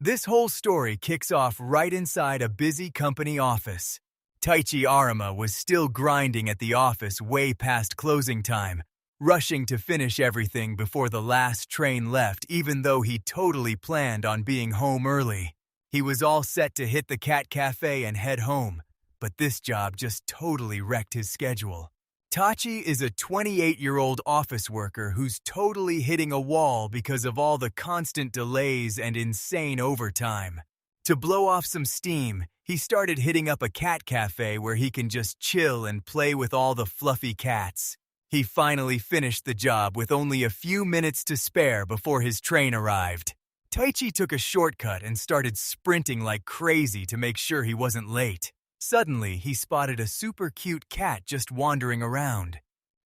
This whole story kicks off right inside a busy company office. Taichi Arima was still grinding at the office way past closing time, rushing to finish everything before the last train left even though he totally planned on being home early. He was all set to hit the cat cafe and head home, but this job just totally wrecked his schedule. Tachi is a 28-year-old office worker who's totally hitting a wall because of all the constant delays and insane overtime. To blow off some steam, he started hitting up a cat cafe where he can just chill and play with all the fluffy cats. He finally finished the job with only a few minutes to spare before his train arrived. Taichi took a shortcut and started sprinting like crazy to make sure he wasn't late. Suddenly, he spotted a super cute cat just wandering around.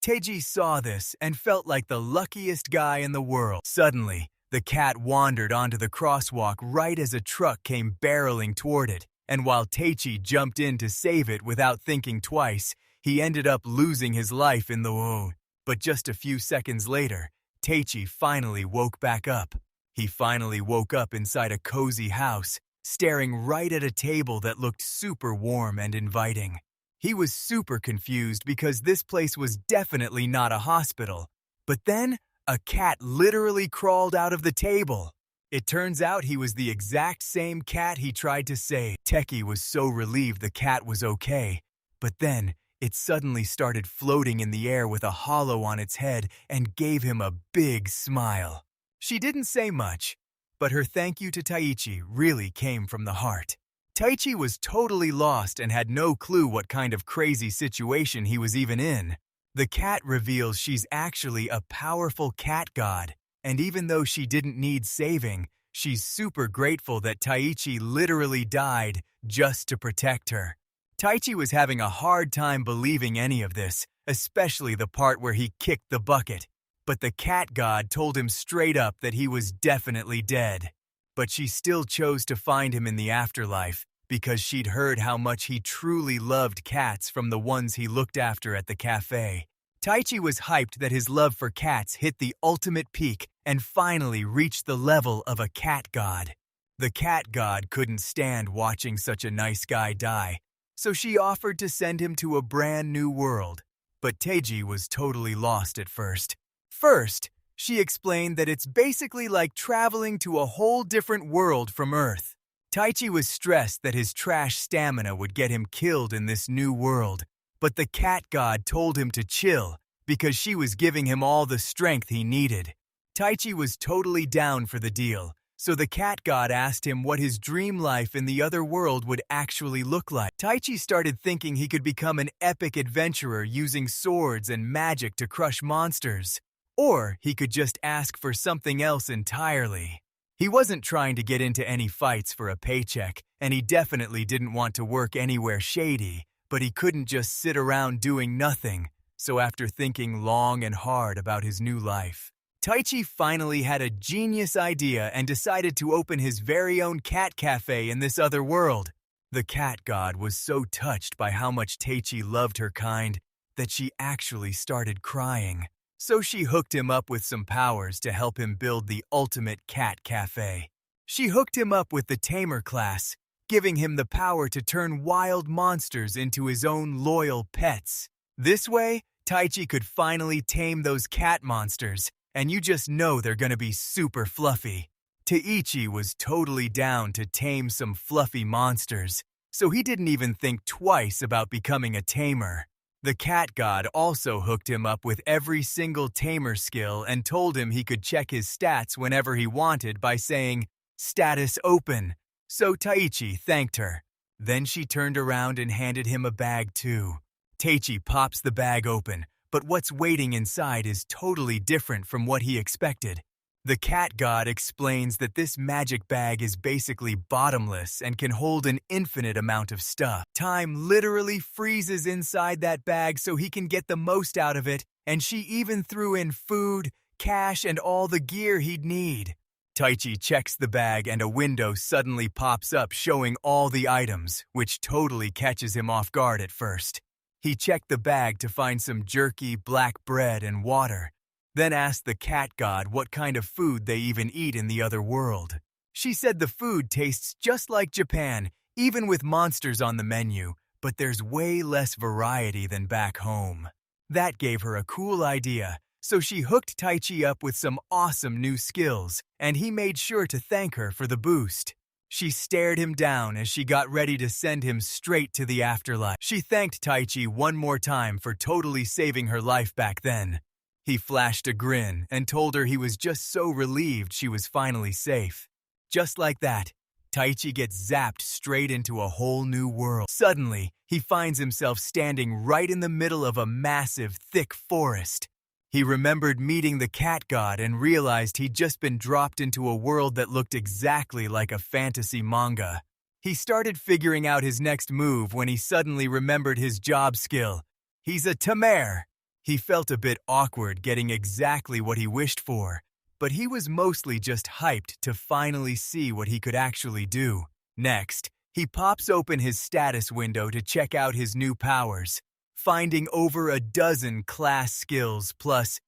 Teiji saw this and felt like the luckiest guy in the world. Suddenly, the cat wandered onto the crosswalk right as a truck came barreling toward it, and while Taichi jumped in to save it without thinking twice, he ended up losing his life in the wound. But just a few seconds later, Taichi finally woke back up. He finally woke up inside a cozy house, staring right at a table that looked super warm and inviting. He was super confused because this place was definitely not a hospital. But then, a cat literally crawled out of the table. It turns out he was the exact same cat he tried to save. Teki was so relieved the cat was okay, but then it suddenly started floating in the air with a hollow on its head and gave him a big smile. She didn't say much, but her thank you to Taichi really came from the heart. Taichi was totally lost and had no clue what kind of crazy situation he was even in. The cat reveals she's actually a powerful cat god, and even though she didn't need saving, she's super grateful that Taichi literally died just to protect her. Taichi was having a hard time believing any of this, especially the part where he kicked the bucket. But the cat god told him straight up that he was definitely dead. But she still chose to find him in the afterlife because she'd heard how much he truly loved cats from the ones he looked after at the cafe. Taichi was hyped that his love for cats hit the ultimate peak and finally reached the level of a cat god. The cat god couldn't stand watching such a nice guy die, so she offered to send him to a brand new world. But Teiji was totally lost at first. First, she explained that it's basically like traveling to a whole different world from Earth. Taichi was stressed that his trash stamina would get him killed in this new world, but the cat god told him to chill because she was giving him all the strength he needed. Taichi was totally down for the deal, so the cat god asked him what his dream life in the other world would actually look like. Taichi started thinking he could become an epic adventurer using swords and magic to crush monsters. Or he could just ask for something else entirely. He wasn't trying to get into any fights for a paycheck, and he definitely didn't want to work anywhere shady, but he couldn't just sit around doing nothing. So after thinking long and hard about his new life, Taichi finally had a genius idea and decided to open his very own cat cafe in this other world. The cat god was so touched by how much Taichi loved her kind that she actually started crying. So she hooked him up with some powers to help him build the ultimate cat cafe. She hooked him up with the tamer class, giving him the power to turn wild monsters into his own loyal pets. This way, Taichi could finally tame those cat monsters, and you just know they're gonna be super fluffy. Taichi was totally down to tame some fluffy monsters, so he didn't even think twice about becoming a tamer. The cat god also hooked him up with every single tamer skill and told him he could check his stats whenever he wanted by saying, "Status open." So Taichi thanked her. Then she turned around and handed him a bag too. Taichi pops the bag open, but what's waiting inside is totally different from what he expected. The cat god explains that this magic bag is basically bottomless and can hold an infinite amount of stuff. Time literally freezes inside that bag so he can get the most out of it, and she even threw in food, cash, and all the gear he'd need. Taichi checks the bag and a window suddenly pops up showing all the items, which totally catches him off guard at first. He checked the bag to find some jerky, black bread, and water, then asked the cat god what kind of food they even eat in the other world. She said the food tastes just like Japan, even with monsters on the menu, but there's way less variety than back home. That gave her a cool idea, so she hooked Taichi up with some awesome new skills, and he made sure to thank her for the boost. She stared him down as she got ready to send him straight to the afterlife. She thanked Taichi one more time for totally saving her life back then. He flashed a grin and told her he was just so relieved she was finally safe. Just like that, Taichi gets zapped straight into a whole new world. Suddenly, he finds himself standing right in the middle of a massive, thick forest. He remembered meeting the cat god and realized he'd just been dropped into a world that looked exactly like a fantasy manga. He started figuring out his next move when he suddenly remembered his job skill. He's a tamer. He felt a bit awkward getting exactly what he wished for, but he was mostly just hyped to finally see what he could actually do. Next, he pops open his status window to check out his new powers, finding over a dozen class skills plus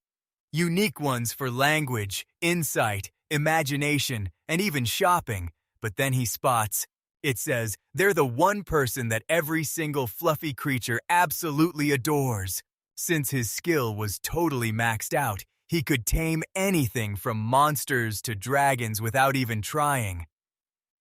unique ones for language, insight, imagination, and even shopping. But then he spots, it says, they're the one person that every single fluffy creature absolutely adores. Since his skill was totally maxed out, he could tame anything from monsters to dragons without even trying.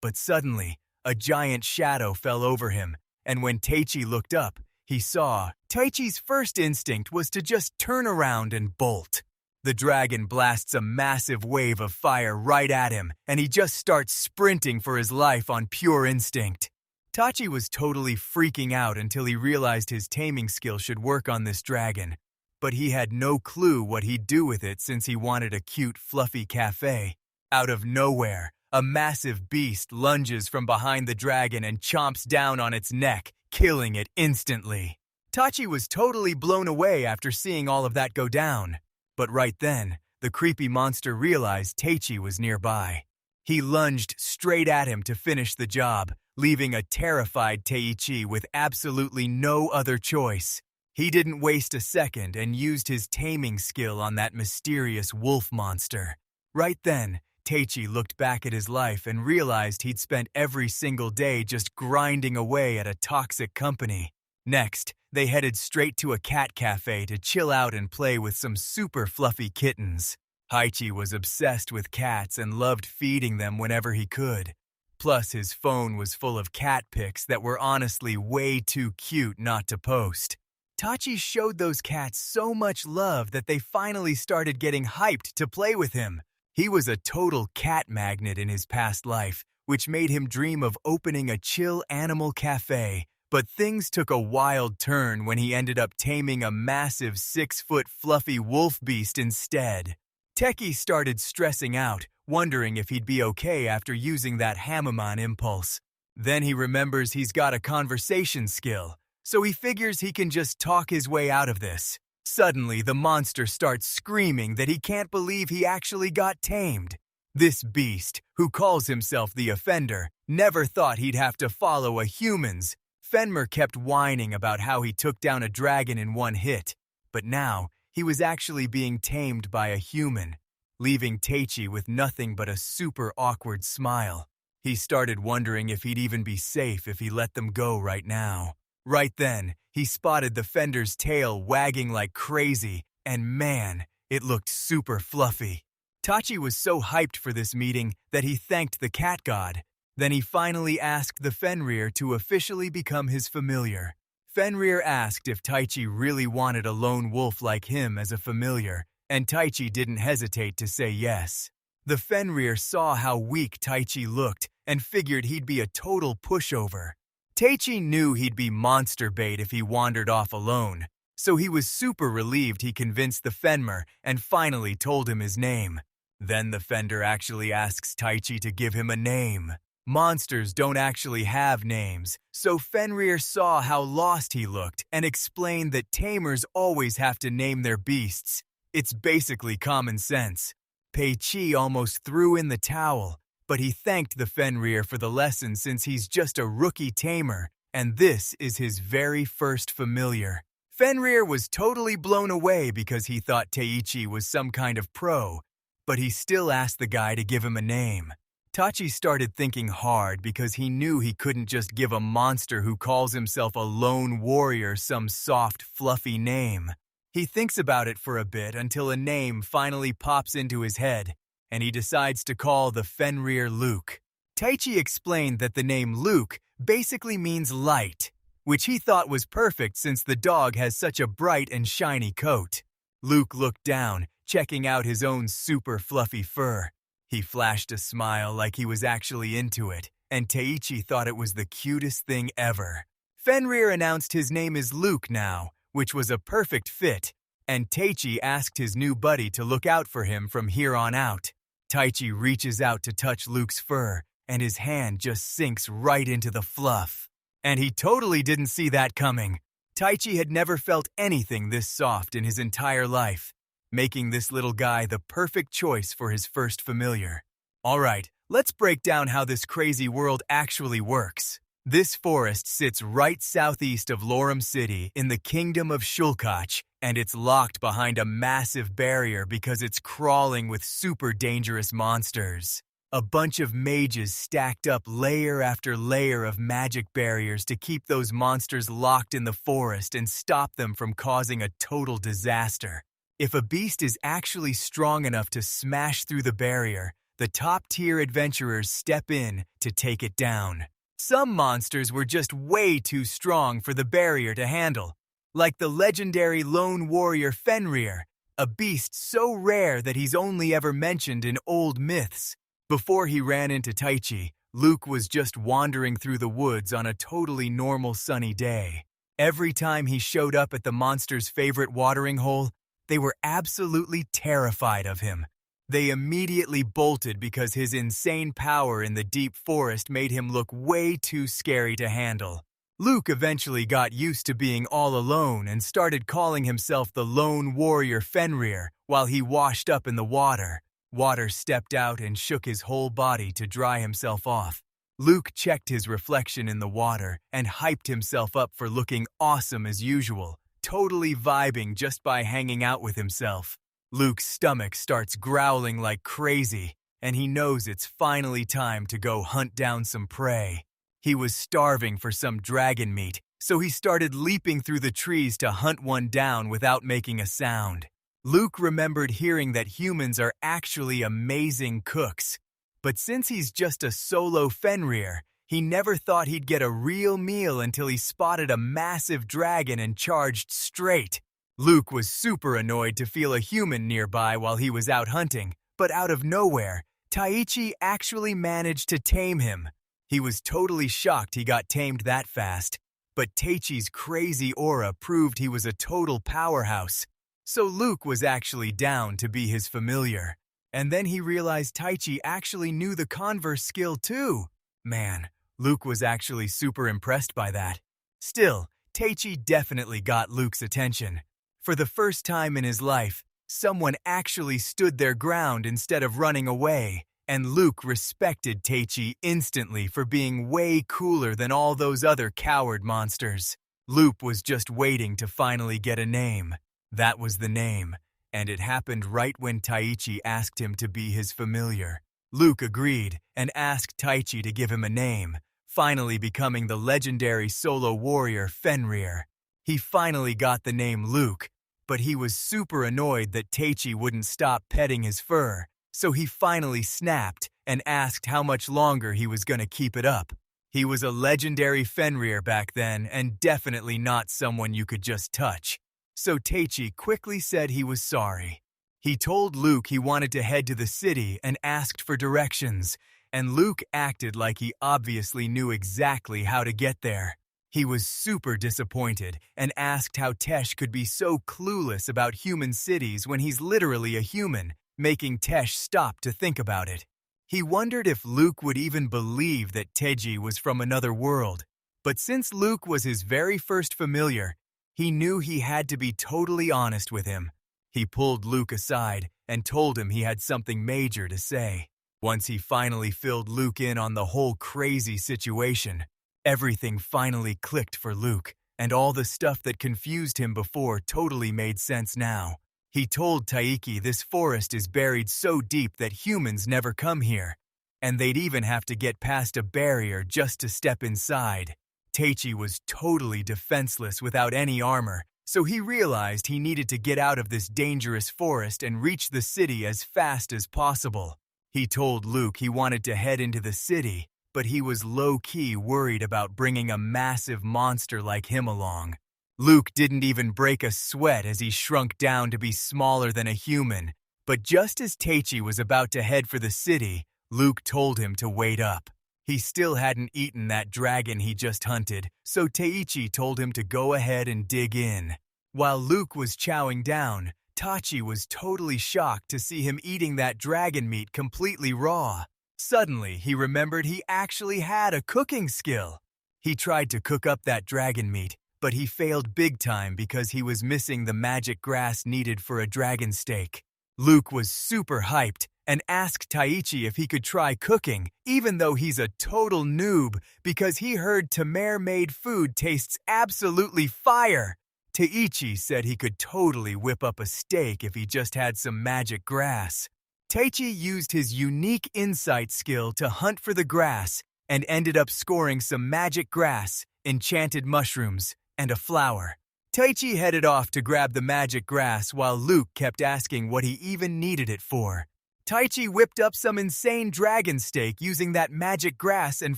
But suddenly, a giant shadow fell over him, and when Taichi looked up, he saw Taichi's first instinct was to just turn around and bolt. The dragon blasts a massive wave of fire right at him, and he just starts sprinting for his life on pure instinct. Taichi was totally freaking out until he realized his taming skill should work on this dragon, but he had no clue what he'd do with it since he wanted a cute, fluffy cafe. Out of nowhere, a massive beast lunges from behind the dragon and chomps down on its neck, killing it instantly. Taichi was totally blown away after seeing all of that go down. But right then, the creepy monster realized Taichi was nearby. He lunged straight at him to finish the job, leaving a terrified Taichi with absolutely no other choice. He didn't waste a second and used his taming skill on that mysterious wolf monster. Right then, Taichi looked back at his life and realized he'd spent every single day just grinding away at a toxic company. Next, they headed straight to a cat cafe to chill out and play with some super fluffy kittens. Taichi was obsessed with cats and loved feeding them whenever he could. Plus, his phone was full of cat pics that were honestly way too cute not to post. Taichi showed those cats so much love that they finally started getting hyped to play with him. He was a total cat magnet in his past life, which made him dream of opening a chill animal cafe. But things took a wild turn when he ended up taming a massive 6-foot fluffy wolf beast instead. Teki started stressing out, wondering if he'd be okay after using that Hammerman impulse. Then he remembers he's got a conversation skill, so he figures he can just talk his way out of this. Suddenly, the monster starts screaming that he can't believe he actually got tamed. This beast, who calls himself the Offender, never thought he'd have to follow a human's. Fenmer kept whining about how he took down a dragon in one hit, but now he was actually being tamed by a human, leaving Taichi with nothing but a super awkward smile. He started wondering if he'd even be safe if he let them go right now. Right then, he spotted the Fender's tail wagging like crazy, and man, it looked super fluffy. Taichi was so hyped for this meeting that he thanked the cat god. Then he finally asked the Fenrir to officially become his familiar. Fenrir asked if Taichi really wanted a lone wolf like him as a familiar, and Taichi didn't hesitate to say yes. The Fenrir saw how weak Taichi looked and figured he'd be a total pushover. Taichi knew he'd be monster bait if he wandered off alone, so he was super relieved he convinced the Fenrir and finally told him his name. Then the Fender actually asks Taichi to give him a name. Monsters don't actually have names, so Fenrir saw how lost he looked and explained that tamers always have to name their beasts. It's basically common sense. Pei-Chi almost threw in the towel, but he thanked the Fenrir for the lesson since he's just a rookie tamer, and this is his very first familiar. Fenrir was totally blown away because he thought Taichi was some kind of pro, but he still asked the guy to give him a name. Tachi started thinking hard because he knew he couldn't just give a monster who calls himself a lone warrior some soft, fluffy name. He thinks about it for a bit until a name finally pops into his head, and he decides to call the Fenrir Luke. Taichi explained that the name Luke basically means light, which he thought was perfect since the dog has such a bright and shiny coat. Luke looked down, checking out his own super fluffy fur. He flashed a smile like he was actually into it, and Taichi thought it was the cutest thing ever. Fenrir announced his name is Luke now, which was a perfect fit, and Taichi asked his new buddy to look out for him from here on out. Taichi reaches out to touch Luke's fur, and his hand just sinks right into the fluff. And he totally didn't see that coming. Taichi had never felt anything this soft in his entire life, making this little guy the perfect choice for his first familiar. Alright, let's break down how this crazy world actually works. This forest sits right southeast of Luram City in the kingdom of Shulkach, and it's locked behind a massive barrier because it's crawling with super dangerous monsters. A bunch of mages stacked up layer after layer of magic barriers to keep those monsters locked in the forest and stop them from causing a total disaster. If a beast is actually strong enough to smash through the barrier, the top-tier adventurers step in to take it down. Some monsters were just way too strong for the barrier to handle, like the legendary lone warrior Fenrir, a beast so rare that he's only ever mentioned in old myths. Before he ran into Taichi, Luke was just wandering through the woods on a totally normal sunny day. Every time he showed up at the monster's favorite watering hole, they were absolutely terrified of him. They immediately bolted because his insane power in the deep forest made him look way too scary to handle. Luke eventually got used to being all alone and started calling himself the lone warrior Fenrir while he washed up in the water. Water stepped out and shook his whole body to dry himself off. Luke checked his reflection in the water and hyped himself up for looking awesome as usual, totally vibing just by hanging out with himself. Luke's stomach starts growling like crazy, and he knows it's finally time to go hunt down some prey. He was starving for some dragon meat, so he started leaping through the trees to hunt one down without making a sound. Luke remembered hearing that humans are actually amazing cooks, but since he's just a solo Fenrir, he never thought he'd get a real meal until he spotted a massive dragon and charged straight. Luke was super annoyed to feel a human nearby while he was out hunting, but out of nowhere, Taichi actually managed to tame him. He was totally shocked he got tamed that fast, but Taichi's crazy aura proved he was a total powerhouse. So Luke was actually down to be his familiar. And then he realized Taichi actually knew the converse skill too. Man, Luke was actually super impressed by that. Still, Taichi definitely got Luke's attention. For the first time in his life, someone actually stood their ground instead of running away, and Luke respected Taichi instantly for being way cooler than all those other coward monsters. Luke was just waiting to finally get a name. That was the name, and it happened right when Taichi asked him to be his familiar. Luke agreed and asked Taichi to give him a name, finally becoming the legendary solo warrior Fenrir. He finally got the name Luke, but he was super annoyed that Taichi wouldn't stop petting his fur, so he finally snapped and asked how much longer he was going to keep it up. He was a legendary Fenrir back then and definitely not someone you could just touch. So Taichi quickly said he was sorry. He told Luke he wanted to head to the city and asked for directions, and Luke acted like he obviously knew exactly how to get there. He was super disappointed and asked how Tesh could be so clueless about human cities when he's literally a human, making Tesh stop to think about it. He wondered if Luke would even believe that Teji was from another world, but since Luke was his very first familiar, he knew he had to be totally honest with him. He pulled Luke aside and told him he had something major to say. Once he finally filled Luke in on the whole crazy situation, everything finally clicked for Luke, and all the stuff that confused him before totally made sense now. He told Taiki this forest is buried so deep that humans never come here, and they'd even have to get past a barrier just to step inside. Taichi was totally defenseless without any armor, so he realized he needed to get out of this dangerous forest and reach the city as fast as possible. He told Luke he wanted to head into the city, but he was low-key worried about bringing a massive monster like him along. Luke didn't even break a sweat as he shrunk down to be smaller than a human, but just as Taichi was about to head for the city, Luke told him to wait up. He still hadn't eaten that dragon he just hunted, so Taichi told him to go ahead and dig in. While Luke was chowing down, Tachi was totally shocked to see him eating that dragon meat completely raw. Suddenly, he remembered he actually had a cooking skill. He tried to cook up that dragon meat, but he failed big time because he was missing the magic grass needed for a dragon steak. Luke was super hyped and asked Taichi if he could try cooking, even though he's a total noob, because he heard Tamare-made food tastes absolutely fire. Taichi said he could totally whip up a steak if he just had some magic grass. Taichi used his unique insight skill to hunt for the grass and ended up scoring some magic grass, enchanted mushrooms, and a flower. Taichi headed off to grab the magic grass while Luke kept asking what he even needed it for. Taichi whipped up some insane dragon steak using that magic grass and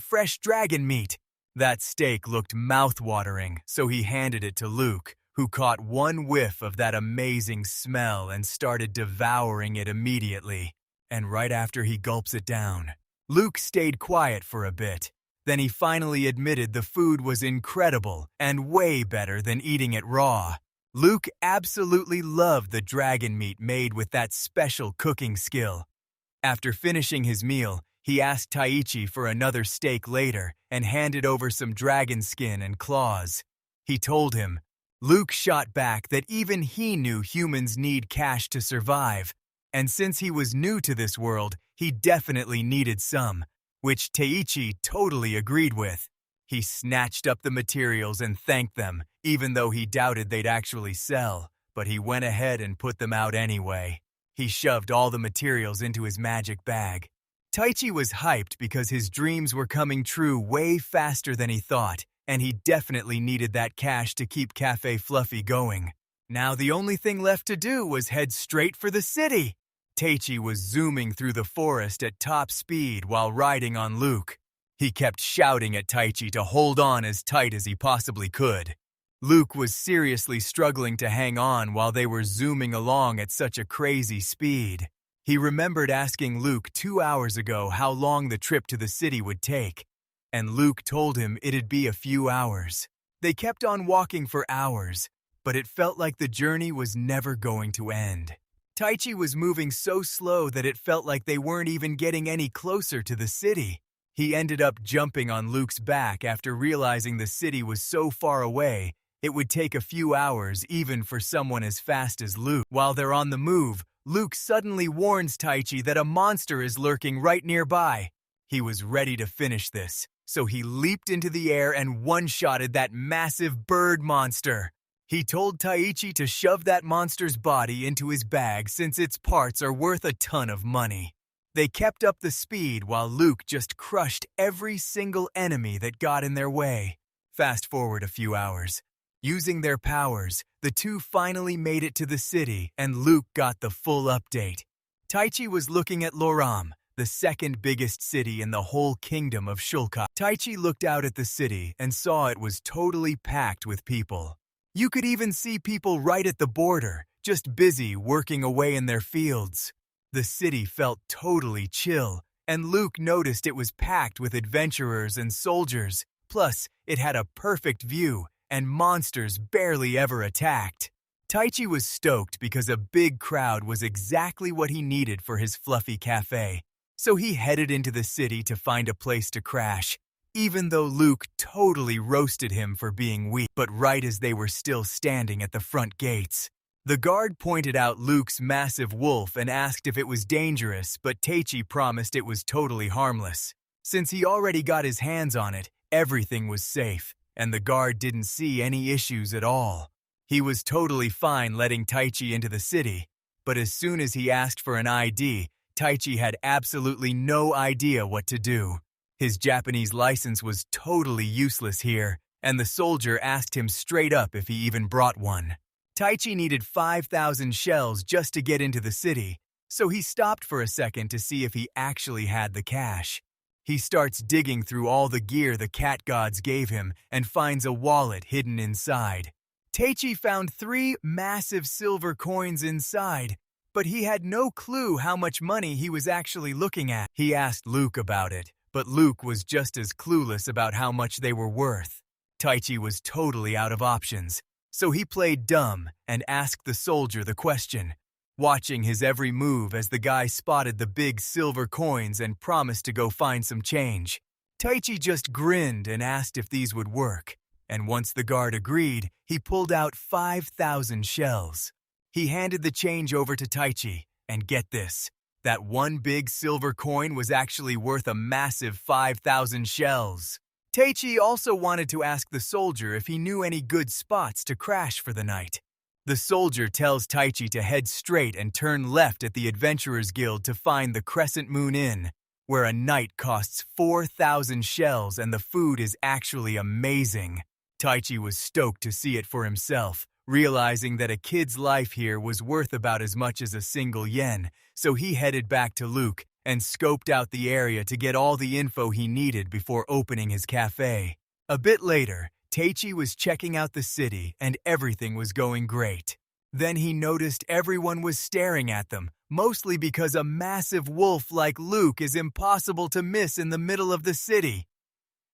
fresh dragon meat. That steak looked mouth-watering, so he handed it to Luke, who caught one whiff of that amazing smell and started devouring it immediately. And right after he gulps it down, Luke stayed quiet for a bit. Then he finally admitted the food was incredible and way better than eating it raw. Luke absolutely loved the dragon meat made with that special cooking skill. After finishing his meal, he asked Taichi for another steak later and handed over some dragon skin and claws. He told him, Luke shot back that even he knew humans need cash to survive, and since he was new to this world, he definitely needed some, which Taichi totally agreed with. He snatched up the materials and thanked them, even though he doubted they'd actually sell, but he went ahead and put them out anyway. He shoved all the materials into his magic bag. Taichi was hyped because his dreams were coming true way faster than he thought, and he definitely needed that cash to keep Cafe Fluffy going. Now the only thing left to do was head straight for the city. Taichi was zooming through the forest at top speed while riding on Luke. He kept shouting at Taichi to hold on as tight as he possibly could. Luke was seriously struggling to hang on while they were zooming along at such a crazy speed. He remembered asking Luke 2 hours ago how long the trip to the city would take, and Luke told him it'd be a few hours. They kept on walking for hours, but it felt like the journey was never going to end. Taichi was moving so slow that it felt like they weren't even getting any closer to the city. He ended up jumping on Luke's back after realizing the city was so far away, it would take a few hours even for someone as fast as Luke. While they're on the move, Luke suddenly warns Taichi that a monster is lurking right nearby. He was ready to finish this, so he leaped into the air and one-shotted that massive bird monster. He told Taichi to shove that monster's body into his bag since its parts are worth a ton of money. They kept up the speed while Luke just crushed every single enemy that got in their way. Fast forward a few hours. Using their powers, the two finally made it to the city and Luke got the full update. Taichi was looking at Luram, the second biggest city in the whole kingdom of Shulkai. Taichi looked out at the city and saw it was totally packed with people. You could even see people right at the border, just busy working away in their fields. The city felt totally chill, and Luke noticed it was packed with adventurers and soldiers. Plus, it had a perfect view, and monsters barely ever attacked. Taichi was stoked because a big crowd was exactly what he needed for his fluffy cafe, so he headed into the city to find a place to crash, even though Luke totally roasted him for being weak. But right as they were still standing at the front gates, the guard pointed out Luke's massive wolf and asked if it was dangerous, but Taichi promised it was totally harmless. Since he already got his hands on it, everything was safe, and the guard didn't see any issues at all. He was totally fine letting Taichi into the city, but as soon as he asked for an ID, Taichi had absolutely no idea what to do. His Japanese license was totally useless here, and the soldier asked him straight up if he even brought one. Taichi needed 5,000 shells just to get into the city, so he stopped for a second to see if he actually had the cash. He starts digging through all the gear the cat gods gave him and finds a wallet hidden inside. Taichi found 3 massive silver coins inside, but he had no clue how much money he was actually looking at. He asked Luke about it, but Luke was just as clueless about how much they were worth. Taichi was totally out of options, so he played dumb and asked the soldier the question, watching his every move as the guy spotted the big silver coins and promised to go find some change. Taichi just grinned and asked if these would work, and once the guard agreed, he pulled out 5,000 shells. He handed the change over to Taichi, and get this, that one big silver coin was actually worth a massive 5,000 shells. Taichi also wanted to ask the soldier if he knew any good spots to crash for the night. The soldier tells Taichi to head straight and turn left at the Adventurers Guild to find the Crescent Moon Inn, where a night costs 4,000 shells and the food is actually amazing. Taichi was stoked to see it for himself, realizing that a kid's life here was worth about as much as a single yen, so he headed back to Luke and scoped out the area to get all the info he needed before opening his cafe. A bit later, Taichi was checking out the city and everything was going great. Then he noticed everyone was staring at them, mostly because a massive wolf like Luke is impossible to miss in the middle of the city.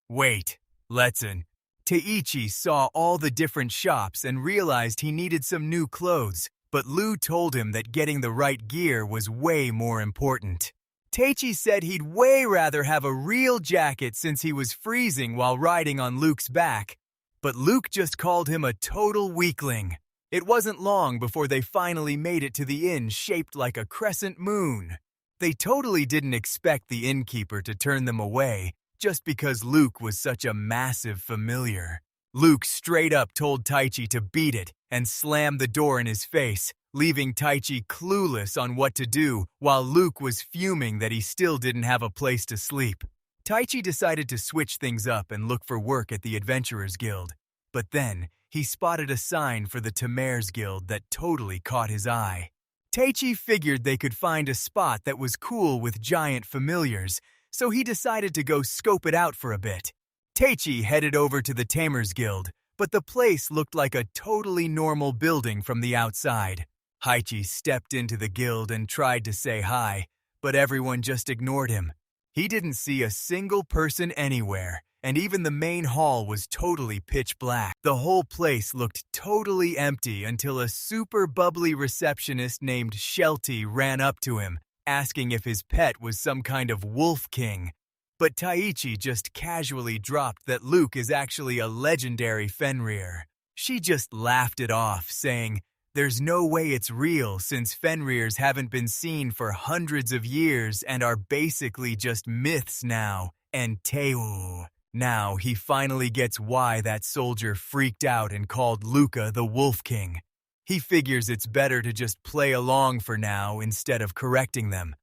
Wait, Letson. Taichi saw all the different shops and realized he needed some new clothes, but Lu told him that getting the right gear was way more important. Taichi said he'd way rather have a real jacket since he was freezing while riding on Luke's back, but Luke just called him a total weakling. It wasn't long before they finally made it to the inn shaped like a crescent moon. They totally didn't expect the innkeeper to turn them away just because Luke was such a massive familiar. Luke straight up told Taichi to beat it and slammed the door in his face, leaving Taichi clueless on what to do while Luke was fuming that he still didn't have a place to sleep. Taichi decided to switch things up and look for work at the Adventurers Guild, but then he spotted a sign for the Tamers Guild that totally caught his eye. Taichi figured they could find a spot that was cool with giant familiars, so he decided to go scope it out for a bit. Taichi headed over to the Tamers Guild, but the place looked like a totally normal building from the outside. Taichi stepped into the guild and tried to say hi, but everyone just ignored him. He didn't see a single person anywhere, and even the main hall was totally pitch black. The whole place looked totally empty until a super bubbly receptionist named Shelty ran up to him, asking if his pet was some kind of wolf king. But Taichi just casually dropped that Luke is actually a legendary Fenrir. She just laughed it off, saying, "There's no way it's real since Fenrirs haven't been seen for hundreds of years and are basically just myths now, and Teu." Now he finally gets why that soldier freaked out and called Luca the Wolf King. He figures it's better to just play along for now instead of correcting them.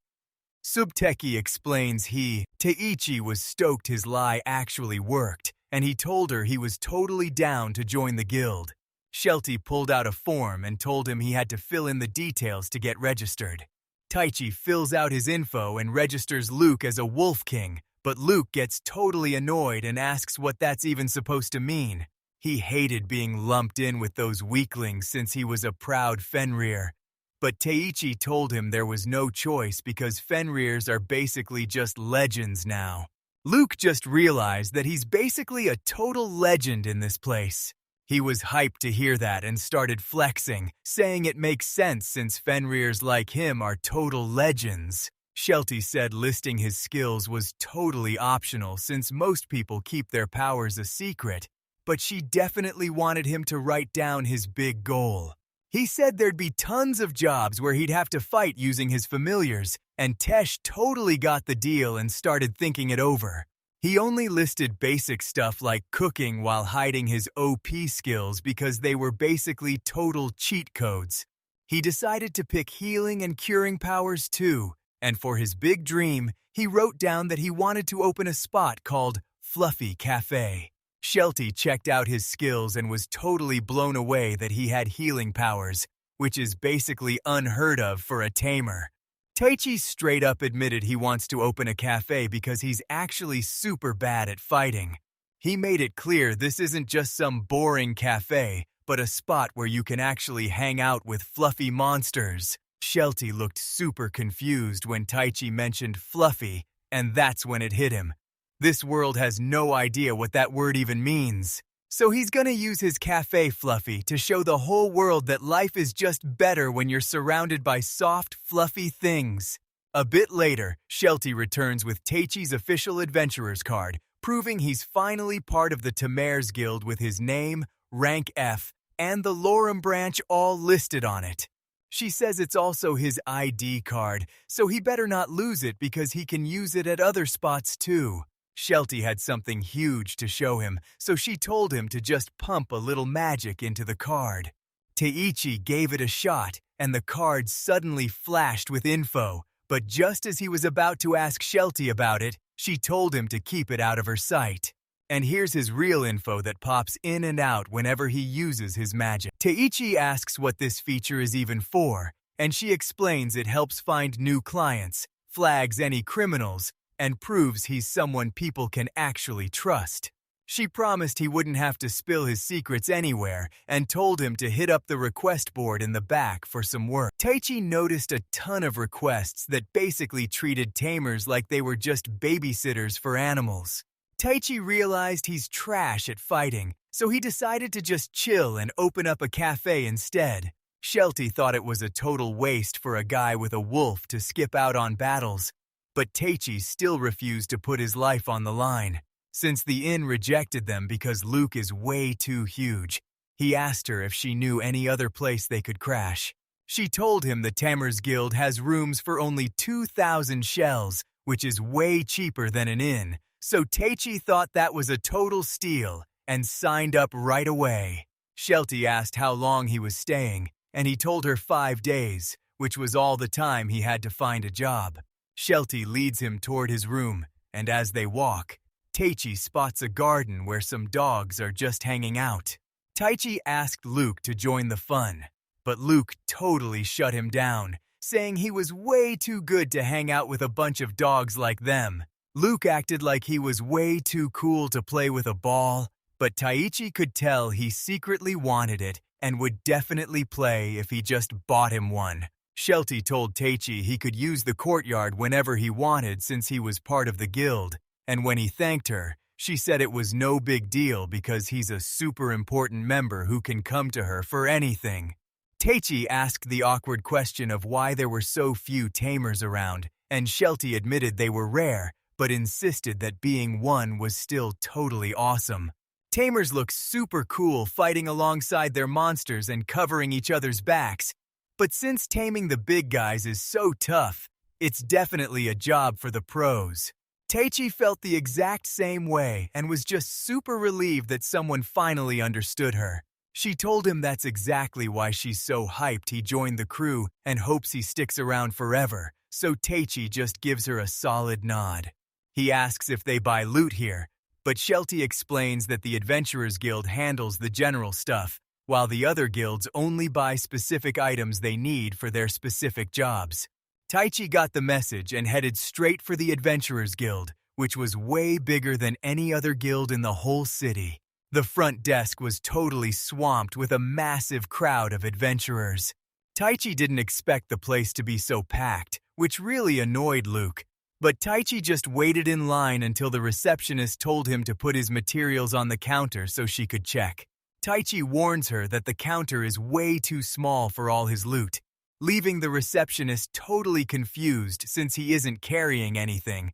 Subteki explains Taichi was stoked his lie actually worked, and he told her he was totally down to join the guild. Shelty pulled out a form and told him he had to fill in the details to get registered. Taichi fills out his info and registers Luke as a Wolf King, but Luke gets totally annoyed and asks what that's even supposed to mean. He hated being lumped in with those weaklings since he was a proud Fenrir. But Taichi told him there was no choice because Fenrirs are basically just legends now. Luke just realized that he's basically a total legend in this place. He was hyped to hear that and started flexing, saying it makes sense since Fenrirs like him are total legends. Shelty said listing his skills was totally optional since most people keep their powers a secret, but she definitely wanted him to write down his big goal. He said there'd be tons of jobs where he'd have to fight using his familiars, and Tesh totally got the deal and started thinking it over. He only listed basic stuff like cooking while hiding his OP skills because they were basically total cheat codes. He decided to pick healing and curing powers too, And for his big dream, he wrote down that he wanted to open a spot called Fluffy Cafe. Shelty checked out his skills and was totally blown away that he had healing powers, which is basically unheard of for a tamer. Taichi straight up admitted he wants to open a cafe because he's actually super bad at fighting. He made it clear this isn't just some boring cafe, but a spot where you can actually hang out with fluffy monsters. Shelty looked super confused when Taichi mentioned fluffy, and that's when it hit him. This world has no idea what that word even means. So he's gonna use his cafe fluffy to show the whole world that life is just better when you're surrounded by soft, fluffy things. A bit later, Shelty returns with Taichi's official adventurer's card, proving he's finally part of the Tamers Guild with his name, rank F, and the Luram branch all listed on it. She says it's also his ID card, so he better not lose it because he can use it at other spots too. Shelty had something huge to show him, so she told him to just pump a little magic into the card. Taichi gave it a shot, and the card suddenly flashed with info, but just as he was about to ask Shelty about it, she told him to keep it out of her sight. And here's his real info that pops in and out whenever he uses his magic. Taichi asks what this feature is even for, and she explains it helps find new clients, flags any criminals, and proves he's someone people can actually trust. She promised he wouldn't have to spill his secrets anywhere and told him to hit up the request board in the back for some work. Taichi noticed a ton of requests that basically treated tamers like they were just babysitters for animals. Taichi realized he's trash at fighting, so he decided to just chill and open up a cafe instead. Shelty thought it was a total waste for a guy with a wolf to skip out on battles, but Taichi still refused to put his life on the line. Since the inn rejected them because Luke is way too huge, he asked her if she knew any other place they could crash. She told him the Tamers Guild has rooms for only 2,000 shells, which is way cheaper than an inn, so Taichi thought that was a total steal and signed up right away. Shelty asked how long he was staying, and he told her 5 days, which was all the time he had to find a job. Shelty leads him toward his room, and as they walk, Taichi spots a garden where some dogs are just hanging out. Taichi asked Luke to join the fun, but Luke totally shut him down, saying he was way too good to hang out with a bunch of dogs like them. Luke acted like he was way too cool to play with a ball, but Taichi could tell he secretly wanted it and would definitely play if he just bought him one. Shelty told Taichi he could use the courtyard whenever he wanted since he was part of the guild, and when he thanked her, she said it was no big deal because he's a super important member who can come to her for anything. Taichi asked the awkward question of why there were so few tamers around, and Shelty admitted they were rare, but insisted that being one was still totally awesome. Tamers look super cool fighting alongside their monsters and covering each other's backs, but since taming the big guys is so tough, it's definitely a job for the pros. Taichi felt the exact same way and was just super relieved that someone finally understood her. She told him that's exactly why she's so hyped he joined the crew and hopes he sticks around forever, so Taichi just gives her a solid nod. He asks if they buy loot here, but Shelty explains that the Adventurers Guild handles the general stuff, while the other guilds only buy specific items they need for their specific jobs. Taichi got the message and headed straight for the Adventurers Guild, which was way bigger than any other guild in the whole city. The front desk was totally swamped with a massive crowd of adventurers. Taichi didn't expect the place to be so packed, which really annoyed Luke. But Taichi just waited in line until the receptionist told him to put his materials on the counter so she could check. Taichi warns her that the counter is way too small for all his loot, leaving the receptionist totally confused since he isn't carrying anything,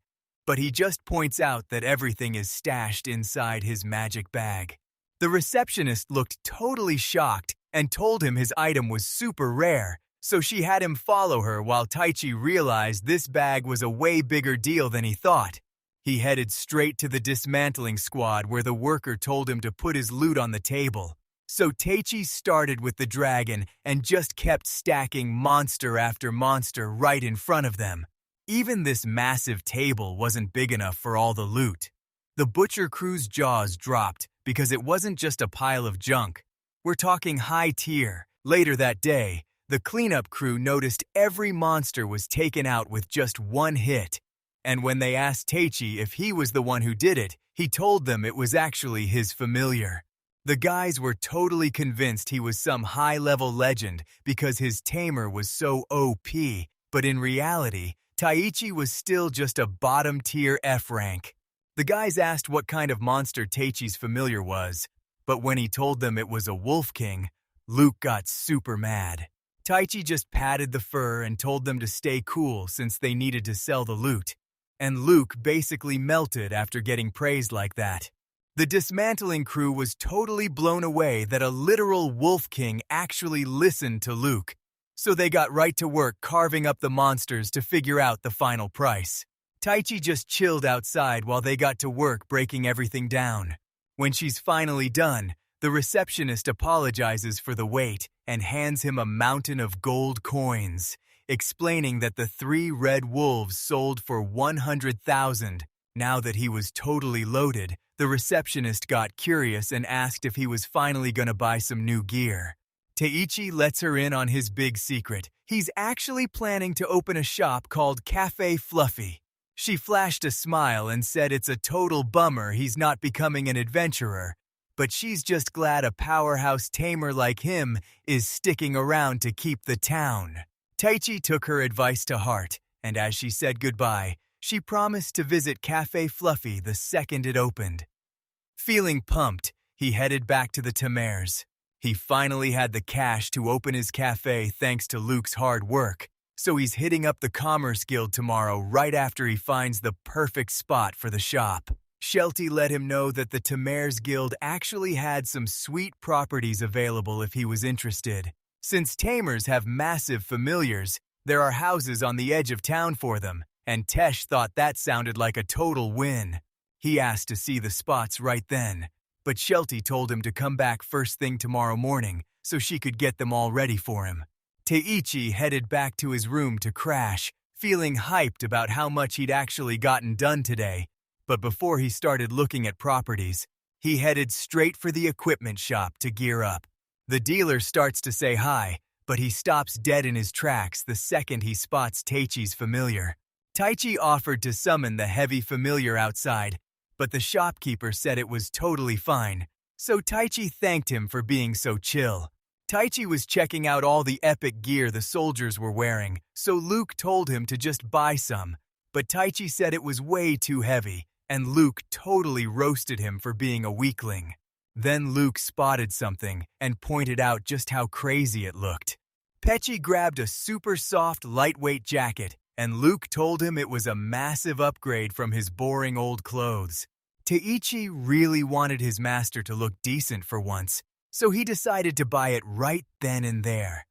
but he just points out that everything is stashed inside his magic bag. The receptionist looked totally shocked and told him his item was super rare, so she had him follow her while Taichi realized this bag was a way bigger deal than he thought. He headed straight to the dismantling squad where the worker told him to put his loot on the table. So Taichi started with the dragon and just kept stacking monster after monster right in front of them. Even this massive table wasn't big enough for all the loot. The butcher crew's jaws dropped because it wasn't just a pile of junk. We're talking high tier. Later that day, the cleanup crew noticed every monster was taken out with just one hit. And when they asked Teichi if he was the one who did it, he told them it was actually his familiar. The guys were totally convinced he was some high-level legend because his tamer was so OP, but in reality, Taichi was still just a bottom-tier F rank. The guys asked what kind of monster Teichi's familiar was, but when he told them it was a wolf king, Luke got super mad. Taichi just patted the fur and told them to stay cool since they needed to sell the loot. And Luke basically melted after getting praised like that. The dismantling crew was totally blown away that a literal wolf king actually listened to Luke. So they got right to work carving up the monsters to figure out the final price. Taichi just chilled outside while they got to work breaking everything down. When she's finally done, the receptionist apologizes for the wait and hands him a mountain of gold coins, explaining that the 3 red wolves sold for 100,000. Now that he was totally loaded, the receptionist got curious and asked if he was finally gonna buy some new gear. Teichi lets her in on his big secret. He's actually planning to open a shop called Cafe Fluffy. She flashed a smile and said it's a total bummer he's not becoming an adventurer, but she's just glad a powerhouse tamer like him is sticking around to keep the town. Taichi took her advice to heart, and as she said goodbye, she promised to visit Cafe Fluffy the second it opened. Feeling pumped, he headed back to the Tamers. He finally had the cash to open his cafe thanks to Luke's hard work, so he's hitting up the Commerce Guild tomorrow right after he finds the perfect spot for the shop. Shelty let him know that the Tamers Guild actually had some sweet properties available if he was interested. Since tamers have massive familiars, there are houses on the edge of town for them, and Tesh thought that sounded like a total win. He asked to see the spots right then, but Shelty told him to come back first thing tomorrow morning so she could get them all ready for him. Teichi headed back to his room to crash, feeling hyped about how much he'd actually gotten done today. But before he started looking at properties, he headed straight for the equipment shop to gear up. The dealer starts to say hi, but he stops dead in his tracks the second he spots Taichi's familiar. Taichi offered to summon the heavy familiar outside, but the shopkeeper said it was totally fine, so Taichi thanked him for being so chill. Taichi was checking out all the epic gear the soldiers were wearing, so Luke told him to just buy some, but Taichi said it was way too heavy, and Luke totally roasted him for being a weakling. Then Luke spotted something and pointed out just how crazy it looked. Pechi grabbed a super soft, lightweight jacket, and Luke told him it was a massive upgrade from his boring old clothes. Teichi really wanted his master to look decent for once, so he decided to buy it right then and there.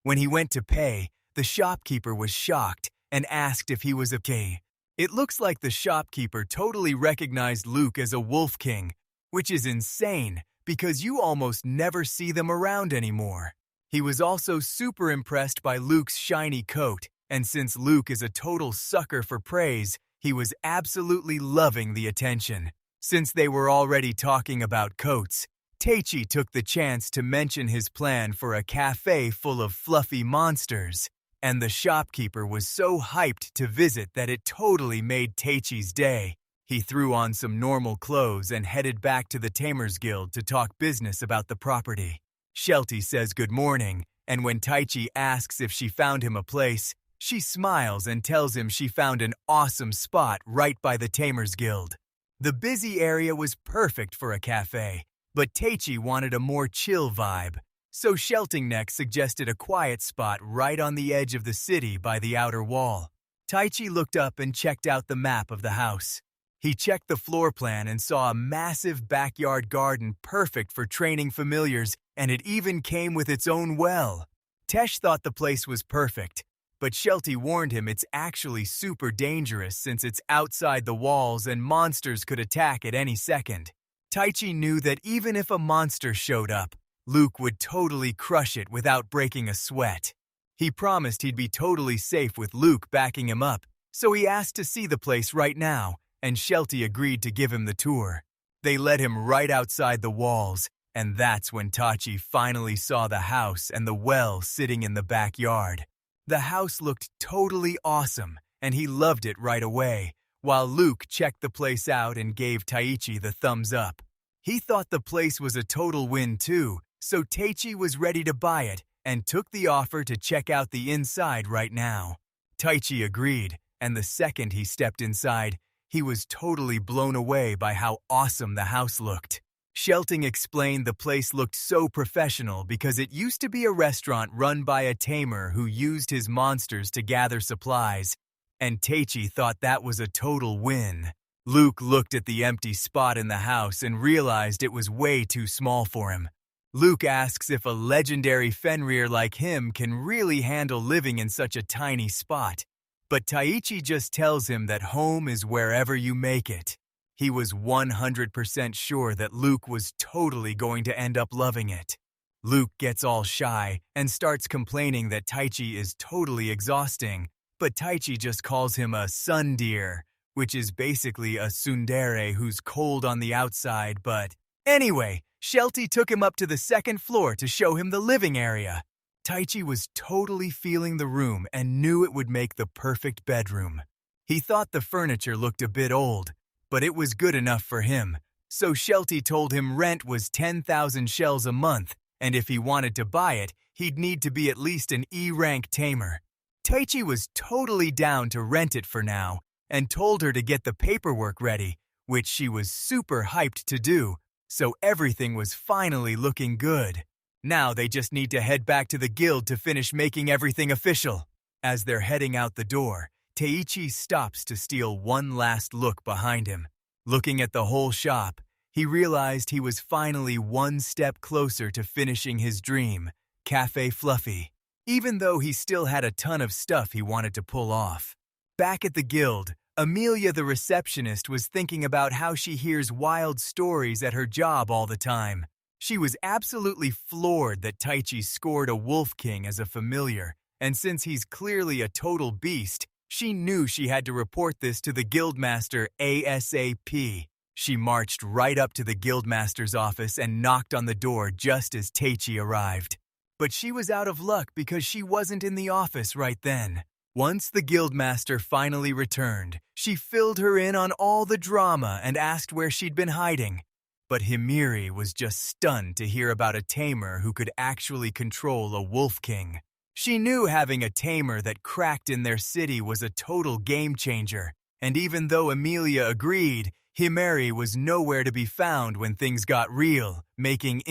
When he went to pay, the shopkeeper was shocked and asked if he was okay. It looks like the shopkeeper totally recognized Luke as a wolf king, which is insane because you almost never see them around anymore. He was also super impressed by Luke's shiny coat, and since Luke is a total sucker for praise, he was absolutely loving the attention. Since they were already talking about coats, Teichi took the chance to mention his plan for a cafe full of fluffy monsters, and the shopkeeper was so hyped to visit that it totally made Teichi's day. He threw on some normal clothes and headed back to the Tamers Guild to talk business about the property. Shelty says good morning, and when Taichi asks if she found him a place, she smiles and tells him she found an awesome spot right by the Tamers Guild. The busy area was perfect for a cafe, but Teichi wanted a more chill vibe, so Sheltingneck suggested a quiet spot right on the edge of the city by the outer wall. Taichi looked up and checked out the map of the house. He checked the floor plan and saw a massive backyard garden perfect for training familiars, and it even came with its own well. Tesh thought the place was perfect, but Shelty warned him it's actually super dangerous since it's outside the walls and monsters could attack at any second. Taichi knew that even if a monster showed up, Luke would totally crush it without breaking a sweat. He promised he'd be totally safe with Luke backing him up, so he asked to see the place right now, and Shelty agreed to give him the tour. They led him right outside the walls, and that's when Tachi finally saw the house and the well sitting in the backyard. The house looked totally awesome, and he loved it right away, while Luke checked the place out and gave Taichi the thumbs up. He thought the place was a total win too, so Taichi was ready to buy it and took the offer to check out the inside right now. Taichi agreed, and the second he stepped inside, he was totally blown away by how awesome the house looked. Shelting explained the place looked so professional because it used to be a restaurant run by a tamer who used his monsters to gather supplies, and Taichi thought that was a total win. Luke looked at the empty spot in the house and realized it was way too small for him. Luke asks if a legendary Fenrir like him can really handle living in such a tiny spot. But Taichi just tells him that home is wherever you make it. He was 100% sure that Luke was totally going to end up loving it. Luke gets all shy and starts complaining that Taichi is totally exhausting, but Taichi just calls him a sun deer, which is basically a tsundere who's cold on the outside, but anyway, Shelty took him up to the second floor to show him the living area. Taichi was totally feeling the room and knew it would make the perfect bedroom. He thought the furniture looked a bit old, but it was good enough for him, so Shelty told him rent was 10,000 shells a month, and if he wanted to buy it, he'd need to be at least an E-rank tamer. Taichi was totally down to rent it for now, and told her to get the paperwork ready, which she was super hyped to do, so everything was finally looking good. Now they just need to head back to the guild to finish making everything official. As they're heading out the door, Taichi stops to steal one last look behind him. Looking at the whole shop, he realized he was finally one step closer to finishing his dream, Cafe Fluffy, even though he still had a ton of stuff he wanted to pull off. Back at the guild, Amelia the receptionist was thinking about how she hears wild stories at her job all the time. She was absolutely floored that Taichi scored a Wolf King as a familiar, and since he's clearly a total beast, she knew she had to report this to the guildmaster ASAP. She marched right up to the guildmaster's office and knocked on the door just as Taichi arrived. But she was out of luck because she wasn't in the office right then. Once the guildmaster finally returned, she filled her in on all the drama and asked where she'd been hiding. But Himiri was just stunned to hear about a tamer who could actually control a Wolf King. She knew having a tamer that cracked in their city was a total game changer, and even though Amelia agreed, Himiri was nowhere to be found when things got real, making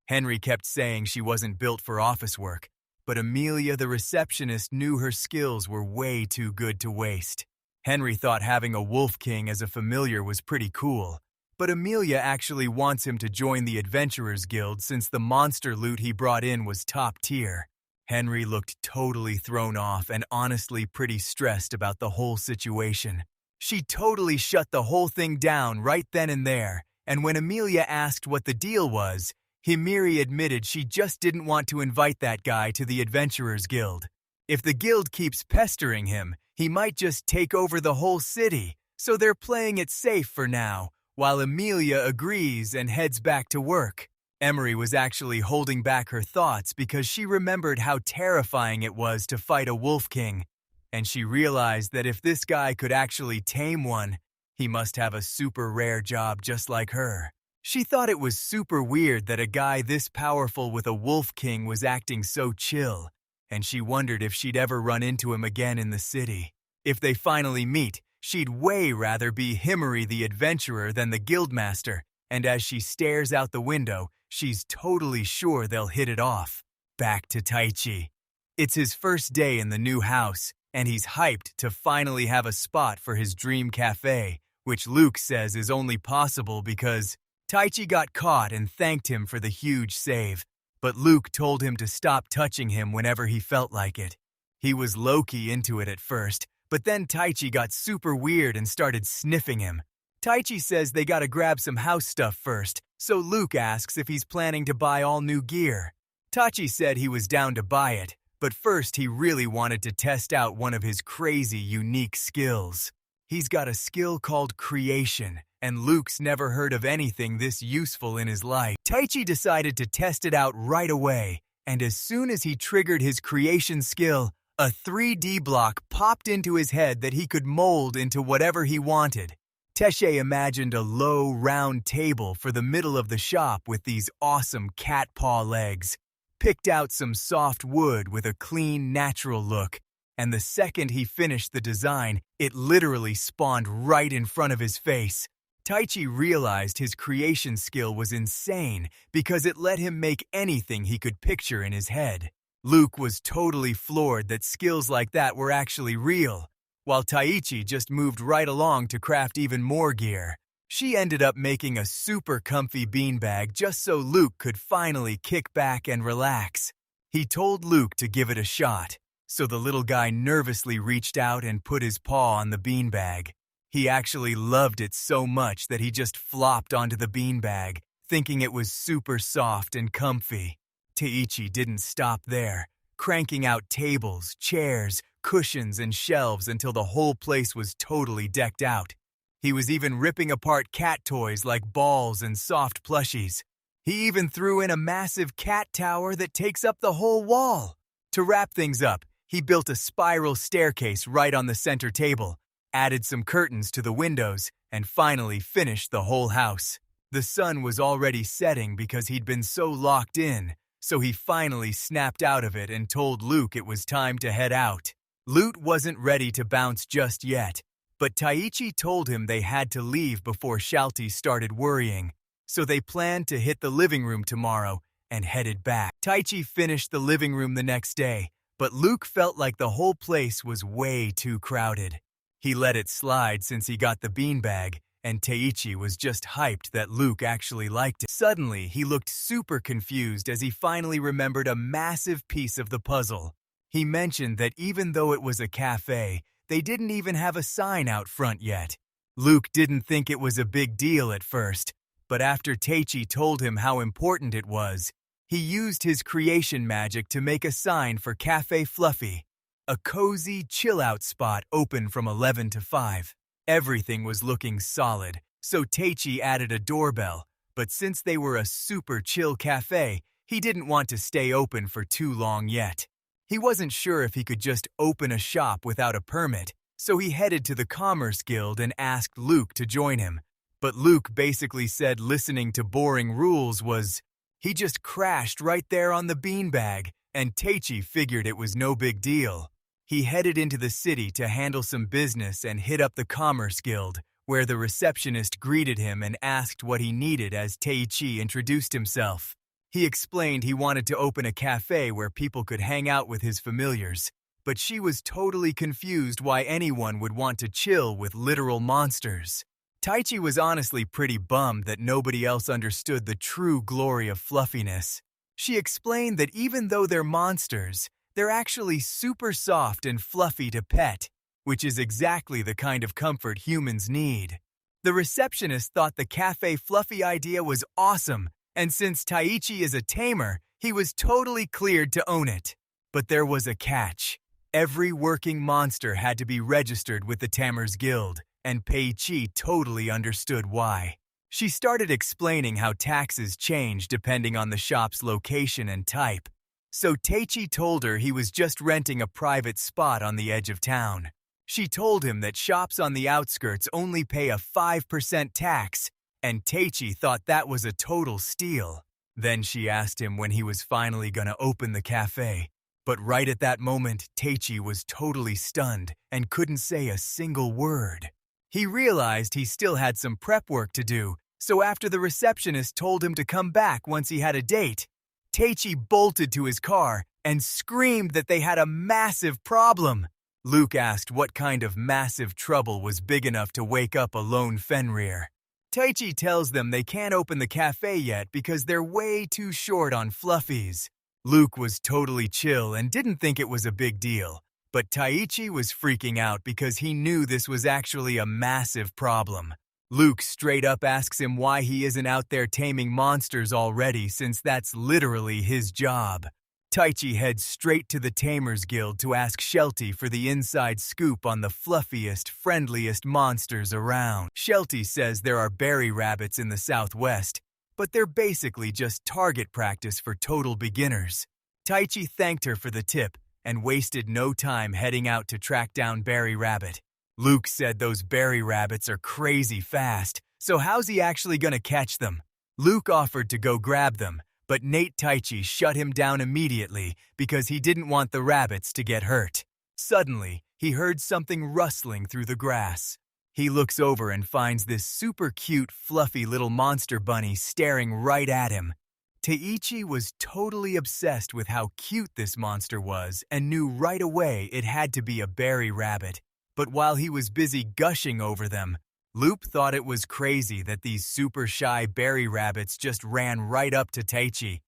Henry kept saying she wasn't built for office work. But Amelia the receptionist knew her skills were way too good to waste. Henry thought having a Wolf King as a familiar was pretty cool, but Amelia actually wants him to join the Adventurers Guild since the monster loot he brought in was top tier. Henry looked totally thrown off and honestly pretty stressed about the whole situation. She totally shut the whole thing down right then and there, and when Amelia asked what the deal was, Himiri admitted she just didn't want to invite that guy to the Adventurers Guild. If the guild keeps pestering him, he might just take over the whole city, so they're playing it safe for now, while Amelia agrees and heads back to work. Emery was actually holding back her thoughts because she remembered how terrifying it was to fight a Wolf King, and she realized that if this guy could actually tame one, he must have a super rare job just like her. She thought it was super weird that a guy this powerful with a Wolf King was acting so chill, and she wondered if she'd ever run into him again in the city. If they finally meet, she'd way rather be Himiri the adventurer than the guildmaster, and as she stares out the window, she's totally sure they'll hit it off. Back to Taichi. It's his first day in the new house, and he's hyped to finally have a spot for his dream cafe, which Luke says is only possible because Taichi got caught and thanked him for the huge save, but Luke told him to stop touching him whenever he felt like it. He was low-key into it at first, but then Taichi got super weird and started sniffing him. Taichi says they gotta grab some house stuff first, so Luke asks if he's planning to buy all new gear. Taichi said he was down to buy it, But first, he really wanted to test out one of his crazy, unique skills. He's got a skill called creation, and Luke's never heard of anything this useful in his life. Taichi decided to test it out right away, and as soon as he triggered his creation skill, a 3D block popped into his head that he could mold into whatever he wanted. Teshe imagined a low, round table for the middle of the shop with these awesome cat paw legs, picked out some soft wood with a clean, natural look, and the second he finished the design, it literally spawned right in front of his face. Taichi realized his creation skill was insane because it let him make anything he could picture in his head. Luke was totally floored that skills like that were actually real, while Taichi just moved right along to craft even more gear. She ended up making a super comfy beanbag just so Luke could finally kick back and relax. He told Luke to give it a shot, so the little guy nervously reached out and put his paw on the beanbag. He actually loved it so much that he just flopped onto the beanbag, thinking it was super soft and comfy. Taichi didn't stop there, cranking out tables, chairs, cushions, and shelves until the whole place was totally decked out. He was even ripping apart cat toys like balls and soft plushies. He even threw in a massive cat tower that takes up the whole wall. To wrap things up, he built a spiral staircase right on the center table, added some curtains to the windows, and finally finished the whole house. The sun was already setting because he'd been so locked in, so he finally snapped out of it and told Luke it was time to head out. Luke wasn't ready to bounce just yet, but Taichi told him they had to leave before Shalti started worrying, so they planned to hit the living room tomorrow and headed back. Taichi finished the living room the next day, but Luke felt like the whole place was way too crowded. He let it slide since he got the beanbag, and Taichi was just hyped that Luke actually liked it. Suddenly, he looked super confused as he finally remembered a massive piece of the puzzle. He mentioned that even though it was a cafe, they didn't even have a sign out front yet. Luke didn't think it was a big deal at first, but after Taichi told him how important it was, he used his creation magic to make a sign for Cafe Fluffy, a cozy, chill-out spot open from 11 to 5. Everything was looking solid, so Taichi added a doorbell, but since they were a super chill cafe, he didn't want to stay open for too long yet. He wasn't sure if he could just open a shop without a permit, so he headed to the Commerce Guild and asked Luke to join him. But Luke basically said listening to boring rules was... He just crashed right there on the beanbag, and Taichi figured it was no big deal. He headed into the city to handle some business and hit up the Commerce Guild, where the receptionist greeted him and asked what he needed as Taichi introduced himself. He explained he wanted to open a cafe where people could hang out with his familiars, but she was totally confused why anyone would want to chill with literal monsters. Taichi was honestly pretty bummed that nobody else understood the true glory of fluffiness. She explained that even though they're monsters, they're actually super soft and fluffy to pet, which is exactly the kind of comfort humans need. The receptionist thought the Cafe Fluffy idea was awesome, and since Taichi is a tamer, he was totally cleared to own it. But there was a catch. Every working monster had to be registered with the Tamers Guild, and Pei-Chi totally understood why. She started explaining how taxes change depending on the shop's location and type. So Taichi told her he was just renting a private spot on the edge of town. She told him that shops on the outskirts only pay a 5% tax, and Taichi thought that was a total steal. Then she asked him when he was finally gonna open the cafe. But right at that moment, Taichi was totally stunned and couldn't say a single word. He realized he still had some prep work to do, so after the receptionist told him to come back once he had a date, Taichi bolted to his car and screamed that they had a massive problem. Luke asked what kind of massive trouble was big enough to wake up a lone Fenrir. Taichi tells them they can't open the cafe yet because they're way too short on fluffies. Luke was totally chill and didn't think it was a big deal, but Taichi was freaking out because he knew this was actually a massive problem. Luke straight up asks him why he isn't out there taming monsters already since that's literally his job. Taichi heads straight to the Tamers Guild to ask Shelty for the inside scoop on the fluffiest, friendliest monsters around. Shelty says there are berry rabbits in the southwest, but they're basically just target practice for total beginners. Taichi thanked her for the tip and wasted no time heading out to track down Berry Rabbit. Luke said those berry rabbits are crazy fast, so how's he actually gonna catch them? Luke offered to go grab them, but Nate Taichi shut him down immediately because he didn't want the rabbits to get hurt. Suddenly, he heard something rustling through the grass. He looks over and finds this super cute, fluffy little monster bunny staring right at him. Taichi was totally obsessed with how cute this monster was and knew right away it had to be a berry rabbit. But while he was busy gushing over them, Luke thought it was crazy that these super shy berry rabbits just ran right up to Taichi.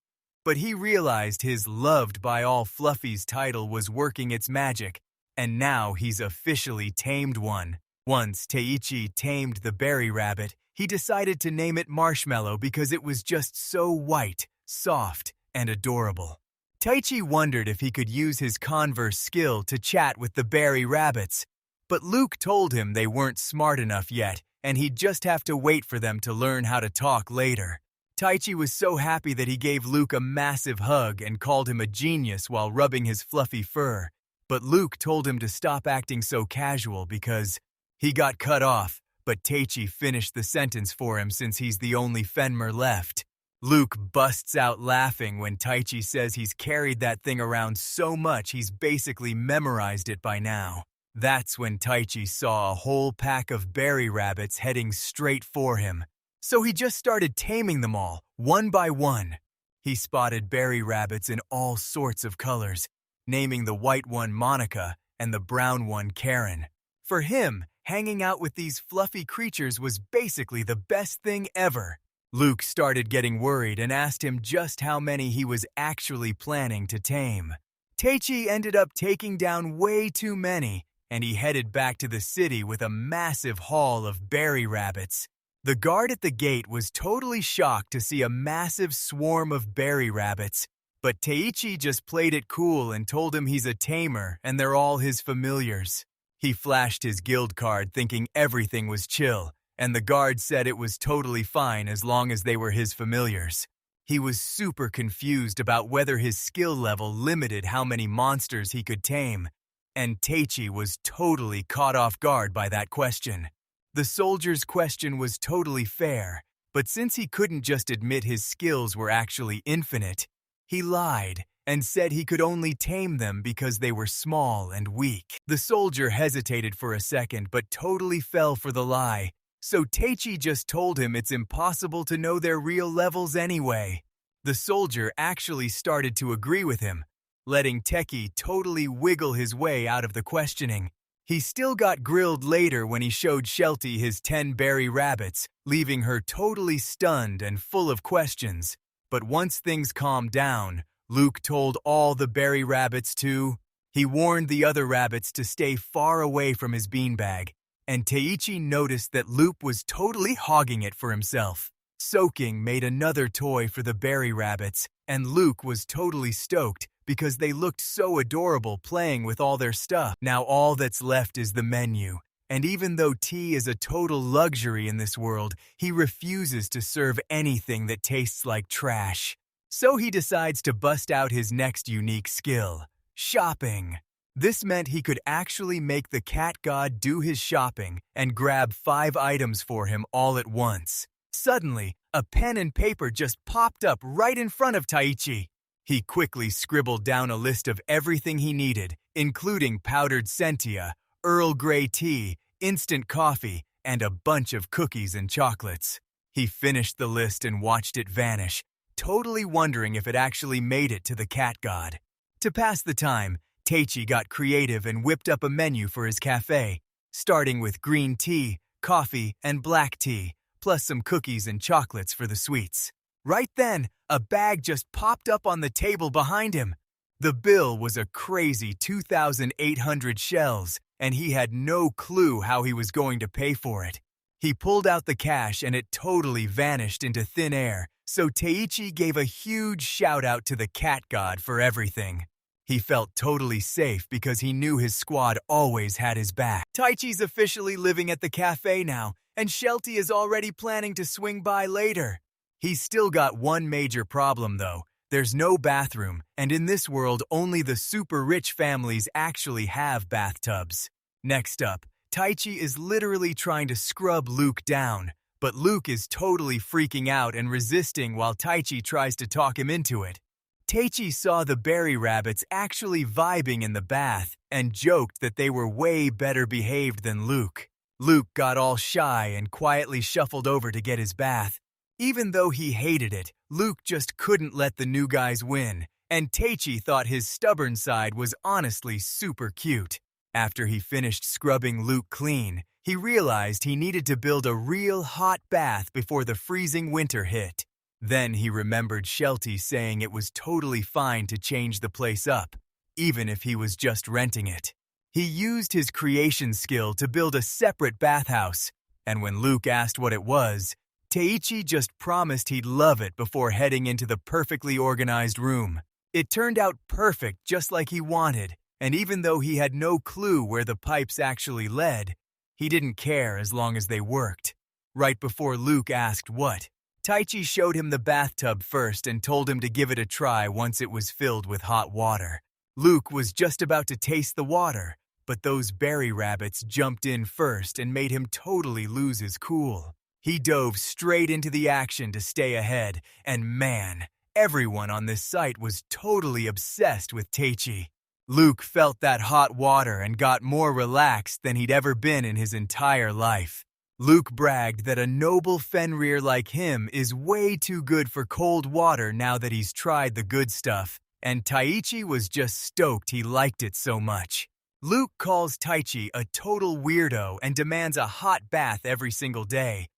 But he realized his loved by all fluffies title was working its magic, and now he's officially tamed one. Once Taichi tamed the berry rabbit, he decided to name it Marshmallow because it was just so white, soft, and adorable. Taichi wondered if he could use his converse skill to chat with the berry rabbits, but Luke told him they weren't smart enough yet, and he'd just have to wait for them to learn how to talk later. Taichi was so happy that he gave Luke a massive hug and called him a genius while rubbing his fluffy fur, but Luke told him to stop acting so casual because he got cut off, but Taichi finished the sentence for him since he's the only Fenmer left. Luke busts out laughing when Taichi says he's carried that thing around so much he's basically memorized it by now. That's when Taichi saw a whole pack of berry rabbits heading straight for him. So he just started taming them all, one by one. He spotted berry rabbits in all sorts of colors, naming the white one Monica and the brown one Karen. For him, hanging out with these fluffy creatures was basically the best thing ever. Luke started getting worried and asked him just how many he was actually planning to tame. Taichi ended up taking down way too many, and he headed back to the city with a massive haul of berry rabbits. The guard at the gate was totally shocked to see a massive swarm of berry rabbits, but Taichi just played it cool and told him he's a tamer and they're all his familiars. He flashed his guild card thinking everything was chill, and the guard said it was totally fine as long as they were his familiars. He was super confused about whether his skill level limited how many monsters he could tame, and Taichi was totally caught off guard by that question. The soldier's question was totally fair, but since he couldn't just admit his skills were actually infinite, he lied and said he could only tame them because they were small and weak. The soldier hesitated for a second but totally fell for the lie, so Taichi just told him it's impossible to know their real levels anyway. The soldier actually started to agree with him, letting Teki totally wiggle his way out of the questioning. He still got grilled later when he showed Shelty his 10 berry rabbits, leaving her totally stunned and full of questions. But once things calmed down, Luke told all the berry rabbits to. He warned the other rabbits to stay far away from his beanbag, and Taichi noticed that Luke was totally hogging it for himself. Soaking made another toy for the berry rabbits, and Luke was totally stoked because they looked so adorable playing with all their stuff. Now all that's left is the menu, and even though tea is a total luxury in this world, he refuses to serve anything that tastes like trash. So he decides to bust out his next unique skill, shopping. This meant he could actually make the cat god do his shopping and grab 5 items for him all at once. Suddenly, a pen and paper just popped up right in front of Taichi. He quickly scribbled down a list of everything he needed, including powdered sentia, Earl Grey tea, instant coffee, and a bunch of cookies and chocolates. He finished the list and watched it vanish, totally wondering if it actually made it to the cat god. To pass the time, Taichi got creative and whipped up a menu for his cafe, starting with green tea, coffee, and black tea, plus some cookies and chocolates for the sweets. Right then, a bag just popped up on the table behind him. The bill was a crazy 2,800 shells, and he had no clue how he was going to pay for it. He pulled out the cash and it totally vanished into thin air, so Taichi gave a huge shout out to the cat god for everything. He felt totally safe because he knew his squad always had his back. Taichi's officially living at the cafe now, and Shelty is already planning to swing by later. He's still got one major problem though. There's no bathroom, and in this world only the super rich families actually have bathtubs. Next up, Taichi is literally trying to scrub Luke down, but Luke is totally freaking out and resisting while Taichi tries to talk him into it. Taichi saw the berry rabbits actually vibing in the bath and joked that they were way better behaved than Luke. Luke got all shy and quietly shuffled over to get his bath. Even though he hated it, Luke just couldn't let the new guys win, and Taichi thought his stubborn side was honestly super cute. After he finished scrubbing Luke clean, he realized he needed to build a real hot bath before the freezing winter hit. Then he remembered Shelty saying it was totally fine to change the place up, even if he was just renting it. He used his creation skill to build a separate bathhouse, and when Luke asked what it was, Taichi just promised he'd love it before heading into the perfectly organized room. It turned out perfect just like he wanted, and even though he had no clue where the pipes actually led, he didn't care as long as they worked. Right before Luke asked what, Taichi showed him the bathtub first and told him to give it a try once it was filled with hot water. Luke was just about to taste the water, but those berry rabbits jumped in first and made him totally lose his cool. He dove straight into the action to stay ahead, and man, everyone on this site was totally obsessed with Taichi. Luke felt that hot water and got more relaxed than he'd ever been in his entire life. Luke bragged that a noble Fenrir like him is way too good for cold water now that he's tried the good stuff, and Taichi was just stoked he liked it so much. Luke calls Taichi a total weirdo and demands a hot bath every single day,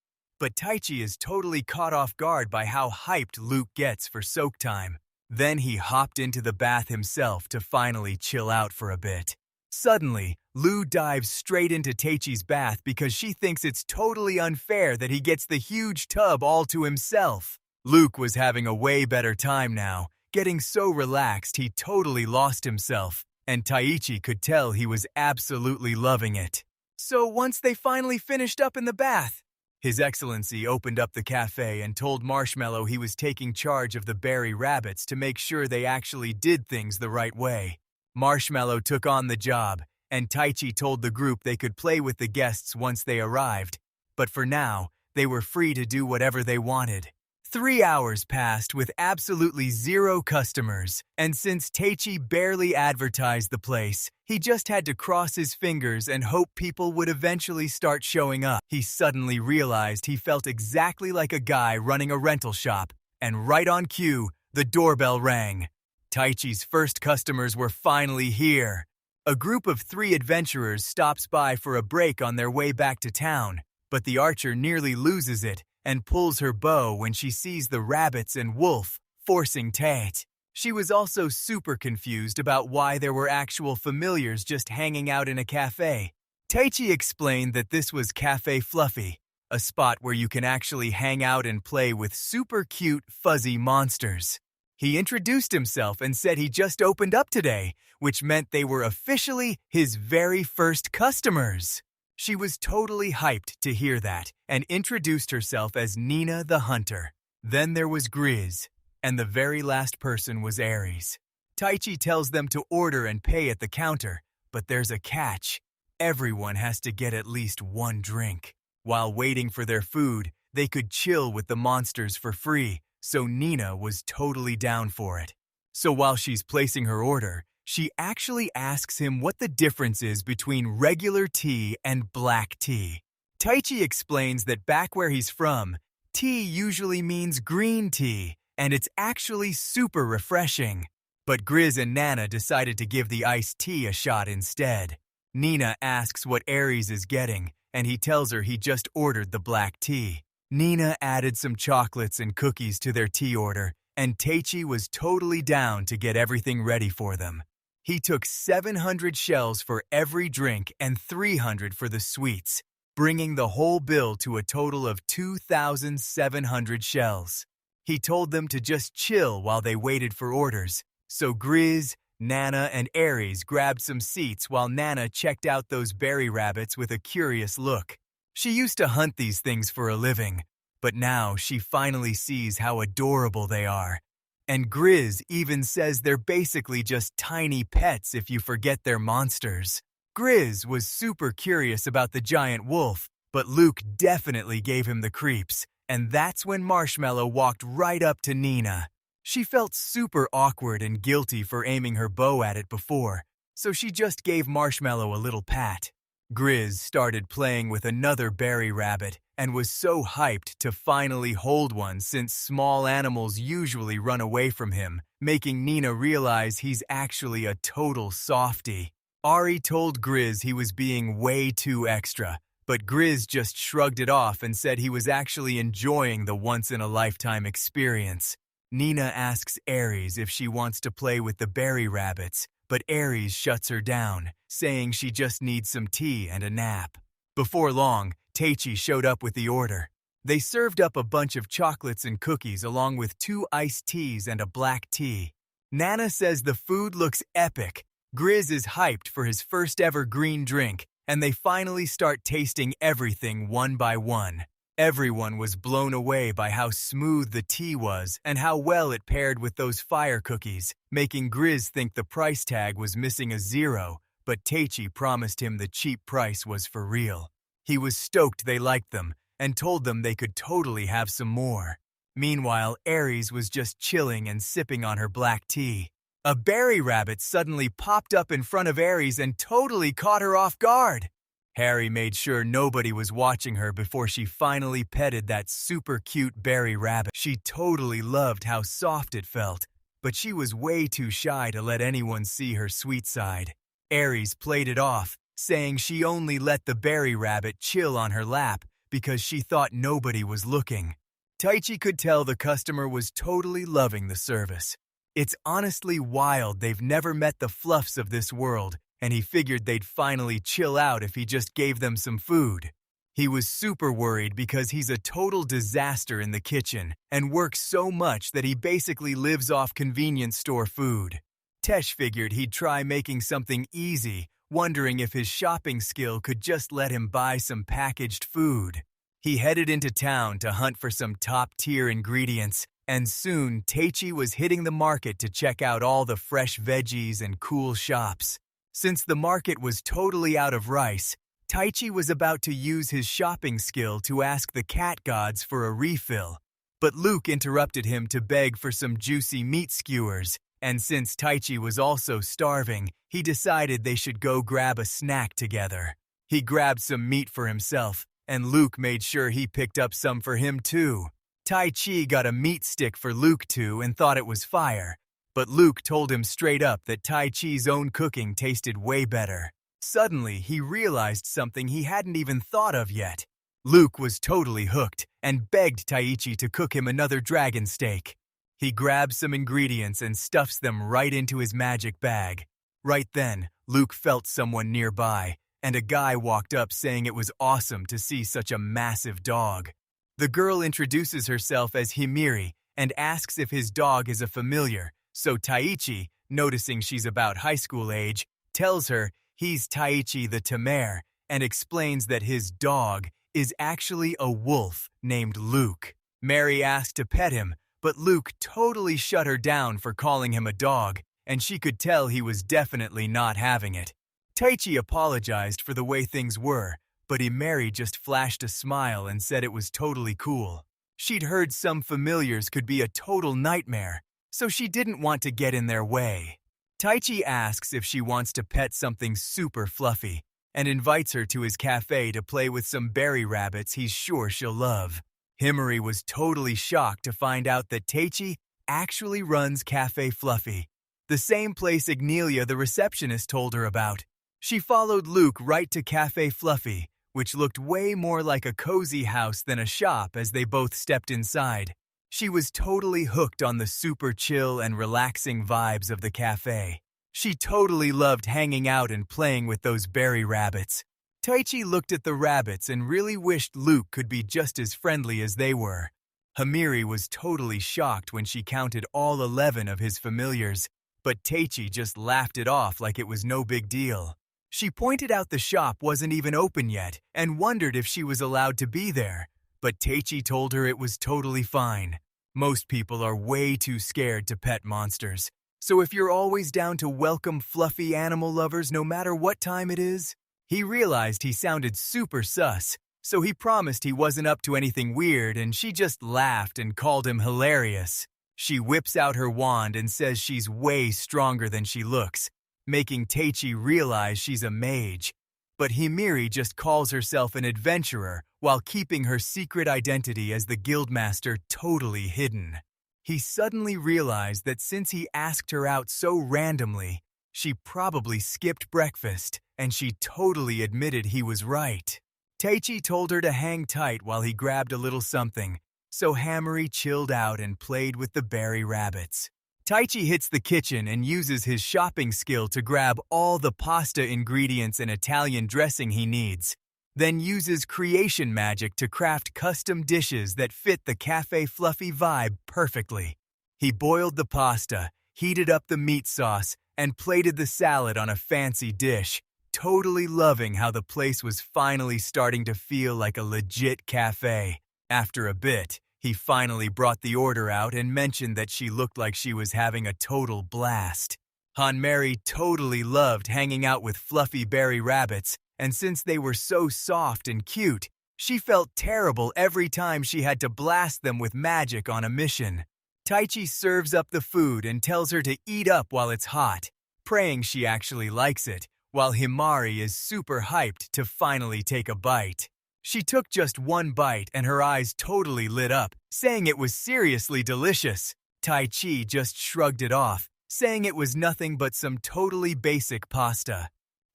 but Taichi is totally caught off guard by how hyped Luke gets for soak time. Then he hopped into the bath himself to finally chill out for a bit. Suddenly, Lu dives straight into Taichi's bath because she thinks it's totally unfair that he gets the huge tub all to himself. Luke was having a way better time now, getting so relaxed he totally lost himself, and Taichi could tell he was absolutely loving it. So once they finally finished up in the bath, His Excellency opened up the cafe and told Marshmallow he was taking charge of the berry rabbits to make sure they actually did things the right way. Marshmallow took on the job, and Taichi told the group they could play with the guests once they arrived, but for now, they were free to do whatever they wanted. 3 hours passed with absolutely zero customers, and since Taichi barely advertised the place, he just had to cross his fingers and hope people would eventually start showing up. He suddenly realized he felt exactly like a guy running a rental shop, and right on cue, the doorbell rang. Taichi's first customers were finally here. A group of 3 adventurers stops by for a break on their way back to town, but the archer nearly loses it and pulls her bow when she sees the rabbits and wolf, forcing Tate. She was also super confused about why there were actual familiars just hanging out in a cafe. Taichi explained that this was Cafe Fluffy, a spot where you can actually hang out and play with super cute, fuzzy monsters. He introduced himself and said he just opened up today, which meant they were officially his very first customers. She was totally hyped to hear that and introduced herself as Nina the Hunter. Then there was Grizz, and the very last person was Aries. Taichi tells them to order and pay at the counter, but there's a catch. Everyone has to get at least 1 drink. While waiting for their food, they could chill with the monsters for free, so Nina was totally down for it. So while she's placing her order, she actually asks him what the difference is between regular tea and black tea. Taichi explains that back where he's from, tea usually means green tea, and it's actually super refreshing. But Grizz and Nana decided to give the iced tea a shot instead. Nina asks what Aries is getting, and he tells her he just ordered the black tea. Nina added some chocolates and cookies to their tea order, and Taichi was totally down to get everything ready for them. He took 700 shells for every drink and 300 for the sweets. bringing the whole bill to a total of 2,700 shells. He told them to just chill while they waited for orders, so Grizz, Nana, and Aries grabbed some seats while Nana checked out those berry rabbits with a curious look. She used to hunt these things for a living, but now she finally sees how adorable they are. And Grizz even says they're basically just tiny pets if you forget they're monsters. Grizz was super curious about the giant wolf, but Luke definitely gave him the creeps, and that's when Marshmallow walked right up to Nina. She felt super awkward and guilty for aiming her bow at it before, so she just gave Marshmallow a little pat. Grizz started playing with another berry rabbit and was so hyped to finally hold one since small animals usually run away from him, making Nina realize he's actually a total softie. Ari told Grizz he was being way too extra, but Grizz just shrugged it off and said he was actually enjoying the once-in-a-lifetime experience. Nina asks Aries if she wants to play with the berry rabbits, but Aries shuts her down, saying she just needs some tea and a nap. Before long, Teichi showed up with the order. They served up a bunch of chocolates and cookies along with 2 iced teas and a black tea. Nana says the food looks epic. Grizz is hyped for his first ever green drink, and they finally start tasting everything one by one. Everyone was blown away by how smooth the tea was and how well it paired with those fire cookies, making Grizz think the price tag was missing a 0, but Teichi promised him the cheap price was for real. He was stoked they liked them and told them they could totally have some more. Meanwhile, Aries was just chilling and sipping on her black tea. A berry rabbit suddenly popped up in front of Aries and totally caught her off guard. Harry made sure nobody was watching her before she finally petted that super cute berry rabbit. She totally loved how soft it felt, but she was way too shy to let anyone see her sweet side. Aries played it off, saying she only let the berry rabbit chill on her lap because she thought nobody was looking. Taichi could tell the customer was totally loving the service. It's honestly wild they've never met the fluffs of this world, and he figured they'd finally chill out if he just gave them some food. He was super worried because he's a total disaster in the kitchen and works so much that he basically lives off convenience store food. Tesh figured he'd try making something easy, wondering if his shopping skill could just let him buy some packaged food. He headed into town to hunt for some top-tier ingredients, and soon Teichi was hitting the market to check out all the fresh veggies and cool shops. Since the market was totally out of rice, Taichi was about to use his shopping skill to ask the cat gods for a refill. But Luke interrupted him to beg for some juicy meat skewers, and since Taichi was also starving, he decided they should go grab a snack together. He grabbed some meat for himself, and Luke made sure he picked up some for him too. Taichi got a meat stick for Luke too and thought it was fire. But Luke told him straight up that Taichi's own cooking tasted way better. Suddenly, he realized something he hadn't even thought of yet. Luke was totally hooked and begged Taichi to cook him another dragon steak. He grabs some ingredients and stuffs them right into his magic bag. Right then, Luke felt someone nearby, and a guy walked up saying it was awesome to see such a massive dog. The girl introduces herself as Himiri and asks if his dog is a familiar. So Taichi, noticing she's about high school age, tells her he's Taichi the Tamare and explains that his dog is actually a wolf named Luke. Mary asked to pet him, but Luke totally shut her down for calling him a dog, and she could tell he was definitely not having it. Taichi apologized for the way things were, but Mary just flashed a smile and said it was totally cool. She'd heard some familiars could be a total nightmare, so she didn't want to get in their way. Taichi asks if she wants to pet something super fluffy and invites her to his cafe to play with some berry rabbits he's sure she'll love. Himari was totally shocked to find out that Taichi actually runs Cafe Fluffy, the same place Agnelia the receptionist told her about. She followed Luke right to Cafe Fluffy, which looked way more like a cozy house than a shop as they both stepped inside. She was totally hooked on the super chill and relaxing vibes of the cafe. She totally loved hanging out and playing with those berry rabbits. Taichi looked at the rabbits and really wished Luke could be just as friendly as they were. Hamiri was totally shocked when she counted all 11 of his familiars, but Taichi just laughed it off like it was no big deal. She pointed out the shop wasn't even open yet and wondered if she was allowed to be there, but Taichi told her it was totally fine. Most people are way too scared to pet monsters, so if you're always down to welcome fluffy animal lovers no matter what time it is. He realized he sounded super sus, so he promised he wasn't up to anything weird, and she just laughed and called him hilarious. She whips out her wand and says she's way stronger than she looks, making Taichi realize she's a mage. But Himiri just calls herself an adventurer while keeping her secret identity as the guildmaster totally hidden. He suddenly realized that since he asked her out so randomly, she probably skipped breakfast, and she totally admitted he was right. Taichi told her to hang tight while he grabbed a little something, so Hammery chilled out and played with the berry rabbits. Taichi hits the kitchen and uses his shopping skill to grab all the pasta ingredients and Italian dressing he needs, then uses creation magic to craft custom dishes that fit the cafe fluffy vibe perfectly. He boiled the pasta, heated up the meat sauce, and plated the salad on a fancy dish, totally loving how the place was finally starting to feel like a legit cafe. After a bit, he finally brought the order out and mentioned that she looked like she was having a total blast. Hanmeri totally loved hanging out with fluffy berry rabbits, and since they were so soft and cute, she felt terrible every time she had to blast them with magic on a mission. Taichi serves up the food and tells her to eat up while it's hot, praying she actually likes it, while Himari is super hyped to finally take a bite. She took just one bite and her eyes totally lit up, saying it was seriously delicious. Taichi just shrugged it off, saying it was nothing but some totally basic pasta.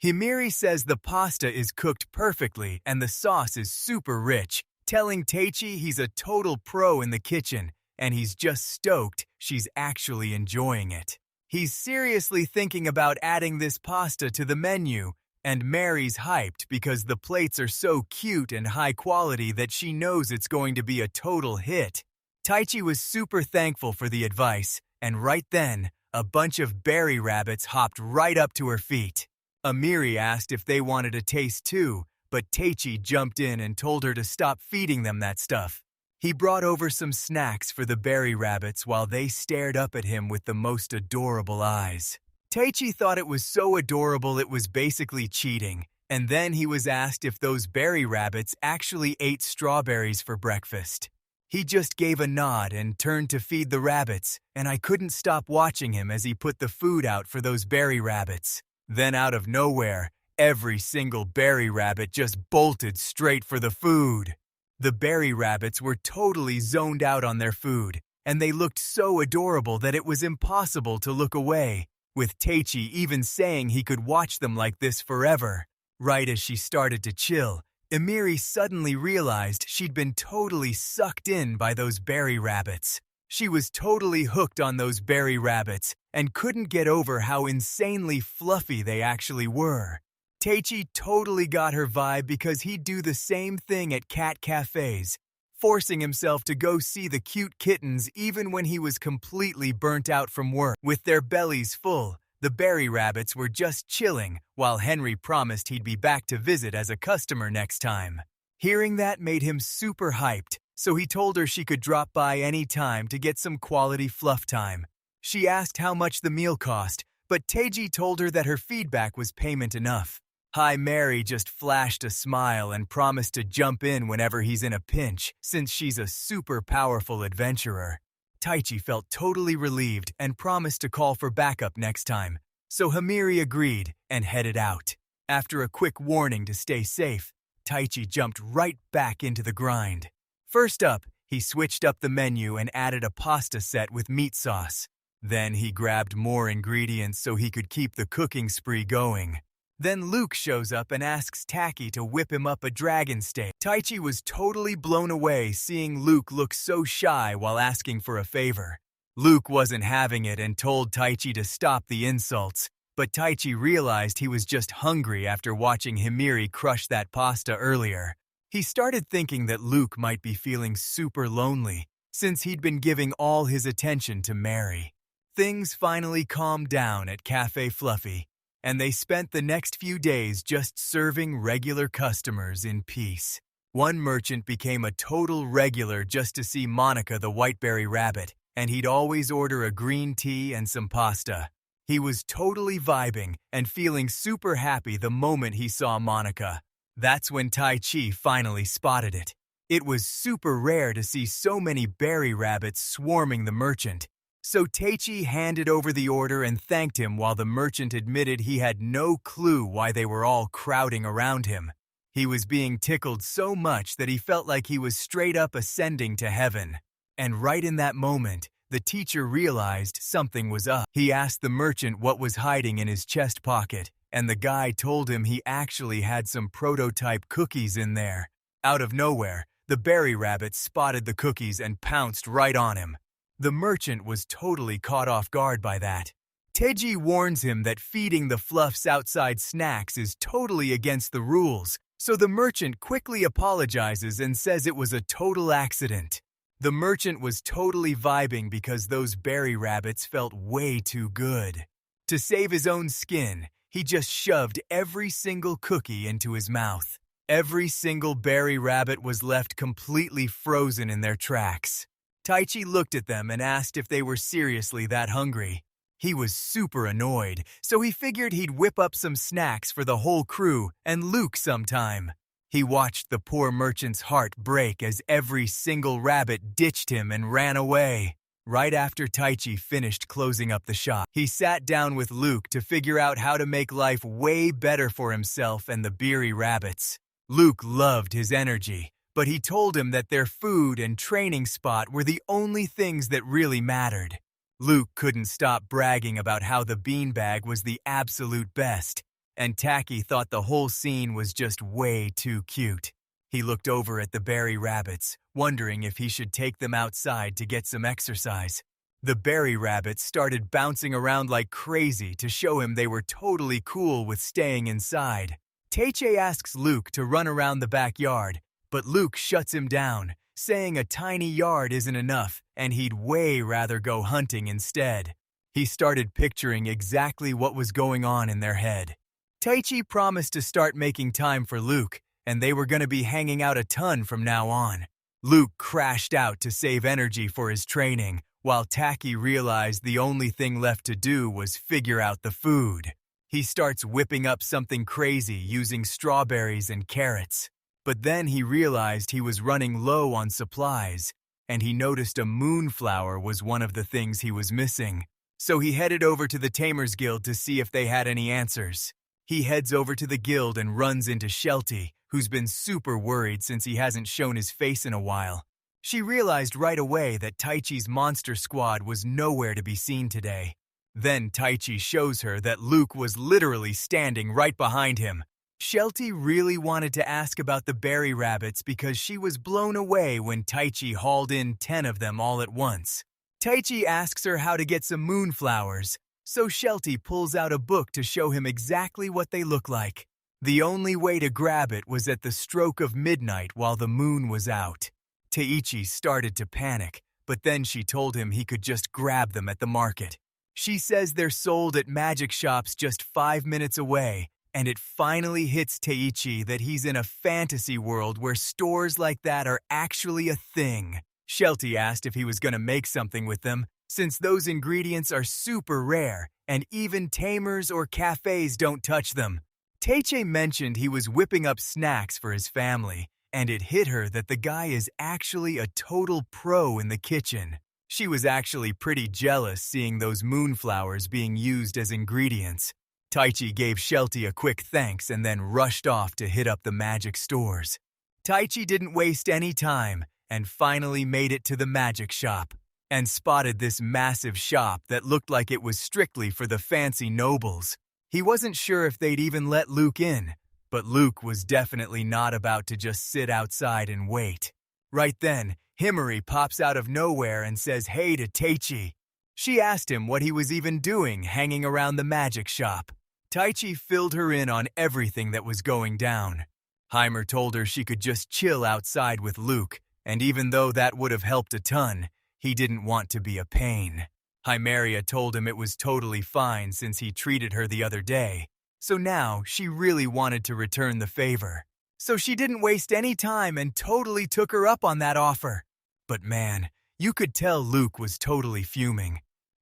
Himiri says the pasta is cooked perfectly and the sauce is super rich, telling Taichi he's a total pro in the kitchen and he's just stoked she's actually enjoying it. He's seriously thinking about adding this pasta to the menu, and Mary's hyped because the plates are so cute and high quality that she knows it's going to be a total hit. Taichi was super thankful for the advice, and right then, a bunch of berry rabbits hopped right up to her feet. Amiri asked if they wanted a taste too, but Taichi jumped in and told her to stop feeding them that stuff. He brought over some snacks for the berry rabbits while they stared up at him with the most adorable eyes. Taichi thought it was so adorable it was basically cheating, and then he was asked if those berry rabbits actually ate strawberries for breakfast. He just gave a nod and turned to feed the rabbits, and I couldn't stop watching him as he put the food out for those berry rabbits. Then out of nowhere, every single berry rabbit just bolted straight for the food. The berry rabbits were totally zoned out on their food, and they looked so adorable that it was impossible to look away, with Taichi even saying he could watch them like this forever. Right as she started to chill, Emiri suddenly realized she'd been totally sucked in by those berry rabbits. She was totally hooked on those berry rabbits and couldn't get over how insanely fluffy they actually were. Taichi totally got her vibe because he'd do the same thing at cat cafes, forcing himself to go see the cute kittens even when he was completely burnt out from work. With their bellies full, the berry rabbits were just chilling while Henry promised he'd be back to visit as a customer next time. Hearing that made him super hyped, so he told her she could drop by any time to get some quality fluff time. She asked how much the meal cost, but Teiji told her that her feedback was payment enough. Hi Mary just flashed a smile and promised to jump in whenever he's in a pinch, since she's a super powerful adventurer. Taichi felt totally relieved and promised to call for backup next time, so Hamiri agreed and headed out. After a quick warning to stay safe, Taichi jumped right back into the grind. First up, he switched up the menu and added a pasta set with meat sauce. Then he grabbed more ingredients so he could keep the cooking spree going. Then Luke shows up and asks Taki to whip him up a dragon steak. Taichi was totally blown away seeing Luke look so shy while asking for a favor. Luke wasn't having it and told Taichi to stop the insults, but Taichi realized he was just hungry after watching Himiri crush that pasta earlier. He started thinking that Luke might be feeling super lonely, since he'd been giving all his attention to Mary. Things finally calmed down at Cafe Fluffy, and they spent the next few days just serving regular customers in peace. One merchant became a total regular just to see Monica the Whiteberry Rabbit, and he'd always order a green tea and some pasta. He was totally vibing and feeling super happy the moment he saw Monica. That's when Taichi finally spotted it. It was super rare to see so many berry rabbits swarming the merchant. So Taichi handed over the order and thanked him while the merchant admitted he had no clue why they were all crowding around him. He was being tickled so much that he felt like he was straight up ascending to heaven. And right in that moment, the teacher realized something was up. He asked the merchant what was hiding in his chest pocket, and the guy told him he actually had some prototype cookies in there. Out of nowhere, the berry rabbit spotted the cookies and pounced right on him. The merchant was totally caught off guard by that. Teji warns him that feeding the fluffs outside snacks is totally against the rules, so the merchant quickly apologizes and says it was a total accident. The merchant was totally vibing because those berry rabbits felt way too good. To save his own skin, he just shoved every single cookie into his mouth. Every single berry rabbit was left completely frozen in their tracks. Taichi looked at them and asked if they were seriously that hungry. He was super annoyed, so he figured he'd whip up some snacks for the whole crew and Luke sometime. He watched the poor merchant's heart break as every single rabbit ditched him and ran away. Right after Taichi finished closing up the shop, he sat down with Luke to figure out how to make life way better for himself and the berry rabbits. Luke loved his energy, but he told him that their food and training spot were the only things that really mattered. Luke couldn't stop bragging about how the beanbag was the absolute best, and Taki thought the whole scene was just way too cute. He looked over at the berry rabbits, wondering if he should take them outside to get some exercise. The berry rabbits started bouncing around like crazy to show him they were totally cool with staying inside. Taichi asks Luke to run around the backyard, but Luke shuts him down, saying a tiny yard isn't enough and he'd way rather go hunting instead. He started picturing exactly what was going on in their head. Taichi promised to start making time for Luke, and they were going to be hanging out a ton from now on. Luke crashed out to save energy for his training, while Taki realized the only thing left to do was figure out the food. He starts whipping up something crazy using strawberries and carrots. But then he realized he was running low on supplies, and he noticed a moonflower was one of the things he was missing. So he headed over to the Tamers Guild to see if they had any answers. He heads over to the guild and runs into Shelty, who's been super worried since he hasn't shown his face in a while. She realized right away that Taichi's monster squad was nowhere to be seen today. Then Taichi shows her that Luke was literally standing right behind him. Shelty really wanted to ask about the berry rabbits because she was blown away when Taichi hauled in 10 of them all at once. Taichi asks her how to get some moonflowers, so Shelty pulls out a book to show him exactly what they look like. The only way to grab it was at the stroke of midnight while the moon was out. Taichi started to panic, but then she told him he could just grab them at the market. She says they're sold at magic shops just 5 minutes away, and it finally hits Taichi that he's in a fantasy world where stores like that are actually a thing. Shelty asked if he was going to make something with them, since those ingredients are super rare, and even tamers or cafes don't touch them. Taichi mentioned he was whipping up snacks for his family, and it hit her that the guy is actually a total pro in the kitchen. She was actually pretty jealous seeing those moonflowers being used as ingredients. Taichi gave Shelty a quick thanks and then rushed off to hit up the magic stores. Taichi didn't waste any time and finally made it to the magic shop and spotted this massive shop that looked like it was strictly for the fancy nobles. He wasn't sure if they'd even let Luke in, but Luke was definitely not about to just sit outside and wait. Right then, Himiri pops out of nowhere and says hey to Taichi. She asked him what he was even doing hanging around the magic shop. Taichi filled her in on everything that was going down. Heimer told her she could just chill outside with Luke, and even though that would have helped a ton, he didn't want to be a pain. Heimeria told him it was totally fine since he treated her the other day, so now she really wanted to return the favor. So she didn't waste any time and totally took her up on that offer. But man, you could tell Luke was totally fuming.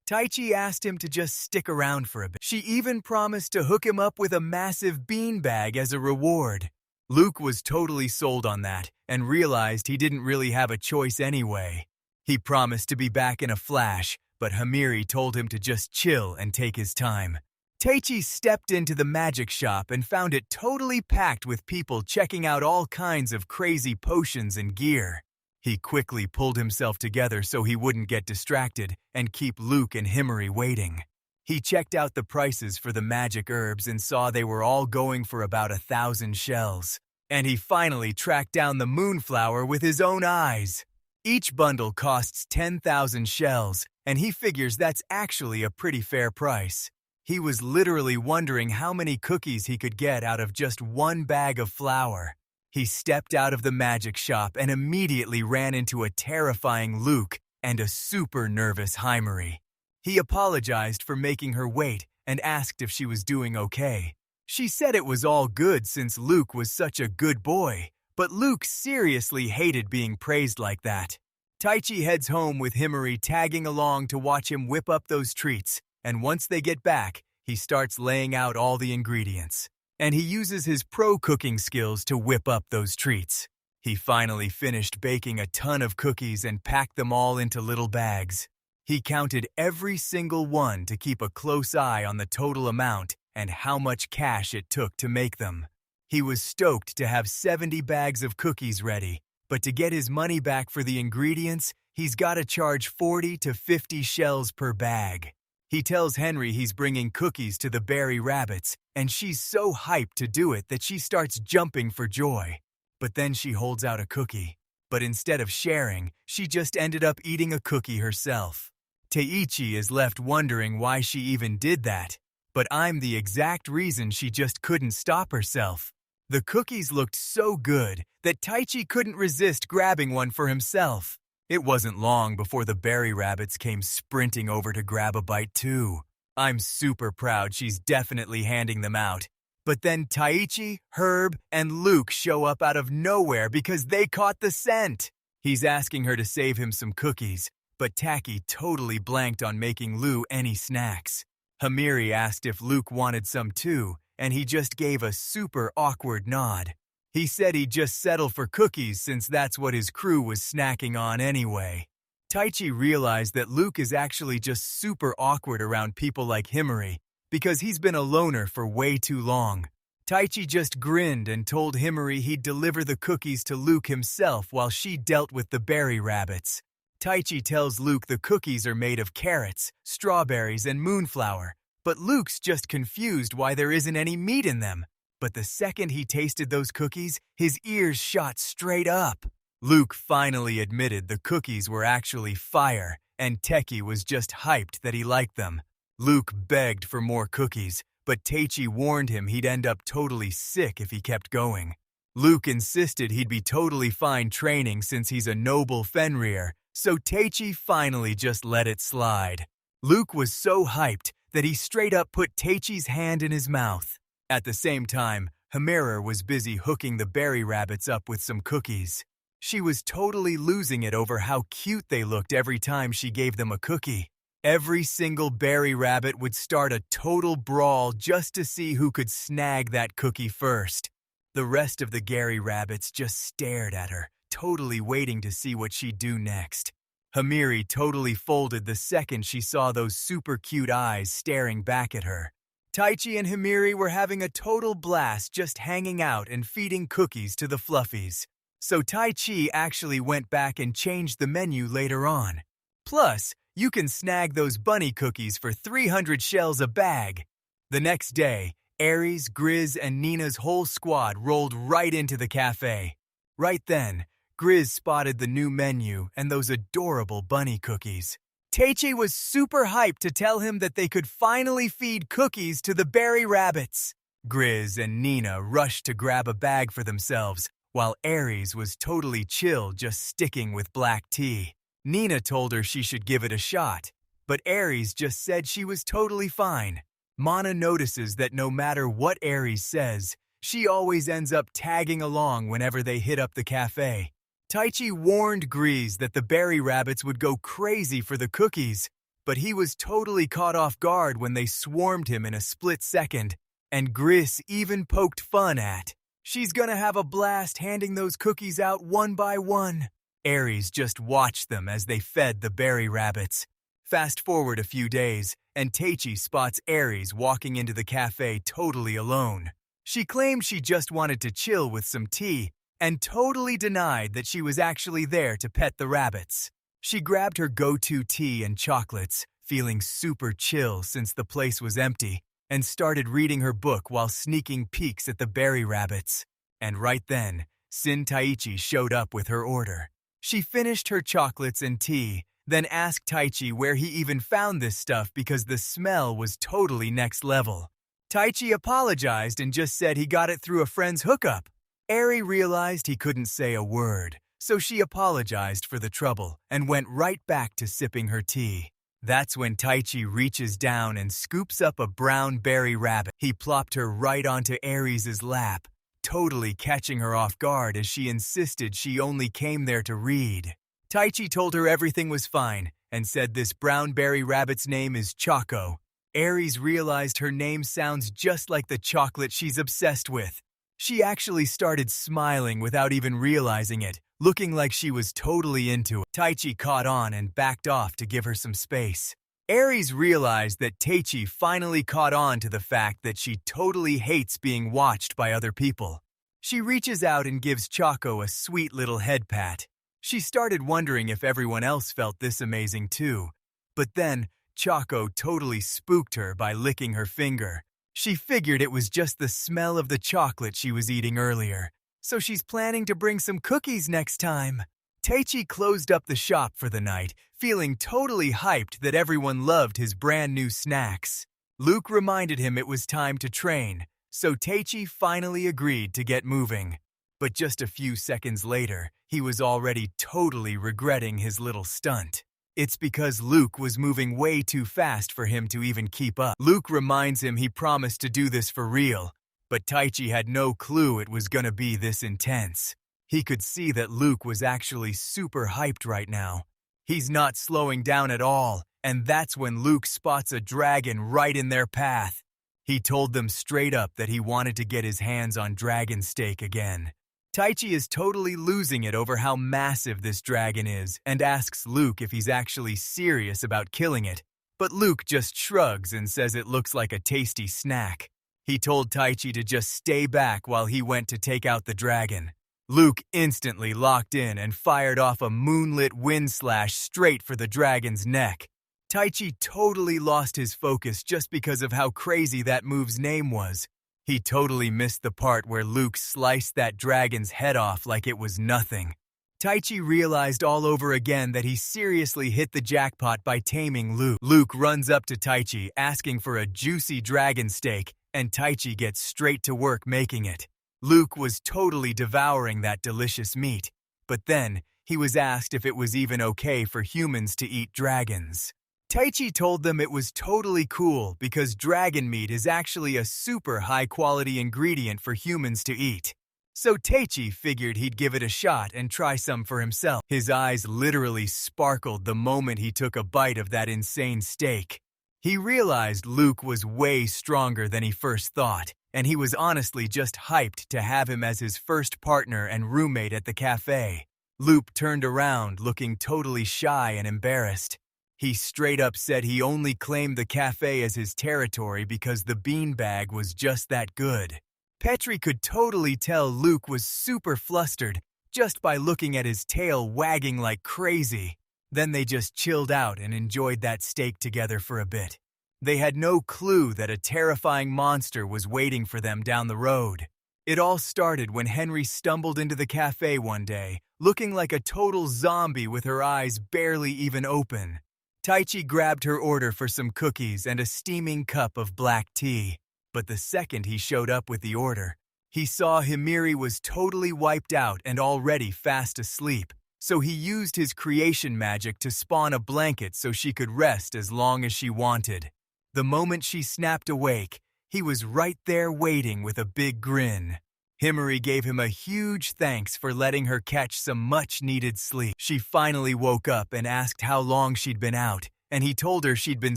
Taichi asked him to just stick around for a bit. She even promised to hook him up with a massive beanbag as a reward. Luke was totally sold on that and realized he didn't really have a choice anyway. He promised to be back in a flash, but Hamiri told him to just chill and take his time. Taichi stepped into the magic shop and found it totally packed with people checking out all kinds of crazy potions and gear. He quickly pulled himself together so he wouldn't get distracted and keep Luke and Himari waiting. He checked out the prices for the magic herbs and saw they were all going for about 1,000 shells. And he finally tracked down the moonflower with his own eyes. Each bundle costs 10,000 shells, and he figures that's actually a pretty fair price. He was literally wondering how many cookies he could get out of just one bag of flour. He stepped out of the magic shop and immediately ran into a terrifying Luke and a super nervous Himari. He apologized for making her wait and asked if she was doing okay. She said it was all good since Luke was such a good boy, but Luke seriously hated being praised like that. Taichi heads home with Himari tagging along to watch him whip up those treats, and once they get back, he starts laying out all the ingredients. And he uses his pro cooking skills to whip up those treats. He finally finished baking a ton of cookies and packed them all into little bags. He counted every single one to keep a close eye on the total amount and how much cash it took to make them. He was stoked to have 70 bags of cookies ready, but to get his money back for the ingredients, he's got to charge 40 to 50 shells per bag. He tells Henry he's bringing cookies to the berry rabbits, and she's so hyped to do it that she starts jumping for joy. But then she holds out a cookie. But instead of sharing, she just ended up eating a cookie herself. Teichi is left wondering why she even did that. But I'm the exact reason she just couldn't stop herself. The cookies looked so good that Taichi couldn't resist grabbing one for himself. It wasn't long before the berry rabbits came sprinting over to grab a bite too. I'm super proud she's definitely handing them out. But then Taichi, Herb, and Luke show up out of nowhere because they caught the scent. He's asking her to save him some cookies, but Taki totally blanked on making Lou any snacks. Hamiri asked if Luke wanted some too, and he just gave a super awkward nod. He said he'd just settle for cookies since that's what his crew was snacking on anyway. Taichi realized that Luke is actually just super awkward around people like Himari because he's been a loner for way too long. Taichi just grinned and told Himari he'd deliver the cookies to Luke himself while she dealt with the berry rabbits. Taichi tells Luke the cookies are made of carrots, strawberries, and moonflower, but Luke's just confused why there isn't any meat in them. But the second he tasted those cookies, his ears shot straight up. Luke finally admitted the cookies were actually fire, and Teki was just hyped that he liked them. Luke begged for more cookies, but Taichi warned him he'd end up totally sick if he kept going. Luke insisted he'd be totally fine training since he's a noble Fenrir, so Taichi finally just let it slide. Luke was so hyped that he straight up put Taichi's hand in his mouth. At the same time, Himera was busy hooking the berry rabbits up with some cookies. She was totally losing it over how cute they looked every time she gave them a cookie. Every single berry rabbit would start a total brawl just to see who could snag that cookie first. The rest of the Gary rabbits just stared at her, totally waiting to see what she'd do next. Hamiri totally folded the second she saw those super cute eyes staring back at her. Taichi and Himiri were having a total blast just hanging out and feeding cookies to the fluffies. So Taichi actually went back and changed the menu later on. Plus, you can snag those bunny cookies for 300 shells a bag. The next day, Aries, Grizz, and Nina's whole squad rolled right into the cafe. Right then, Grizz spotted the new menu and those adorable bunny cookies. Teichi was super hyped to tell him that they could finally feed cookies to the berry rabbits. Grizz and Nina rushed to grab a bag for themselves, while Aries was totally chill just sticking with black tea. Nina told her she should give it a shot, but Aries just said she was totally fine. Mana notices that no matter what Aries says, she always ends up tagging along whenever they hit up the cafe. Taichi warned Grizz that the berry rabbits would go crazy for the cookies, but he was totally caught off guard when they swarmed him in a split second, and Grizz even poked fun at. She's gonna have a blast handing those cookies out one by one. Aries just watched them as they fed the berry rabbits. Fast forward a few days, and Teichi spots Aries walking into the cafe totally alone. She claimed she just wanted to chill with some tea, and totally denied that she was actually there to pet the rabbits. She grabbed her go-to tea and chocolates, feeling super chill since the place was empty, and started reading her book while sneaking peeks at the berry rabbits. And right then, Sin Taichi showed up with her order. She finished her chocolates and tea, then asked Taichi where he even found this stuff because the smell was totally next level. Taichi apologized and just said he got it through a friend's hookup. Eri realized he couldn't say a word, so she apologized for the trouble and went right back to sipping her tea. That's when Taichi reaches down and scoops up a brown berry rabbit. He plopped her right onto Aries' lap, totally catching her off guard as she insisted she only came there to read. Taichi told her everything was fine and said this brown berry rabbit's name is Choco. Aries realized her name sounds just like the chocolate she's obsessed with. She actually started smiling without even realizing it, looking like she was totally into it. Taichi caught on and backed off to give her some space. Aries realized that Taichi finally caught on to the fact that she totally hates being watched by other people. She reaches out and gives Choco a sweet little head pat. She started wondering if everyone else felt this amazing too. But then, Choco totally spooked her by licking her finger. She figured it was just the smell of the chocolate she was eating earlier, so she's planning to bring some cookies next time. Taichi closed up the shop for the night, feeling totally hyped that everyone loved his brand new snacks. Luke reminded him it was time to train, so Taichi finally agreed to get moving. But just a few seconds later, he was already totally regretting his little stunt. It's because Luke was moving way too fast for him to even keep up. Luke reminds him he promised to do this for real, but Taichi had no clue it was gonna be this intense. He could see that Luke was actually super hyped right now. He's not slowing down at all, and that's when Luke spots a dragon right in their path. He told them straight up that he wanted to get his hands on dragon steak again. Taichi is totally losing it over how massive this dragon is and asks Luke if he's actually serious about killing it, but Luke just shrugs and says it looks like a tasty snack. He told Taichi to just stay back while he went to take out the dragon. Luke instantly locked in and fired off a moonlit wind slash straight for the dragon's neck. Taichi totally lost his focus just because of how crazy that move's name was. He totally missed the part where Luke sliced that dragon's head off like it was nothing. Taichi realized all over again that he seriously hit the jackpot by taming Luke. Luke runs up to Taichi asking for a juicy dragon steak, and Taichi gets straight to work making it. Luke was totally devouring that delicious meat, but then he was asked if it was even okay for humans to eat dragons. Taichi told them it was totally cool because dragon meat is actually a super high-quality ingredient for humans to eat. So Taichi figured he'd give it a shot and try some for himself. His eyes literally sparkled the moment he took a bite of that insane steak. He realized Luke was way stronger than he first thought, and he was honestly just hyped to have him as his first partner and roommate at the cafe. Luke turned around looking totally shy and embarrassed. He straight up said he only claimed the cafe as his territory because the beanbag was just that good. Petri could totally tell Luke was super flustered just by looking at his tail wagging like crazy. Then they just chilled out and enjoyed that steak together for a bit. They had no clue that a terrifying monster was waiting for them down the road. It all started when Henry stumbled into the cafe one day, looking like a total zombie with her eyes barely even open. Taichi grabbed her order for some cookies and a steaming cup of black tea. But the second he showed up with the order, he saw Himiri was totally wiped out and already fast asleep, so he used his creation magic to spawn a blanket so she could rest as long as she wanted. The moment she snapped awake, he was right there waiting with a big grin. Himiri gave him a huge thanks for letting her catch some much-needed sleep. She finally woke up and asked how long she'd been out, and he told her she'd been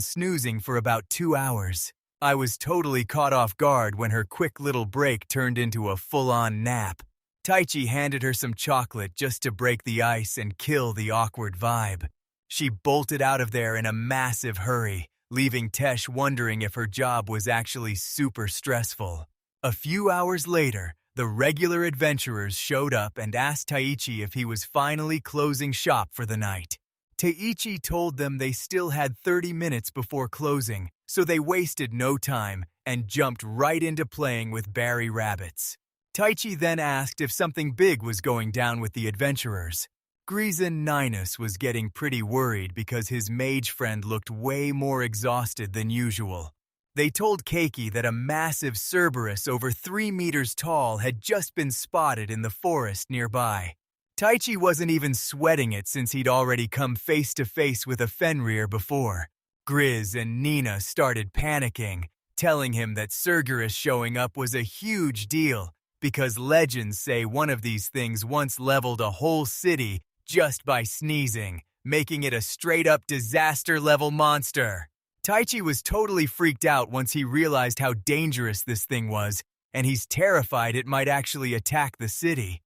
snoozing for about 2 hours. I was totally caught off guard when her quick little break turned into a full-on nap. Taichi handed her some chocolate just to break the ice and kill the awkward vibe. She bolted out of there in a massive hurry, leaving Tesh wondering if her job was actually super stressful. A few hours later, the regular adventurers showed up and asked Taichi if he was finally closing shop for the night. Taichi told them they still had 30 minutes before closing, so they wasted no time and jumped right into playing with berry rabbits. Taichi then asked if something big was going down with the adventurers. Griezin Ninus was getting pretty worried because his mage friend looked way more exhausted than usual. They told Keiki that a massive Cerberus over 3 meters tall had just been spotted in the forest nearby. Taichi wasn't even sweating it since he'd already come face to face with a Fenrir before. Grizz and Nina started panicking, telling him that Cerberus showing up was a huge deal because legends say one of these things once leveled a whole city just by sneezing, making it a straight-up disaster-level monster. Taichi was totally freaked out once he realized how dangerous this thing was, and he's terrified it might actually attack the city.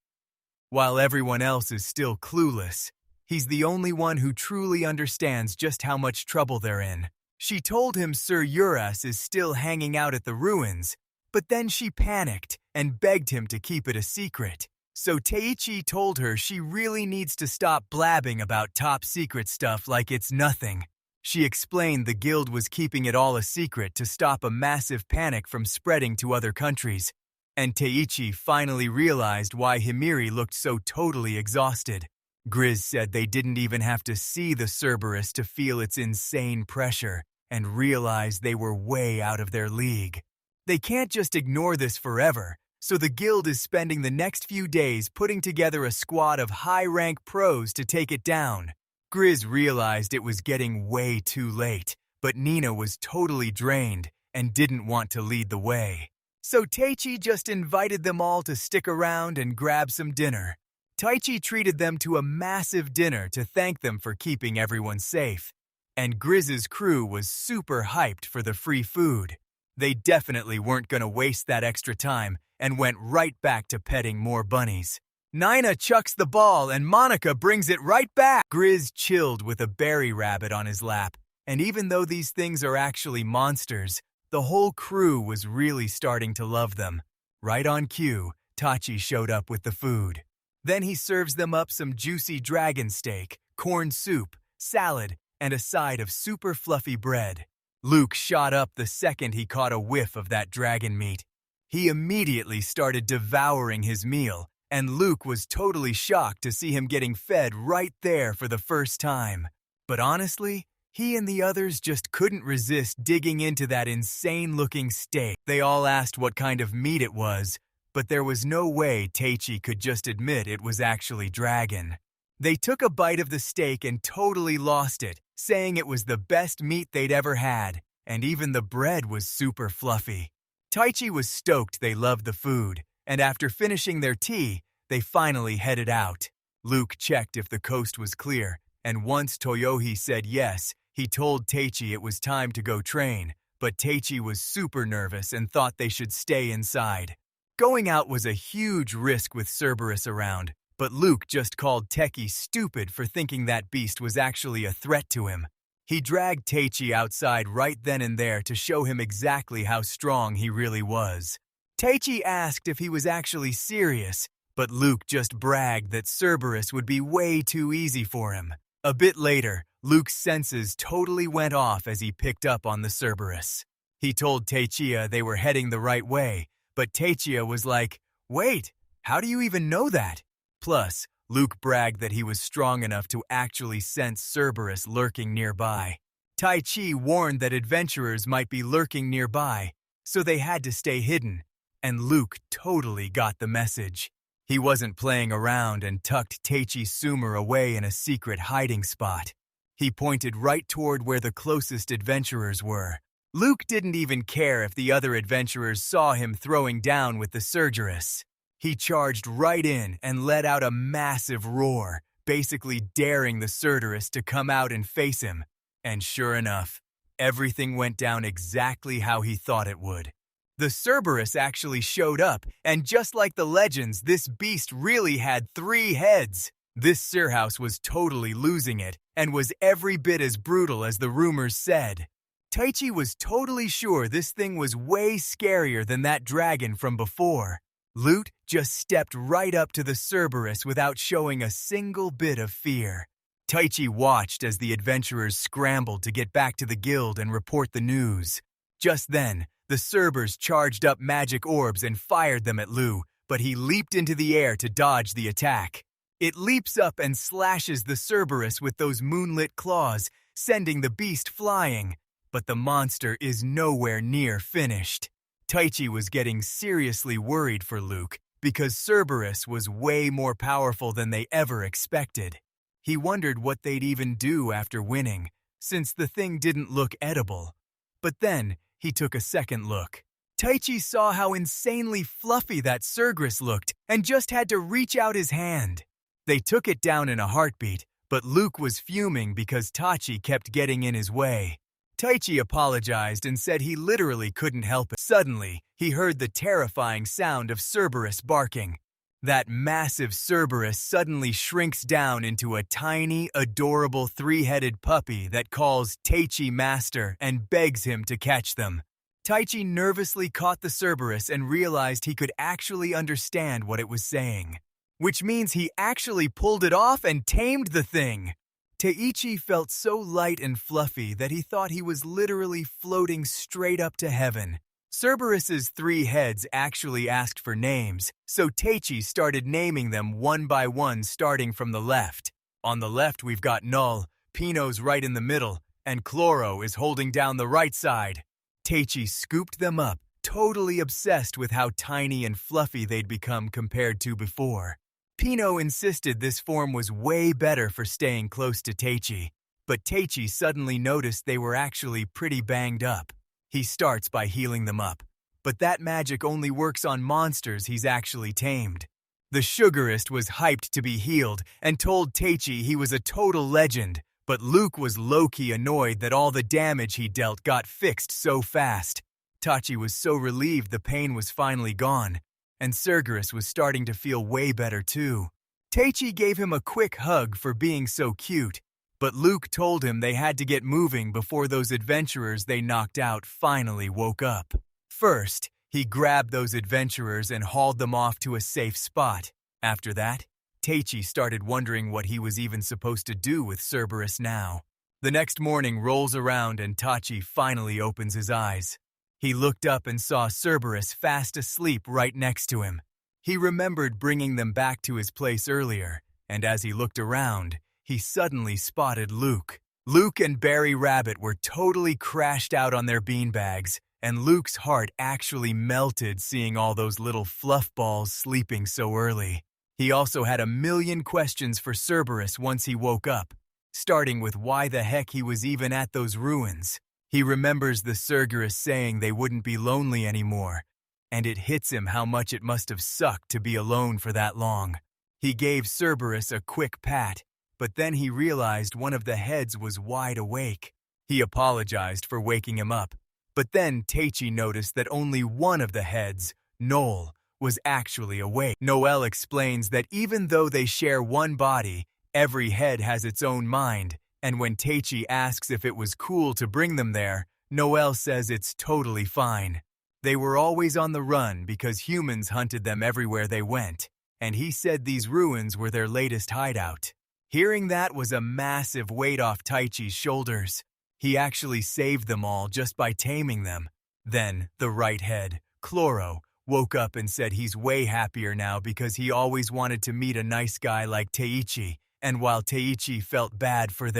While everyone else is still clueless, he's the only one who truly understands just how much trouble they're in. She told him Sir Uras is still hanging out at the ruins, but then she panicked and begged him to keep it a secret. So Taichi told her she really needs to stop blabbing about top-secret stuff like it's nothing. She explained the guild was keeping it all a secret to stop a massive panic from spreading to other countries, and Taichi finally realized why Himiri looked so totally exhausted. Grizz said they didn't even have to see the Cerberus to feel its insane pressure and realize they were way out of their league. They can't just ignore this forever, so the guild is spending the next few days putting together a squad of high-rank pros to take it down. Grizz realized it was getting way too late, but Nina was totally drained and didn't want to lead the way. So Taichi just invited them all to stick around and grab some dinner. Taichi treated them to a massive dinner to thank them for keeping everyone safe, and Grizz's crew was super hyped for the free food. They definitely weren't going to waste that extra time and went right back to petting more bunnies. Nina chucks the ball and Monica brings it right back. Grizz chilled with a berry rabbit on his lap, and even though these things are actually monsters, the whole crew was really starting to love them. Right on cue, Tachi showed up with the food. Then he serves them up some juicy dragon steak, corn soup, salad, and a side of super fluffy bread. Luke shot up the second he caught a whiff of that dragon meat. He immediately started devouring his meal, and Luke was totally shocked to see him getting fed right there for the first time. But honestly, he and the others just couldn't resist digging into that insane-looking steak. They all asked what kind of meat it was, but there was no way Taichi could just admit it was actually dragon. They took a bite of the steak and totally lost it, saying it was the best meat they'd ever had, and even the bread was super fluffy. Taichi was stoked they loved the food, and after finishing their tea, they finally headed out. Luke checked if the coast was clear, and once Toyohi said yes, he told Taichi it was time to go train, but Taichi was super nervous and thought they should stay inside. Going out was a huge risk with Cerberus around, but Luke just called Teki stupid for thinking that beast was actually a threat to him. He dragged Taichi outside right then and there to show him exactly how strong he really was. Taichi asked if he was actually serious, but Luke just bragged that Cerberus would be way too easy for him. A bit later, Luke's senses totally went off as he picked up on the Cerberus. He told Taichia they were heading the right way, but Taichia was like, "Wait, how do you even know that?" Plus, Luke bragged that he was strong enough to actually sense Cerberus lurking nearby. Taichi warned that adventurers might be lurking nearby, so they had to stay hidden, and Luke totally got the message. He wasn't playing around and tucked Taichi Sumer away in a secret hiding spot. He pointed right toward where the closest adventurers were. Luke didn't even care if the other adventurers saw him throwing down with the Cerberus. He charged right in and let out a massive roar, basically daring the Cerberus to come out and face him. And sure enough, everything went down exactly how he thought it would. The Cerberus actually showed up, and just like the legends, this beast really had 3 heads. This Cerhouse was totally losing it, and was every bit as brutal as the rumors said. Taichi was totally sure this thing was way scarier than that dragon from before. Luke just stepped right up to the Cerberus without showing a single bit of fear. Taichi watched as the adventurers scrambled to get back to the guild and report the news. Just then, the Cerberus charged up magic orbs and fired them at Lu, but he leaped into the air to dodge the attack. It leaps up and slashes the Cerberus with those moonlit claws, sending the beast flying. But the monster is nowhere near finished. Taichi was getting seriously worried for Luke because Cerberus was way more powerful than they ever expected. He wondered what they'd even do after winning, since the thing didn't look edible. But then, he took a second look. Taichi saw how insanely fluffy that Cerberus looked and just had to reach out his hand. They took it down in a heartbeat, but Luke was fuming because Taichi kept getting in his way. Taichi apologized and said he literally couldn't help it. Suddenly, he heard the terrifying sound of Cerberus barking. That massive Cerberus suddenly shrinks down into a tiny, adorable 3-headed puppy that calls Taichi master and begs him to catch them. Taichi nervously caught the Cerberus and realized he could actually understand what it was saying, which means he actually pulled it off and tamed the thing. Taichi felt so light and fluffy that he thought he was literally floating straight up to heaven. Cerberus's 3 heads actually asked for names, so Taichi started naming them one by one starting from the left. On the left we've got Null, Pino's right in the middle, and Chloro is holding down the right side. Taichi scooped them up, totally obsessed with how tiny and fluffy they'd become compared to before. Pino insisted this form was way better for staying close to Taichi, but Taichi suddenly noticed they were actually pretty banged up. He starts by healing them up, but that magic only works on monsters he's actually tamed. The Sugarist was hyped to be healed and told Taichi he was a total legend, but Luke was low-key annoyed that all the damage he dealt got fixed so fast. Taichi was so relieved the pain was finally gone, and Cerberus was starting to feel way better too. Taichi gave him a quick hug for being so cute, but Luke told him they had to get moving before those adventurers they knocked out finally woke up. First, he grabbed those adventurers and hauled them off to a safe spot. After that, Taichi started wondering what he was even supposed to do with Cerberus now. The next morning rolls around and Taichi finally opens his eyes. He looked up and saw Cerberus fast asleep right next to him. He remembered bringing them back to his place earlier, and as he looked around, he suddenly spotted Luke. Luke and Barry Rabbit were totally crashed out on their beanbags, and Luke's heart actually melted seeing all those little fluff balls sleeping so early. He also had a million questions for Cerberus once he woke up, starting with why the heck he was even at those ruins. He remembers the Cerberus saying they wouldn't be lonely anymore, and it hits him how much it must have sucked to be alone for that long. He gave Cerberus a quick pat, but then he realized one of the heads was wide awake. He apologized for waking him up, but then Taichi noticed that only one of the heads, Noel, was actually awake. Noel explains that even though they share one body, every head has its own mind, and when Taichi asks if it was cool to bring them there, Noel says it's totally fine. They were always on the run because humans hunted them everywhere they went, and he said these ruins were their latest hideout. Hearing that was a massive weight off Taichi's shoulders. He actually saved them all just by taming them. Then, the right head, Chloro, woke up and said he's way happier now because he always wanted to meet a nice guy like Teichi, and while Teichi felt bad for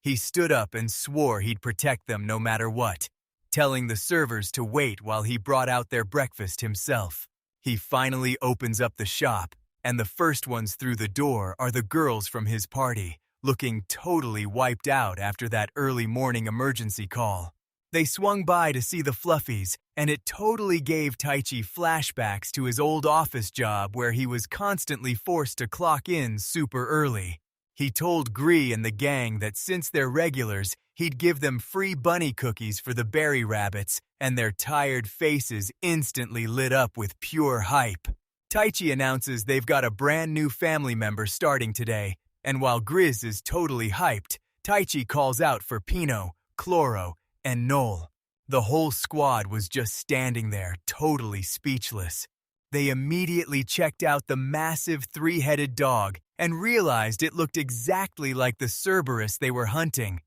he stood up and swore he'd protect them no matter what, telling the servers to wait while he brought out their breakfast himself. He finally opens up the shop, and the first ones through the door are the girls from his party, looking totally wiped out after that early morning emergency call. They swung by to see the Fluffies, and it totally gave Taichi flashbacks to his old office job where he was constantly forced to clock in super early. He told Gree and the gang that since they're regulars, he'd give them free bunny cookies for the berry rabbits, and their tired faces instantly lit up with pure hype. Taichi announces they've got a brand new family member starting today, and while Grizz is totally hyped, Taichi calls out for Pino, Chloro, and Noel. The whole squad was just standing there, totally speechless. They immediately checked out the massive three-headed dog and realized it looked exactly like the Cerberus they were hunting.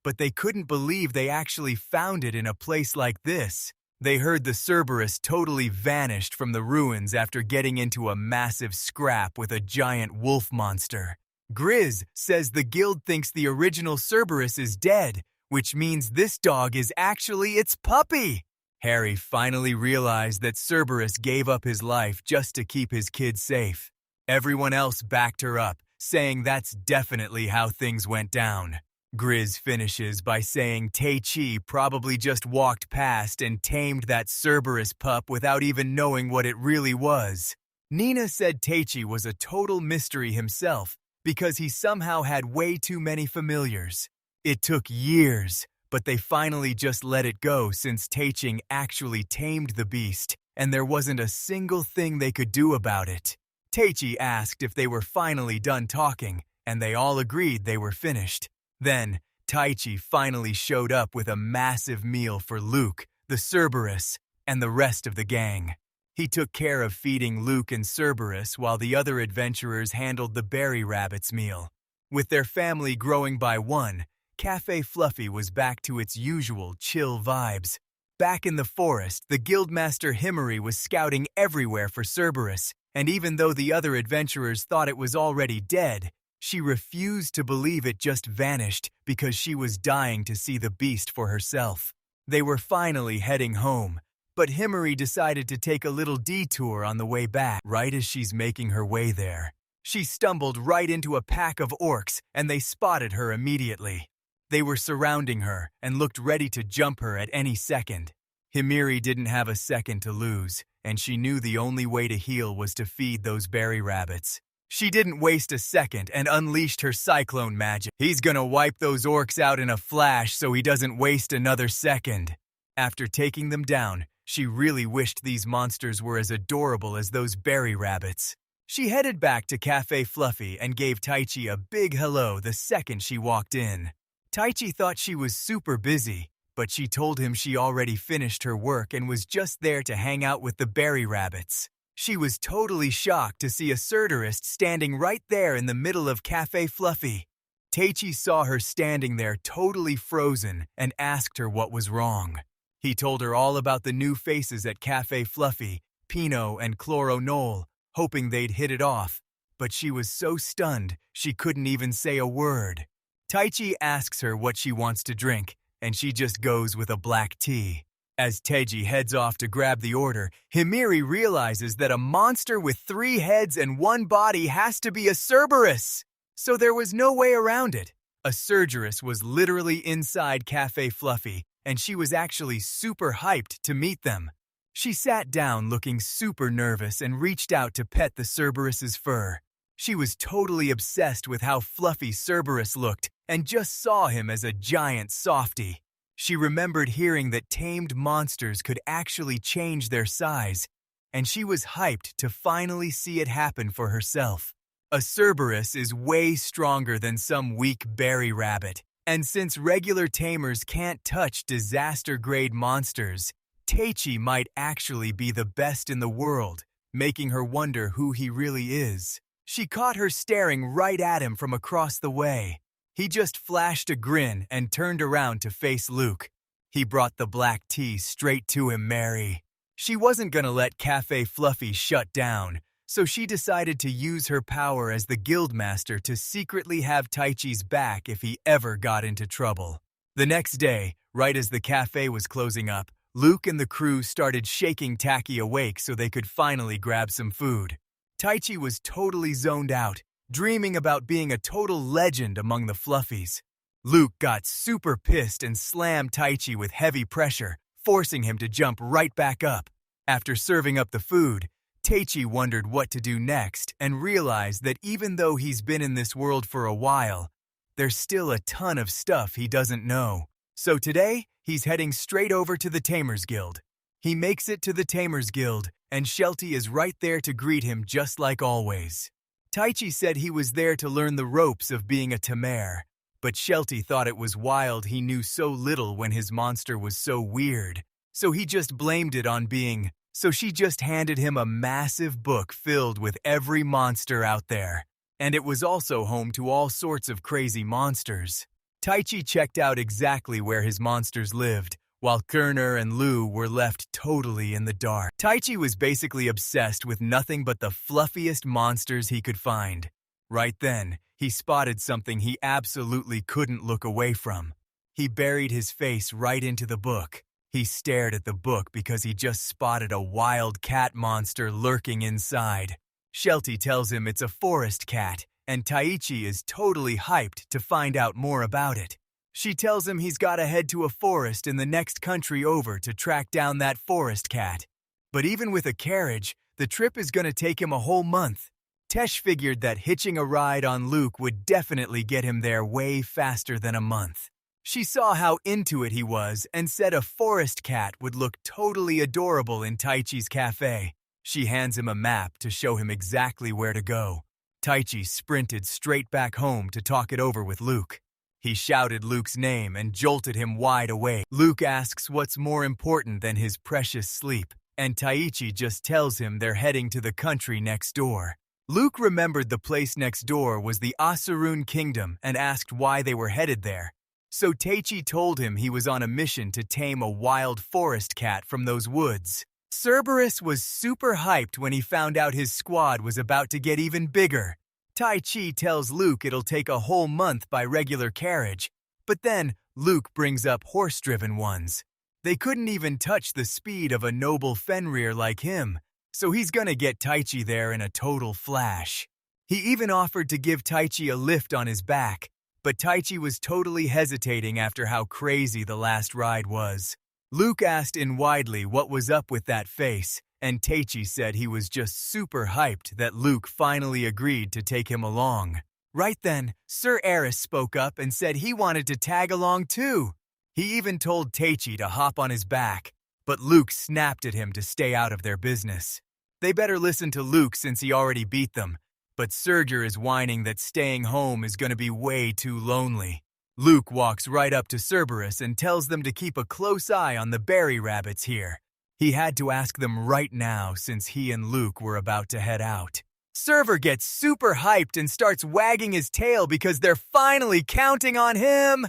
But they couldn't believe they actually found it in a place like this. They heard the Cerberus totally vanished from the ruins after getting into a massive scrap with a giant wolf monster. Grizz says the guild thinks the original Cerberus is dead, which means this dog is actually its puppy. Harry finally realized that Cerberus gave up his life just to keep his kids safe. Everyone else backed her up, saying that's definitely how things went down. Grizz finishes by saying Teichi probably just walked past and tamed that Cerberus pup without even knowing what it really was. Nina said Teichi was a total mystery himself because he somehow had way too many familiars. It took years, but they finally just let it go since Teiching actually tamed the beast, and there wasn't a single thing they could do about it. Teichi asked if they were finally done talking, and they all agreed they were finished. Then, Taichi finally showed up with a massive meal for Luke, the Cerberus, and the rest of the gang. He took care of feeding Luke and Cerberus while the other adventurers handled the berry rabbit's meal. With their family growing by one, Cafe Fluffy was back to its usual chill vibes. Back in the forest, the Guildmaster Himari was scouting everywhere for Cerberus, and even though the other adventurers thought it was already dead, she refused to believe it just vanished because she was dying to see the beast for herself. They were finally heading home, but Himari decided to take a little detour on the way back. Right as she's making her way there, she stumbled right into a pack of orcs, and they spotted her immediately. They were surrounding her and looked ready to jump her at any second. Himiri didn't have a second to lose, and she knew the only way to heal was to feed those berry rabbits. She didn't waste a second and unleashed her cyclone magic. He's gonna wipe those orcs out in a flash so he doesn't waste another second. After taking them down, she really wished these monsters were as adorable as those berry rabbits. She headed back to Cafe Fluffy and gave Taichi a big hello the second she walked in. Taichi thought she was super busy, but she told him she already finished her work and was just there to hang out with the berry rabbits. She was totally shocked to see a Cerberus standing right there in the middle of Cafe Fluffy. Taichi saw her standing there totally frozen and asked her what was wrong. He told her all about the new faces at Cafe Fluffy, Pino and Chloro Noel, hoping they'd hit it off, but she was so stunned she couldn't even say a word. Taichi asks her what she wants to drink, and she just goes with a black tea. As Teiji heads off to grab the order, Himiri realizes that a monster with 3 heads and 1 body has to be a Cerberus. So there was no way around it. A Cerberus was literally inside Cafe Fluffy, and she was actually super hyped to meet them. She sat down looking super nervous and reached out to pet the Cerberus's fur. She was totally obsessed with how fluffy Cerberus looked and just saw him as a giant softie. She remembered hearing that tamed monsters could actually change their size, and she was hyped to finally see it happen for herself. A Cerberus is way stronger than some weak berry rabbit, and since regular tamers can't touch disaster-grade monsters, Teichi might actually be the best in the world, making her wonder who he really is. She caught her staring right at him from across the way. He just flashed a grin and turned around to face Luke. He brought the black tea straight to him, Mary. She wasn't gonna let Cafe Fluffy shut down, so she decided to use her power as the guildmaster to secretly have Taichi's back if he ever got into trouble. The next day, right as the cafe was closing up, Luke and the crew started shaking Tacky awake so they could finally grab some food. Taichi was totally zoned out, dreaming about being a total legend among the Fluffies. Luke got super pissed and slammed Taichi with heavy pressure, forcing him to jump right back up. After serving up the food, Taichi wondered what to do next and realized that even though he's been in this world for a while, there's still a ton of stuff he doesn't know. So today, he's heading straight over to the Tamers Guild. He makes it to the Tamers Guild, and Shelty is right there to greet him just like always. Taichi said he was there to learn the ropes of being a Tamer, but Shelty thought it was wild he knew so little when his monster was so weird, so he just blamed it on being. So she just handed him a massive book filled with every monster out there. And it was also home to all sorts of crazy monsters. Taichi checked out exactly where his monsters lived, while Kerner and Lu were left totally in the dark. Taichi was basically obsessed with nothing but the fluffiest monsters he could find. Right then, he spotted something he absolutely couldn't look away from. He buried his face right into the book. He stared at the book because he just spotted a wild cat monster lurking inside. Shelty tells him it's a forest cat, and Taichi is totally hyped to find out more about it. She tells him he's gotta head to a forest in the next country over to track down that forest cat. But even with a carriage, the trip is gonna take him a whole month. Tesh figured that hitching a ride on Luke would definitely get him there way faster than a month. She saw how into it he was and said a forest cat would look totally adorable in Taichi's cafe. She hands him a map to show him exactly where to go. Taichi sprinted straight back home to talk it over with Luke. He shouted Luke's name and jolted him wide awake. Luke asks what's more important than his precious sleep, and Taichi just tells him they're heading to the country next door. Luke remembered the place next door was the Acerun kingdom and asked why they were headed there. So Taichi told him he was on a mission to tame a wild forest cat from those woods. Cerberus was super hyped when he found out his squad was about to get even bigger. Taichi tells Luke it'll take a whole month by regular carriage, but then Luke brings up horse-driven ones. They couldn't even touch the speed of a noble Fenrir like him, so he's gonna get Taichi there in a total flash. He even offered to give Taichi a lift on his back, but Taichi was totally hesitating after how crazy the last ride was. Luke asked in widely what was up with that face, and Taichi said he was just super hyped that Luke finally agreed to take him along. Right then, Sir Eris spoke up and said he wanted to tag along too. He even told Taichi to hop on his back, but Luke snapped at him to stay out of their business. They better listen to Luke since he already beat them. But Serger is whining that staying home is going to be way too lonely. Luke walks right up to Cerberus and tells them to keep a close eye on the berry rabbits here. He had to ask them right now since he and Luke were about to head out. Server gets super hyped and starts wagging his tail because they're finally counting on him.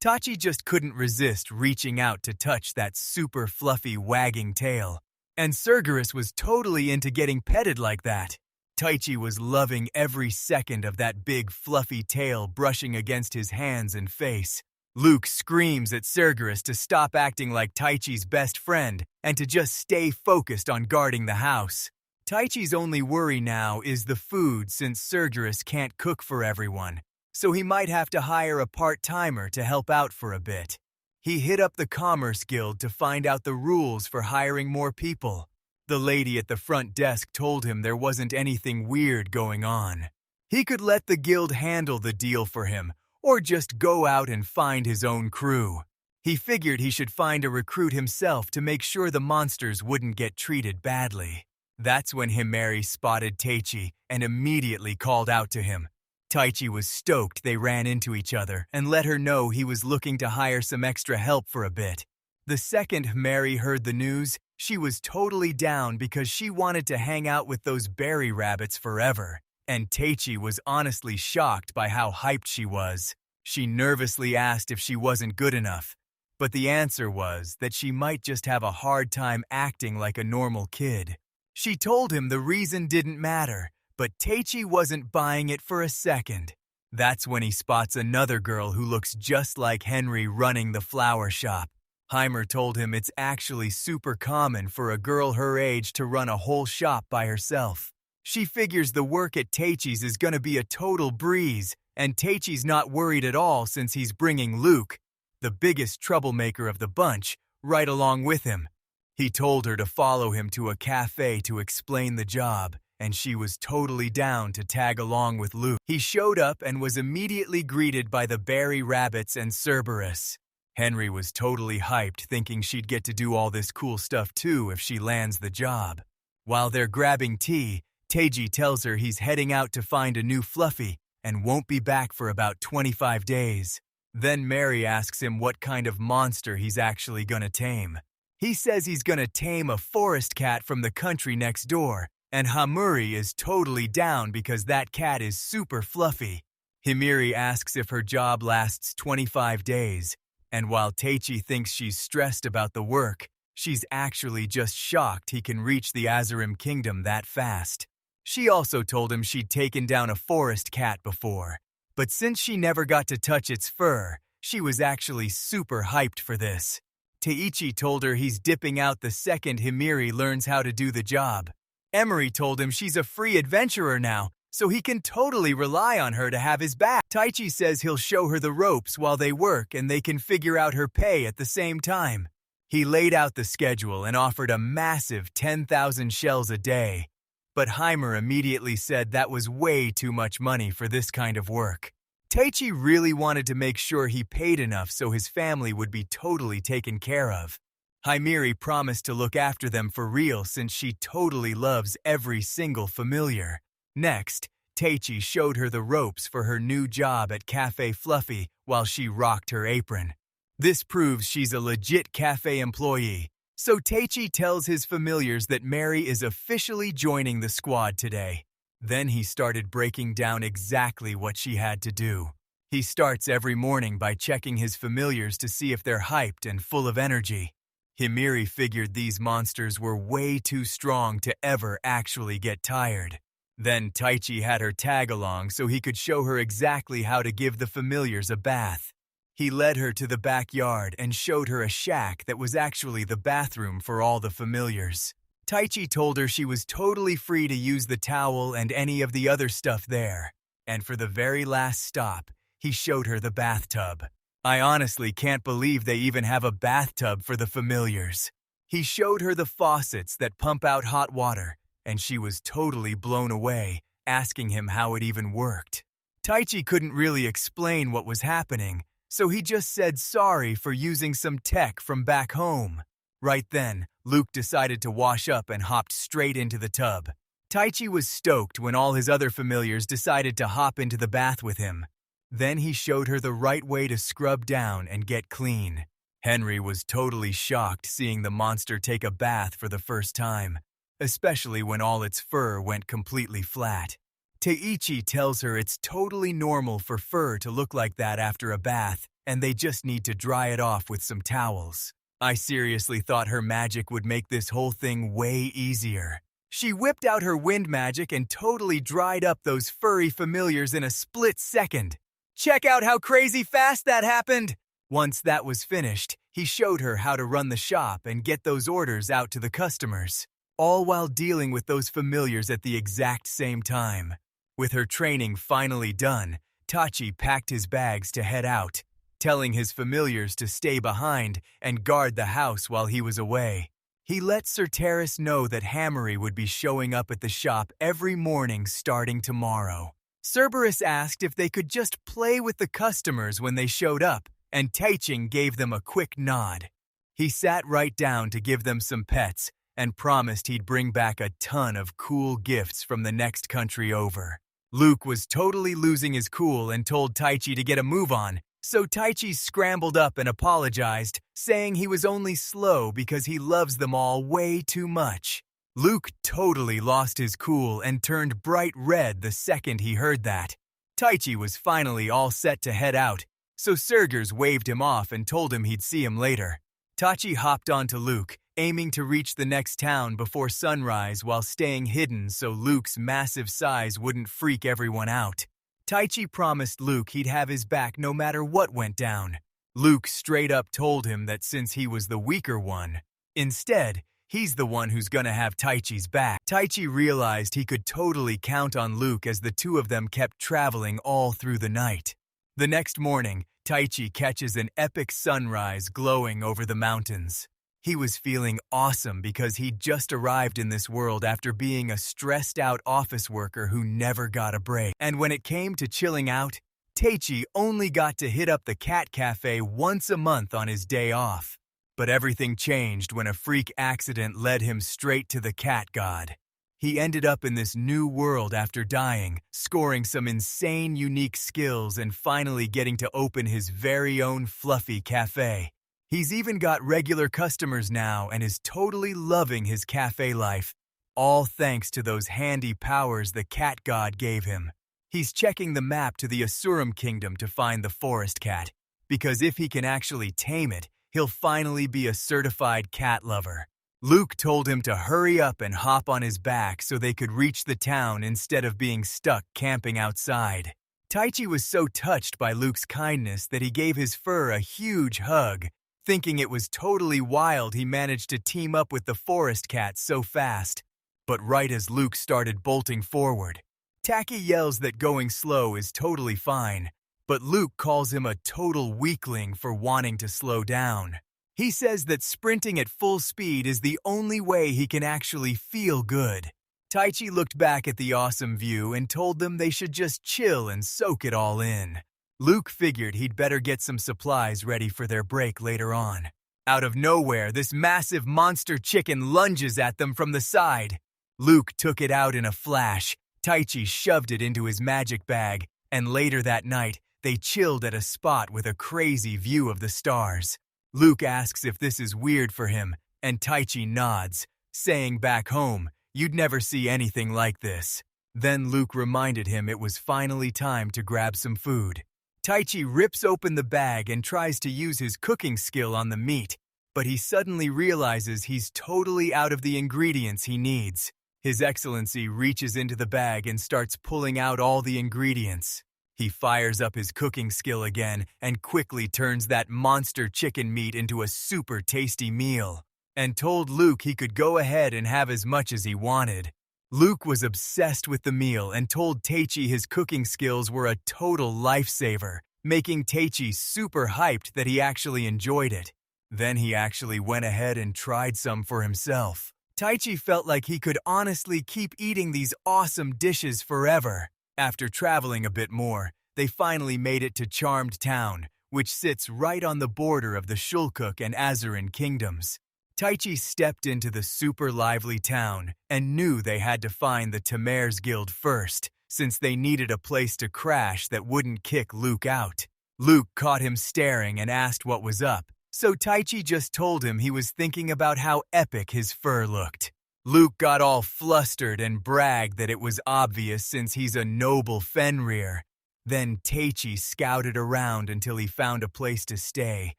Tachi just couldn't resist reaching out to touch that super fluffy wagging tail. And Cerberus was totally into getting petted like that. Taichi was loving every second of that big fluffy tail brushing against his hands and face. Luke screams at Cerberus to stop acting like Taichi's best friend and to just stay focused on guarding the house. Taichi's only worry now is the food since Cerberus can't cook for everyone, so he might have to hire a part-timer to help out for a bit. He hit up the Commerce Guild to find out the rules for hiring more people. The lady at the front desk told him there wasn't anything weird going on. He could let the guild handle the deal for him, or just go out and find his own crew. He figured he should find a recruit himself to make sure the monsters wouldn't get treated badly. That's when Himari spotted Taichi and immediately called out to him. Taichi was stoked they ran into each other and let her know he was looking to hire some extra help for a bit. The second Himari heard the news, she was totally down because she wanted to hang out with those berry rabbits forever, and Taichi was honestly shocked by how hyped she was. She nervously asked if she wasn't good enough, But the answer was that she might just have a hard time acting like a normal kid. She told him the reason didn't matter, but Teichi wasn't buying it for a second. That's when he spots another girl who looks just like Henry running the flower shop. Heimer told him it's actually super common for a girl her age to run a whole shop by herself. She figures the work at Teichi's is gonna be a total breeze, and Teichi's not worried at all since he's bringing Luke, the biggest troublemaker of the bunch, right along with him. He told her to follow him to a cafe to explain the job, and she was totally down to tag along with Luke. He showed up and was immediately greeted by the berry rabbits and Cerberus. Henry was totally hyped, thinking she'd get to do all this cool stuff too if she lands the job. While they're grabbing tea, Teiji tells her he's heading out to find a new Fluffy and won't be back for about 25 days. Then Mary asks him what kind of monster he's actually gonna tame. He says he's gonna tame a forest cat from the country next door, and Hamuri is totally down because that cat is super fluffy. Himiri asks if her job lasts 25 days, and while Teichi thinks she's stressed about the work, she's actually just shocked he can reach the Acerun kingdom that fast. She also told him she'd taken down a forest cat before, but since she never got to touch its fur, she was actually super hyped for this. Teichi told her he's dipping out the second Himiri learns how to do the job. Emery told him she's a free adventurer now, so he can totally rely on her to have his back. Taichi says he'll show her the ropes while they work and they can figure out her pay at the same time. He laid out the schedule and offered a massive 10,000 shells a day. But Heimer immediately said that was way too much money for this kind of work. Taichi really wanted to make sure he paid enough so his family would be totally taken care of. Himiri promised to look after them for real since she totally loves every single familiar. Next, Teichi showed her the ropes for her new job at Cafe Fluffy while she rocked her apron. This proves she's a legit cafe employee, so Teichi tells his familiars that Mary is officially joining the squad today. Then he started breaking down exactly what she had to do. He starts every morning by checking his familiars to see if they're hyped and full of energy. Himiri figured these monsters were way too strong to ever actually get tired. Then Taichi had her tag along so he could show her exactly how to give the familiars a bath. He led her to the backyard and showed her a shack that was actually the bathroom for all the familiars. Taichi told her she was totally free to use the towel and any of the other stuff there. And for the very last stop, he showed her the bathtub. I honestly can't believe they even have a bathtub for the familiars. He showed her the faucets that pump out hot water, and she was totally blown away, asking him how it even worked. Taichi couldn't really explain what was happening, so he just said sorry for using some tech from back home. Right then, Luke decided to wash up and hopped straight into the tub. Taichi was stoked when all his other familiars decided to hop into the bath with him. Then he showed her the right way to scrub down and get clean. Henry was totally shocked seeing the monster take a bath for the first time, especially when all its fur went completely flat. Teichi tells her it's totally normal for fur to look like that after a bath, and they just need to dry it off with some towels. I seriously thought her magic would make this whole thing way easier. She whipped out her wind magic and totally dried up those furry familiars in a split second. Check out how crazy fast that happened! Once that was finished, he showed her how to run the shop and get those orders out to the customers, all while dealing with those familiars at the exact same time. With her training finally done, Tachi packed his bags to head out, telling his familiars to stay behind and guard the house while he was away. He let Cerberus know that Hammery would be showing up at the shop every morning starting tomorrow. Cerberus asked if they could just play with the customers when they showed up, and Taiching gave them a quick nod. He sat right down to give them some pets and promised he'd bring back a ton of cool gifts from the next country over. Luke was totally losing his cool and told Taichi to get a move on, so Taichi scrambled up and apologized, saying he was only slow because he loves them all way too much. Luke totally lost his cool and turned bright red the second he heard that. Taichi was finally all set to head out, So Sergers waved him off and told him he'd see him later. Tachi hopped onto Luke, aiming to reach the next town before sunrise while staying hidden so Luke's massive size wouldn't freak everyone out. Taichi promised Luke he'd have his back no matter what went down. Luke straight up told him that since he was the weaker one, instead, he's the one who's gonna have Taichi's back. Taichi realized he could totally count on Luke as the two of them kept traveling all through the night. The next morning, Taichi catches an epic sunrise glowing over the mountains. He was feeling awesome because he'd just arrived in this world after being a stressed-out office worker who never got a break. And when it came to chilling out, Taichi only got to hit up the cat cafe once a month on his day off. But everything changed when a freak accident led him straight to the cat god. He ended up in this new world after dying, scoring some insane unique skills and finally getting to open his very own fluffy cafe. He's even got regular customers now and is totally loving his cafe life, all thanks to those handy powers the cat god gave him. He's checking the map to the Acerun kingdom to find the forest cat, because if he can actually tame it, he'll finally be a certified cat lover. Luke told him to hurry up and hop on his back so they could reach the town instead of being stuck camping outside. Taichi was so touched by Luke's kindness that he gave his fur a huge hug. Thinking it was totally wild he managed to team up with the forest cat so fast. But right as Luke started bolting forward, Taki yells that going slow is totally fine, but Luke calls him a total weakling for wanting to slow down. He says that sprinting at full speed is the only way he can actually feel good. Taichi looked back at the awesome view and told them they should just chill and soak it all in. Luke figured he'd better get some supplies ready for their break later on. Out of nowhere, this massive monster chicken lunges at them from the side. Luke took it out in a flash. Taichi shoved it into his magic bag, and later that night, they chilled at a spot with a crazy view of the stars. Luke asks if this is weird for him, and Taichi nods, saying back home, you'd never see anything like this. Then Luke reminded him it was finally time to grab some food. Taichi rips open the bag and tries to use his cooking skill on the meat, but he suddenly realizes he's totally out of the ingredients he needs. His Excellency reaches into the bag and starts pulling out all the ingredients. He fires up his cooking skill again and quickly turns that monster chicken meat into a super tasty meal, and told Luke he could go ahead and have as much as he wanted. Luke was obsessed with the meal and told Taichi his cooking skills were a total lifesaver, making Taichi super hyped that he actually enjoyed it. Then he actually went ahead and tried some for himself. Taichi felt like he could honestly keep eating these awesome dishes forever. After traveling a bit more, they finally made it to Charmed Town, which sits right on the border of the Shulkuk and Acerun kingdoms. Taichi stepped into the super lively town and knew they had to find the Tamer's Guild first, since they needed a place to crash that wouldn't kick Luke out. Luke caught him staring and asked what was up, so Taichi just told him he was thinking about how epic his fur looked. Luke got all flustered and bragged that it was obvious since he's a noble Fenrir. Then Taichi scouted around until he found a place to stay,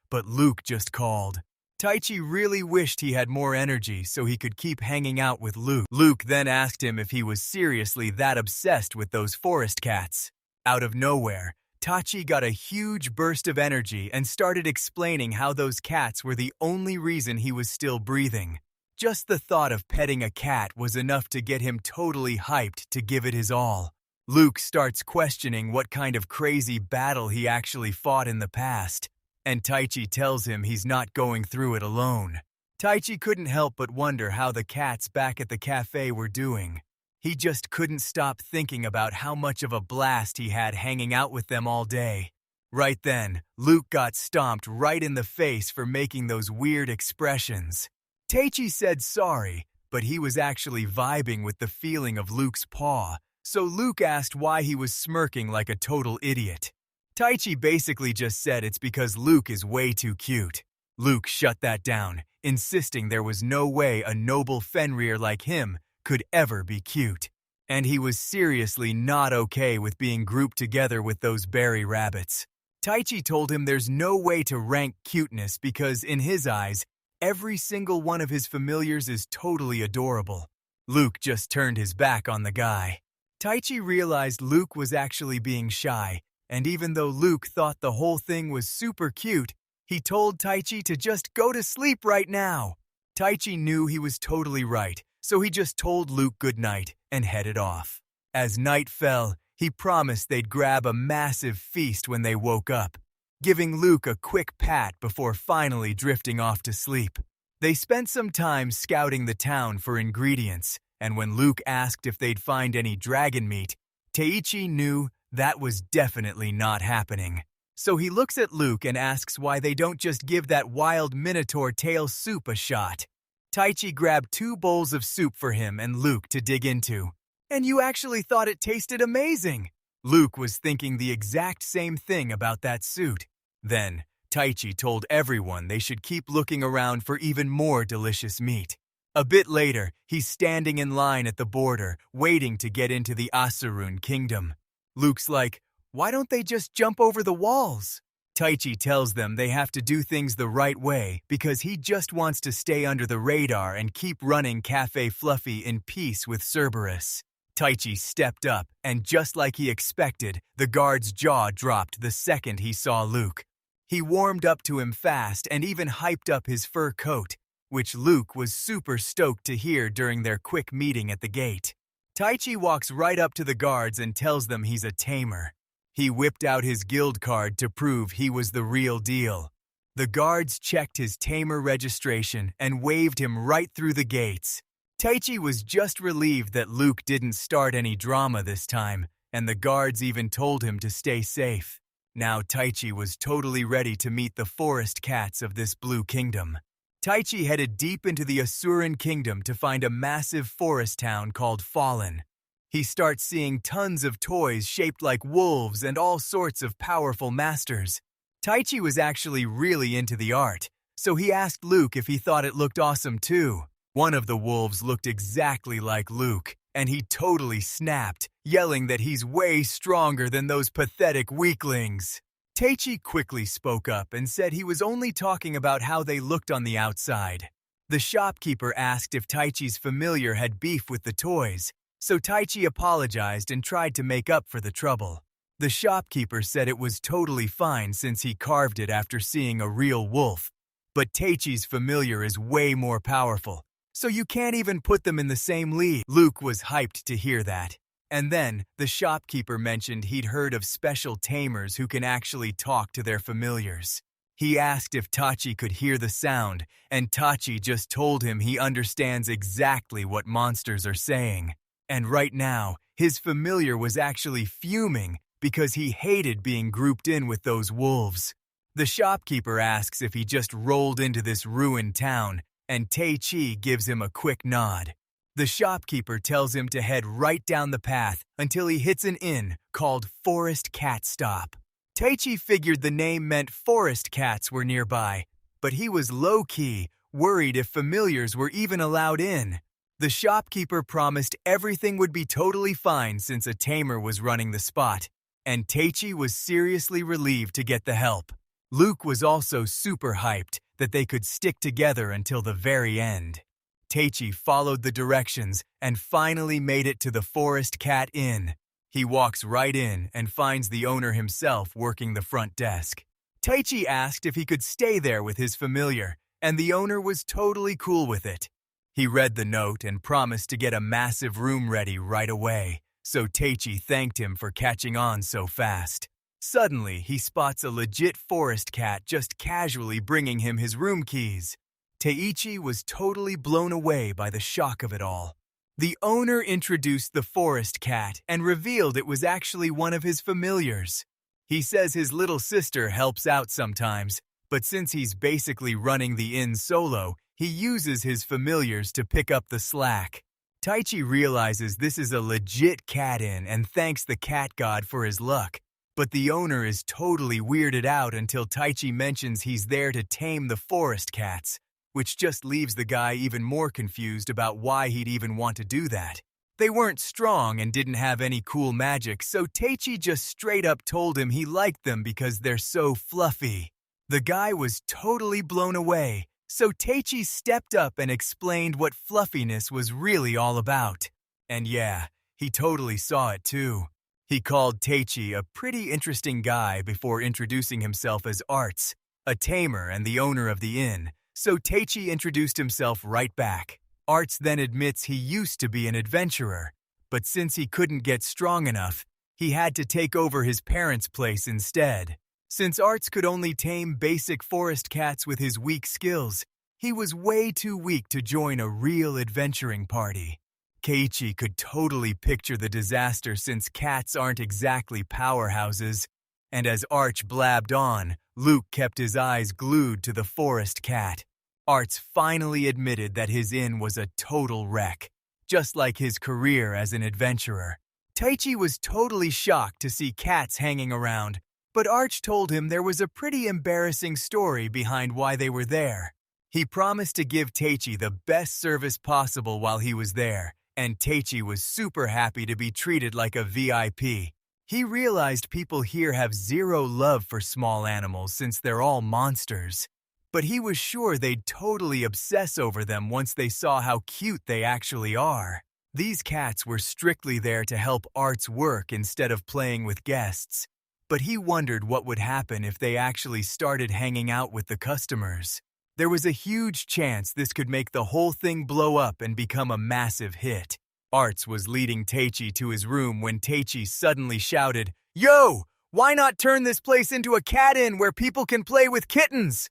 but Luke just called. Taichi really wished he had more energy so he could keep hanging out with Luke. Luke then asked him if he was seriously that obsessed with those forest cats. Out of nowhere, Taichi got a huge burst of energy and started explaining how those cats were the only reason he was still breathing. Just the thought of petting a cat was enough to get him totally hyped to give it his all. Luke starts questioning what kind of crazy battle he actually fought in the past, and Taichi tells him he's not going through it alone. Taichi couldn't help but wonder how the cats back at the cafe were doing. He just couldn't stop thinking about how much of a blast he had hanging out with them all day. Right then, Luke got stomped right in the face for making those weird expressions. Taichi said sorry, but he was actually vibing with the feeling of Luke's paw, so Luke asked why he was smirking like a total idiot. Taichi basically just said it's because Luke is way too cute. Luke shut that down, insisting there was no way a noble Fenrir like him could ever be cute. And he was seriously not okay with being grouped together with those berry rabbits. Taichi told him there's no way to rank cuteness because, in his eyes, every single one of his familiars is totally adorable. Luke just turned his back on the guy. Taichi realized Luke was actually being shy, and even though Luke thought the whole thing was super cute, he told Taichi to just go to sleep right now. Taichi knew he was totally right, so he just told Luke goodnight and headed off. As night fell, he promised they'd grab a massive feast when they woke up, giving Luke a quick pat before finally drifting off to sleep. They spent some time scouting the town for ingredients, and when Luke asked if they'd find any dragon meat, Taichi knew that was definitely not happening. So he looks at Luke and asks why they don't just give that wild minotaur tail soup a shot. Taichi grabbed 2 bowls of soup for him and Luke to dig into. And you actually thought it tasted amazing. Luke was thinking the exact same thing about that suit. Then, Taichi told everyone they should keep looking around for even more delicious meat. A bit later, he's standing in line at the border, waiting to get into the Acerun kingdom. Luke's like, why don't they just jump over the walls? Taichi tells them they have to do things the right way because he just wants to stay under the radar and keep running Cafe Fluffy in peace with Cerberus. Taichi stepped up, and just like he expected, the guard's jaw dropped the second he saw Luke. He warmed up to him fast and even hyped up his fur coat, which Luke was super stoked to hear during their quick meeting at the gate. Taichi walks right up to the guards and tells them he's a tamer. He whipped out his guild card to prove he was the real deal. The guards checked his tamer registration and waved him right through the gates. Taichi was just relieved that Luke didn't start any drama this time, and the guards even told him to stay safe. Now Taichi was totally ready to meet the forest cats of this blue kingdom. Taichi headed deep into the Acerun kingdom to find a massive forest town called Fallen. He starts seeing tons of toys shaped like wolves and all sorts of powerful masters. Taichi was actually really into the art, so he asked Luke if he thought it looked awesome too. One of the wolves looked exactly like Luke, and he totally snapped, yelling that he's way stronger than those pathetic weaklings. Taichi quickly spoke up and said he was only talking about how they looked on the outside. The shopkeeper asked if Taichi's familiar had beef with the toys, so Taichi apologized and tried to make up for the trouble. The shopkeeper said it was totally fine since he carved it after seeing a real wolf, but Taichi's familiar is way more powerful, so you can't even put them in the same league. Luke was hyped to hear that. And then, the shopkeeper mentioned he'd heard of special tamers who can actually talk to their familiars. He asked if Taichi could hear the sound, and Taichi just told him he understands exactly what monsters are saying. And right now, his familiar was actually fuming because he hated being grouped in with those wolves. The shopkeeper asks if he just rolled into this ruined town, and Taichi gives him a quick nod. The shopkeeper tells him to head right down the path until he hits an inn called Forest Cat Stop. Taichi figured the name meant forest cats were nearby, but he was low-key, worried if familiars were even allowed in. The shopkeeper promised everything would be totally fine since a tamer was running the spot, and Taichi was seriously relieved to get the help. Luke was also super hyped that they could stick together until the very end. Taichi followed the directions and finally made it to the Forest Cat Inn. He walks right in and finds the owner himself working the front desk. Taichi asked if he could stay there with his familiar, and the owner was totally cool with it. He read the note and promised to get a massive room ready right away, so Taichi thanked him for catching on so fast. Suddenly, he spots a legit forest cat just casually bringing him his room keys. Taichi was totally blown away by the shock of it all. The owner introduced the forest cat and revealed it was actually one of his familiars. He says his little sister helps out sometimes, but since he's basically running the inn solo, he uses his familiars to pick up the slack. Taichi realizes this is a legit cat inn and thanks the cat god for his luck. But the owner is totally weirded out until Taichi mentions he's there to tame the forest cats, which just leaves the guy even more confused about why he'd even want to do that. They weren't strong and didn't have any cool magic, so Teichi just straight up told him he liked them because they're so fluffy. The guy was totally blown away, so Teichi stepped up and explained what fluffiness was really all about. And yeah, he totally saw it too. He called Teichi a pretty interesting guy before introducing himself as Arts, a tamer and the owner of the inn, so Teichi introduced himself right back. Arts then admits he used to be an adventurer, but since he couldn't get strong enough, he had to take over his parents' place instead. Since Arts could only tame basic forest cats with his weak skills, he was way too weak to join a real adventuring party. Keiichi could totally picture the disaster since cats aren't exactly powerhouses, and as Arch blabbed on, Luke kept his eyes glued to the forest cat. Arts finally admitted that his inn was a total wreck, just like his career as an adventurer. Teichi was totally shocked to see cats hanging around, but Arch told him there was a pretty embarrassing story behind why they were there. He promised to give Teichi the best service possible while he was there, and Teichi was super happy to be treated like a VIP. He realized people here have zero love for small animals since they're all monsters. But he was sure they'd totally obsess over them once they saw how cute they actually are. These cats were strictly there to help Arts work instead of playing with guests. But he wondered what would happen if they actually started hanging out with the customers. There was a huge chance this could make the whole thing blow up and become a massive hit. Arts was leading Teichi to his room when Teichi suddenly shouted, "Yo! Why not turn this place into a cat inn where people can play with kittens?"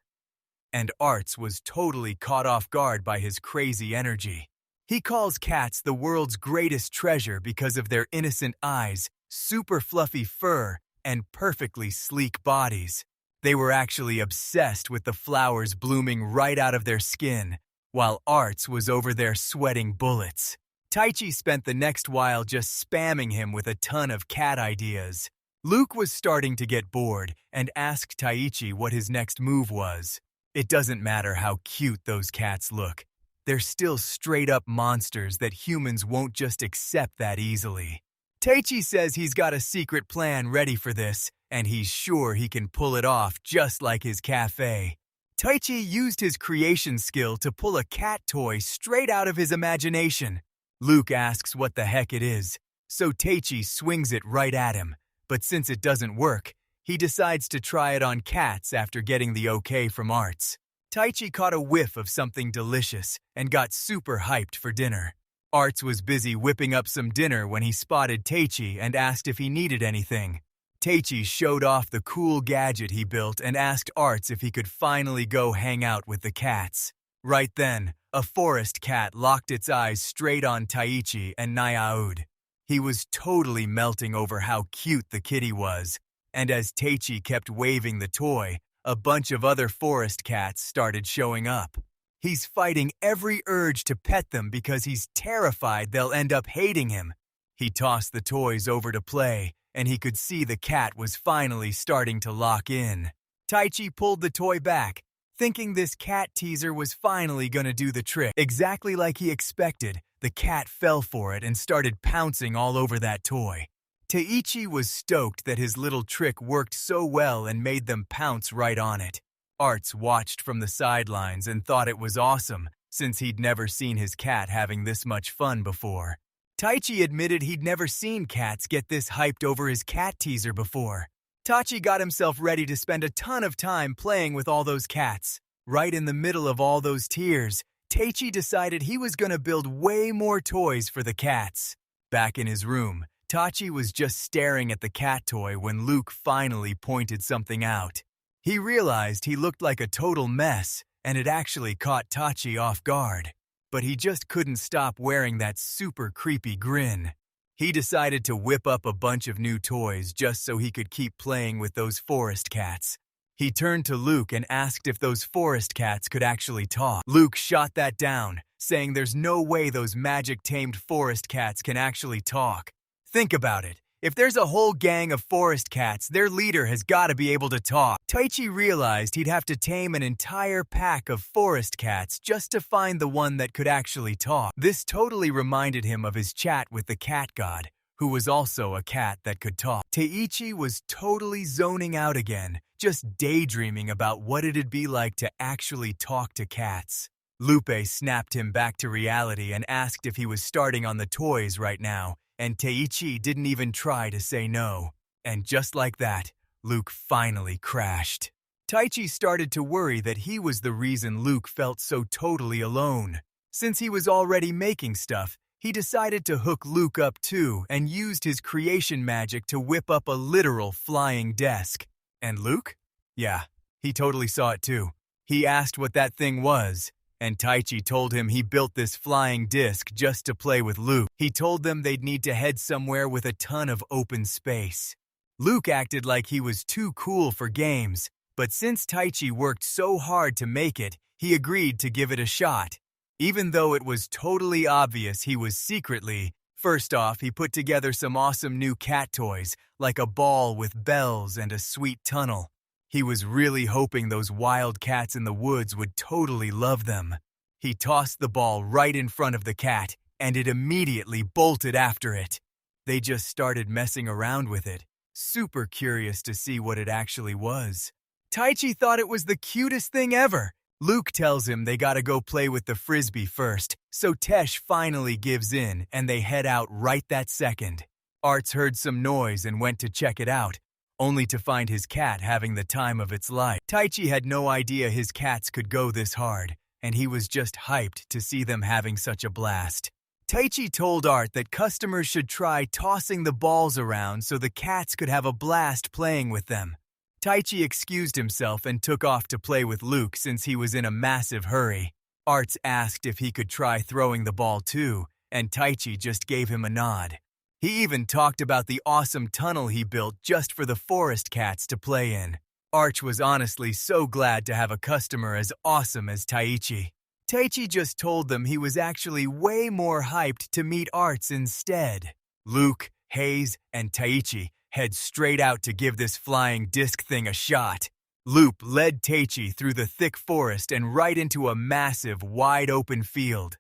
And Arts was totally caught off guard by his crazy energy. He calls cats the world's greatest treasure because of their innocent eyes, super fluffy fur, and perfectly sleek bodies. They were actually obsessed with the flowers blooming right out of their skin, while Arts was over there sweating bullets. Teichi spent the next while just spamming him with a ton of cat ideas. Luke was starting to get bored and asked Teichi what his next move was. It doesn't matter how cute those cats look. They're still straight-up monsters that humans won't just accept that easily. Teichi says he's got a secret plan ready for this, and he's sure he can pull it off just like his cafe. Teichi used his creation skill to pull a cat toy straight out of his imagination. Luke asks what the heck it is, so Teichi swings it right at him, but since it doesn't work, he decides to try it on cats after getting the okay from Arts. Teichi caught a whiff of something delicious and got super hyped for dinner. Arts was busy whipping up some dinner when he spotted Teichi and asked if he needed anything. Teichi showed off the cool gadget he built and asked Arts if he could finally go hang out with the cats. Right then, a forest cat locked its eyes straight on Teichi and Nyaud. He was totally melting over how cute the kitty was, and as Teichi kept waving the toy, a bunch of other forest cats started showing up. He's fighting every urge to pet them because he's terrified they'll end up hating him. He tossed the toys over to play, and he could see the cat was finally starting to lock in. Teichi pulled the toy back, thinking this cat teaser was finally gonna do the trick. Exactly like he expected, the cat fell for it and started pouncing all over that toy. Teichi was stoked that his little trick worked so well and made them pounce right on it. Arts watched from the sidelines and thought it was awesome, since he'd never seen his cat having this much fun before. Teichi admitted he'd never seen cats get this hyped over his cat teaser before. Teichi got himself ready to spend a ton of time playing with all those cats. Right in the middle of all those tears, Teichi decided he was gonna build way more toys for the cats. Back in his room, Teichi was just staring at the cat toy when Luke finally pointed something out. He realized he looked like a total mess, and it actually caught Teichi off guard. But he just couldn't stop wearing that super creepy grin. He decided to whip up a bunch of new toys just so he could keep playing with those forest cats. He turned to Luke and asked if those forest cats could actually talk. Luke shot that down, saying there's no way those magic-tamed forest cats can actually talk. Think about it. If there's a whole gang of forest cats, their leader has got to be able to talk. Taichi realized he'd have to tame an entire pack of forest cats just to find the one that could actually talk. This totally reminded him of his chat with the cat god, who was also a cat that could talk. Taichi was totally zoning out again, just daydreaming about what it'd be like to actually talk to cats. Lupe snapped him back to reality and asked if he was starting on the toys right now, and Taichi didn't even try to say no. And just like that, Luke finally crashed. Taichi started to worry that he was the reason Luke felt so totally alone. Since he was already making stuff, he decided to hook Luke up too and used his creation magic to whip up a literal flying desk. And Luke? Yeah, he totally saw it too. He asked what that thing was, and Taichi told him he built this flying disc just to play with Luke. He told them they'd need to head somewhere with a ton of open space. Luke acted like he was too cool for games, but since Taichi worked so hard to make it, he agreed to give it a shot. Even though it was totally obvious he was secretly, first off, he put together some awesome new cat toys, like a ball with bells and a sweet tunnel. He was really hoping those wild cats in the woods would totally love them. He tossed the ball right in front of the cat, and it immediately bolted after it. They just started messing around with it, super curious to see what it actually was. Taichi thought it was the cutest thing ever. Luke tells him they gotta go play with the frisbee first, so Tesh finally gives in and they head out right that second. Arts heard some noise and went to check it out, only to find his cat having the time of its life. Taichi had no idea his cats could go this hard, and he was just hyped to see them having such a blast. Taichi told Art that customers should try tossing the balls around so the cats could have a blast playing with them. Taichi excused himself and took off to play with Luke since he was in a massive hurry. Arts asked if he could try throwing the ball too, and Taichi just gave him a nod. He even talked about the awesome tunnel he built just for the forest cats to play in. Arch was honestly so glad to have a customer as awesome as Taichi. Taichi just told them he was actually way more hyped to meet Arts instead. Luke, Hayes, and Taichi head straight out to give this flying disc thing a shot. Loop led Taichi through the thick forest and right into a massive, wide-open field.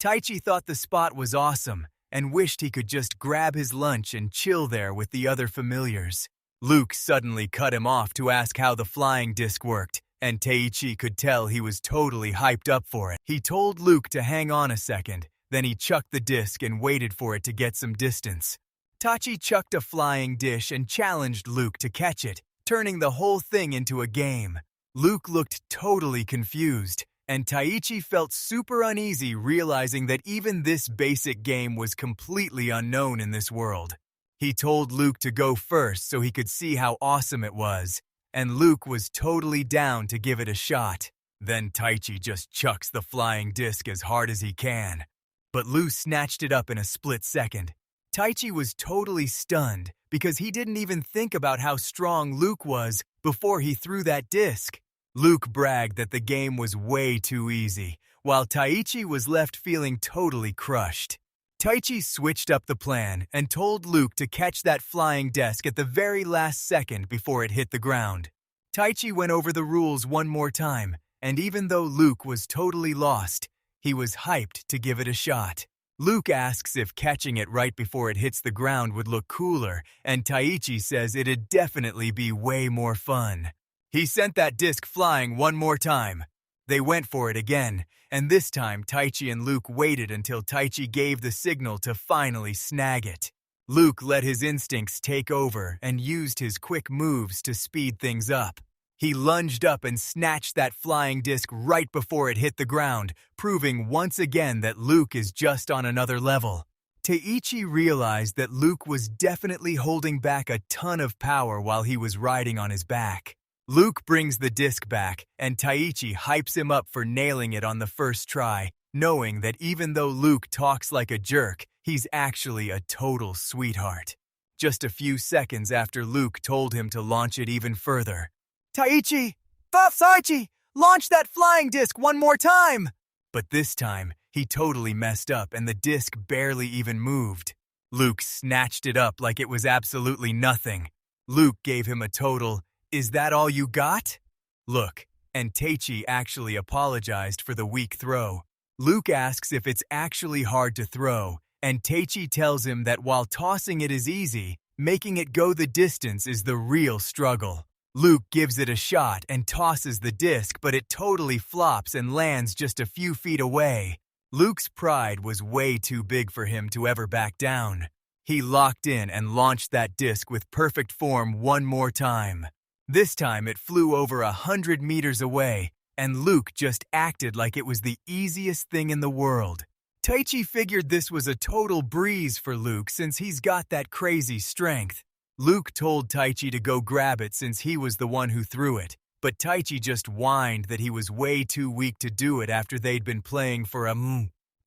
Taichi thought the spot was awesome and wished he could just grab his lunch and chill there with the other familiars. Luke suddenly cut him off to ask how the flying disc worked, and Taichi could tell he was totally hyped up for it. He told Luke to hang on a second, then he chucked the disc and waited for it to get some distance. Taichi chucked a flying dish and challenged Luke to catch it, turning the whole thing into a game. Luke looked totally confused, and Taichi felt super uneasy realizing that even this basic game was completely unknown in this world. He told Luke to go first so he could see how awesome it was, and Luke was totally down to give it a shot. Then Taichi just chucks the flying disc as hard as he can. But Luke snatched it up in a split second. Taichi was totally stunned because he didn't even think about how strong Luke was before he threw that disc. Luke bragged that the game was way too easy, while Taichi was left feeling totally crushed. Taichi switched up the plan and told Luke to catch that flying disc at the very last second before it hit the ground. Taichi went over the rules one more time, and even though Luke was totally lost, he was hyped to give it a shot. Luke asks if catching it right before it hits the ground would look cooler, and Taichi says it'd definitely be way more fun. He sent that disc flying one more time. They went for it again, and this time Taichi and Luke waited until Taichi gave the signal to finally snag it. Luke let his instincts take over and used his quick moves to speed things up. He lunged up and snatched that flying disc right before it hit the ground, proving once again that Luke is just on another level. Taichi realized that Luke was definitely holding back a ton of power while he was riding on his back. Luke brings the disc back, and Taichi hypes him up for nailing it on the first try, knowing that even though Luke talks like a jerk, he's actually a total sweetheart. Just a few seconds after Luke told him to launch it even further. Taichi! Taichi! Launch that flying disc one more time! But this time, he totally messed up and the disc barely even moved. Luke snatched it up like it was absolutely nothing. Luke gave him a total, "Is that all you got?" look, and Taichi actually apologized for the weak throw. Luke asks if it's actually hard to throw, and Taichi tells him that while tossing it is easy, making it go the distance is the real struggle. Luke gives it a shot and tosses the disc, but it totally flops and lands just a few feet away. Luke's pride was way too big for him to ever back down. He locked in and launched that disc with perfect form one more time. This time it flew over 100 meters away, and Luke just acted like it was the easiest thing in the world. Taichi figured this was a total breeze for Luke since he's got that crazy strength. Luke told Taichi to go grab it since he was the one who threw it, but Taichi just whined that he was way too weak to do it after they'd been playing for a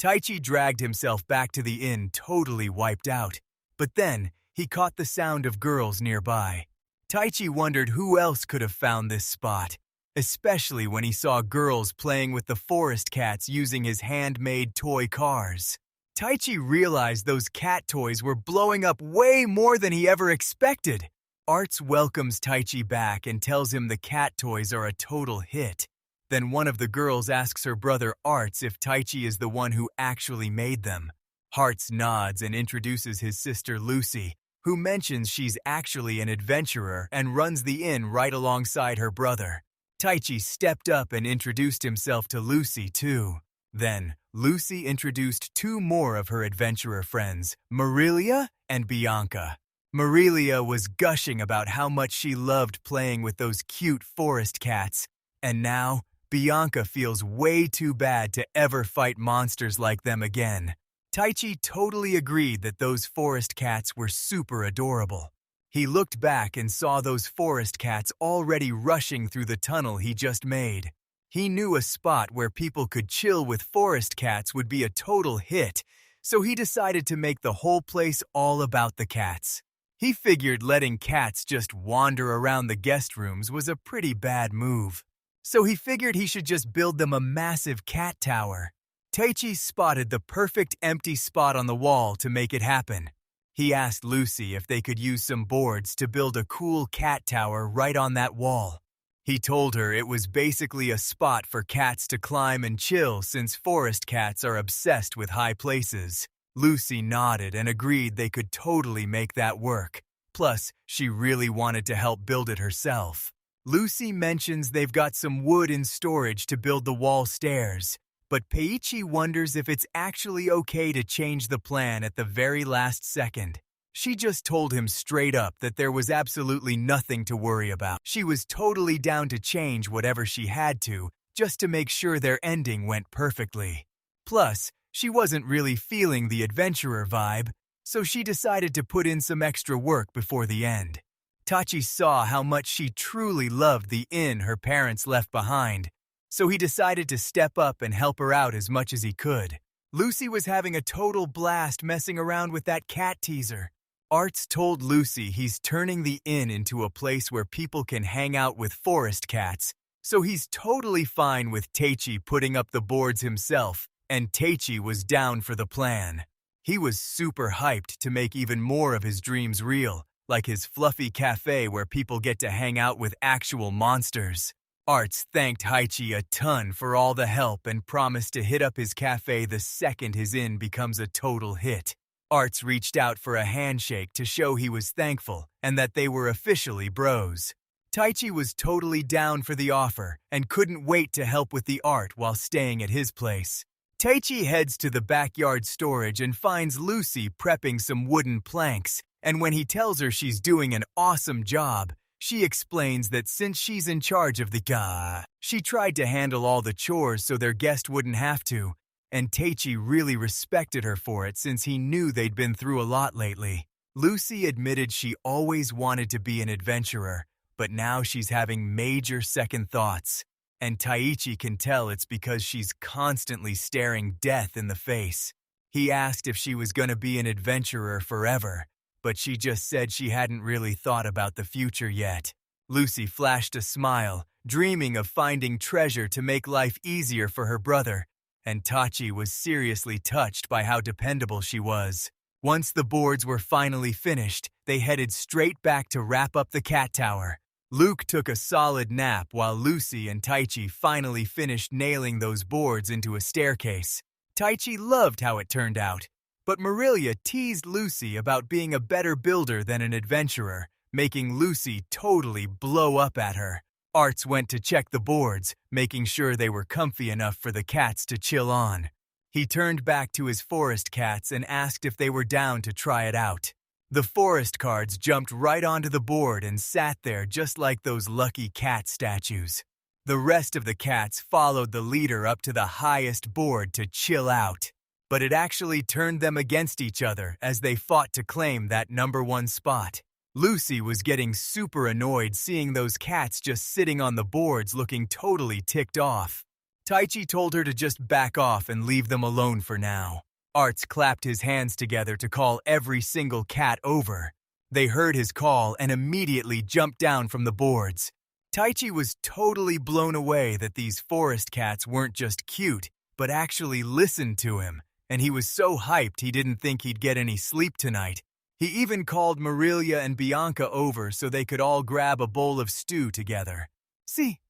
Taichi dragged himself back to the inn totally wiped out, but then he caught the sound of girls nearby. Taichi wondered who else could have found this spot, especially when he saw girls playing with the forest cats using his handmade toy cars. Taichi realized those cat toys were blowing up way more than he ever expected. Arts welcomes Taichi back and tells him the cat toys are a total hit. Then one of the girls asks her brother Arts if Taichi is the one who actually made them. Arts nods and introduces his sister Lucy, who mentions she's actually an adventurer and runs the inn right alongside her brother. Taichi stepped up and introduced himself to Lucy too. Then, Lucy introduced two more of her adventurer friends, Marilia and Bianca. Marilia was gushing about how much she loved playing with those cute forest cats, and now Bianca feels way too bad to ever fight monsters like them again. Taichi totally agreed that those forest cats were super adorable. He looked back and saw those forest cats already rushing through the tunnel he just made. He knew a spot where people could chill with forest cats would be a total hit, so he decided to make the whole place all about the cats. He figured letting cats just wander around the guest rooms was a pretty bad move. So he figured he should just build them a massive cat tower. Taichi spotted the perfect empty spot on the wall to make it happen. He asked Lucy if they could use some boards to build a cool cat tower right on that wall. He told her it was basically a spot for cats to climb and chill since forest cats are obsessed with high places. Lucy nodded and agreed they could totally make that work. Plus, she really wanted to help build it herself. Lucy mentions they've got some wood in storage to build the wall stairs, but Peiichi wonders if it's actually okay to change the plan at the very last second. She just told him straight up that there was absolutely nothing to worry about. She was totally down to change whatever she had to, just to make sure their ending went perfectly. Plus, she wasn't really feeling the adventurer vibe, so she decided to put in some extra work before the end. Taichi saw how much she truly loved the inn her parents left behind, so he decided to step up and help her out as much as he could. Lucy was having a total blast messing around with that cat teaser. Arts told Lucy he's turning the inn into a place where people can hang out with forest cats, so he's totally fine with Taichi putting up the boards himself, and Taichi was down for the plan. He was super hyped to make even more of his dreams real, like his fluffy cafe where people get to hang out with actual monsters. Arts thanked Haichi a ton for all the help and promised to hit up his cafe the second his inn becomes a total hit. Arts reached out for a handshake to show he was thankful and that they were officially bros. Taichi was totally down for the offer and couldn't wait to help with the art while staying at his place. Taichi heads to the backyard storage and finds Lucy prepping some wooden planks, and when he tells her she's doing an awesome job, she explains that since she's in charge of the she tried to handle all the chores so their guest wouldn't have to, and Taichi really respected her for it since he knew they'd been through a lot lately. Lucy admitted she always wanted to be an adventurer, but now she's having major second thoughts, and Taichi can tell it's because she's constantly staring death in the face. He asked if she was going to be an adventurer forever, but she just said she hadn't really thought about the future yet. Lucy flashed a smile, dreaming of finding treasure to make life easier for her brother, and Taichi was seriously touched by how dependable she was. Once the boards were finally finished, they headed straight back to wrap up the cat tower. Luke took a solid nap while Lucy and Taichi finally finished nailing those boards into a staircase. Taichi loved how it turned out, but Marilia teased Lucy about being a better builder than an adventurer, making Lucy totally blow up at her. Arts went to check the boards, making sure they were comfy enough for the cats to chill on. He turned back to his forest cats and asked if they were down to try it out. The forest cards jumped right onto the board and sat there just like those lucky cat statues. The rest of the cats followed the leader up to the highest board to chill out, but it actually turned them against each other as they fought to claim that #1 spot. Lucy was getting super annoyed seeing those cats just sitting on the boards looking totally ticked off. Taichi told her to just back off and leave them alone for now. Arts clapped his hands together to call every single cat over. They heard his call and immediately jumped down from the boards. Taichi was totally blown away that these forest cats weren't just cute, but actually listened to him, and he was so hyped he didn't think he'd get any sleep tonight. He even called Marilia and Bianca over so they could all grab a bowl of stew together. See?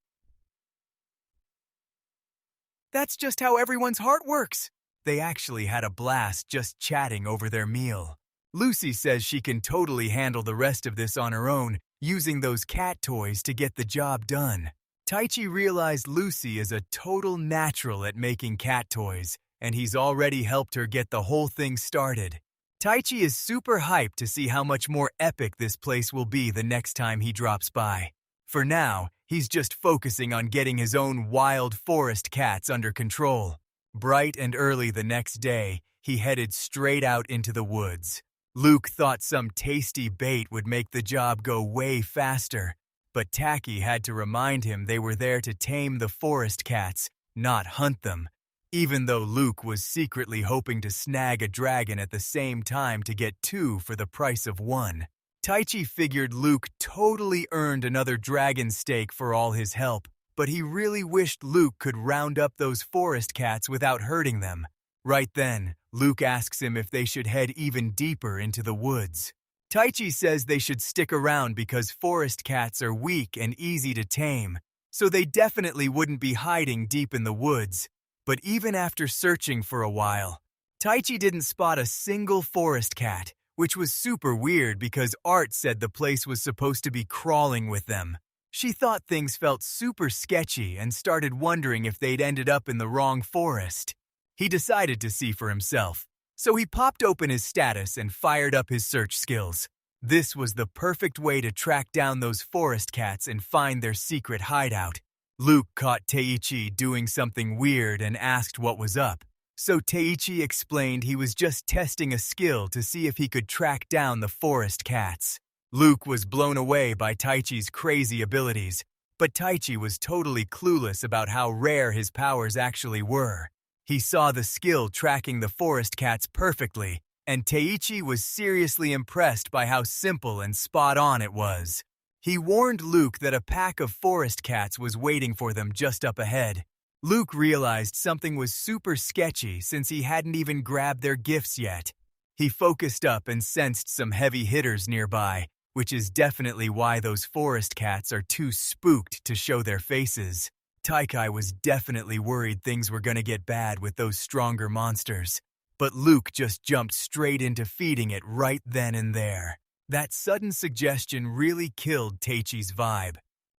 That's just how everyone's heart works. They actually had a blast just chatting over their meal. Lucy says she can totally handle the rest of this on her own, using those cat toys to get the job done. Taichi realized Lucy is a total natural at making cat toys, and he's already helped her get the whole thing started. Taichi is super hyped to see how much more epic this place will be the next time he drops by. For now, he's just focusing on getting his own wild forest cats under control. Bright and early the next day, he headed straight out into the woods. Luke thought some tasty bait would make the job go way faster, but Taki had to remind him they were there to tame the forest cats, not hunt them, even though Luke was secretly hoping to snag a dragon at the same time to get 2 for the price of 1. Taichi figured Luke totally earned another dragon steak for all his help, but he really wished Luke could round up those forest cats without hurting them. Right then, Luke asks him if they should head even deeper into the woods. Taichi says they should stick around because forest cats are weak and easy to tame, so they definitely wouldn't be hiding deep in the woods. But even after searching for a while, Taichi didn't spot a single forest cat, which was super weird because Art said the place was supposed to be crawling with them. She thought things felt super sketchy and started wondering if they'd ended up in the wrong forest. He decided to see for himself, so he popped open his status and fired up his search skills. This was the perfect way to track down those forest cats and find their secret hideout. Luke caught Taichi doing something weird and asked what was up. So Taichi explained he was just testing a skill to see if he could track down the forest cats. Luke was blown away by Taichi's crazy abilities, but Taichi was totally clueless about how rare his powers actually were. He saw the skill tracking the forest cats perfectly, and Taichi was seriously impressed by how simple and spot-on it was. He warned Luke that a pack of forest cats was waiting for them just up ahead. Luke realized something was super sketchy since he hadn't even grabbed their gifts yet. He focused up and sensed some heavy hitters nearby, which is definitely why those forest cats are too spooked to show their faces. Taikai was definitely worried things were gonna get bad with those stronger monsters, but Luke just jumped straight into feeding it right then and there. That sudden suggestion really killed Taichi's vibe.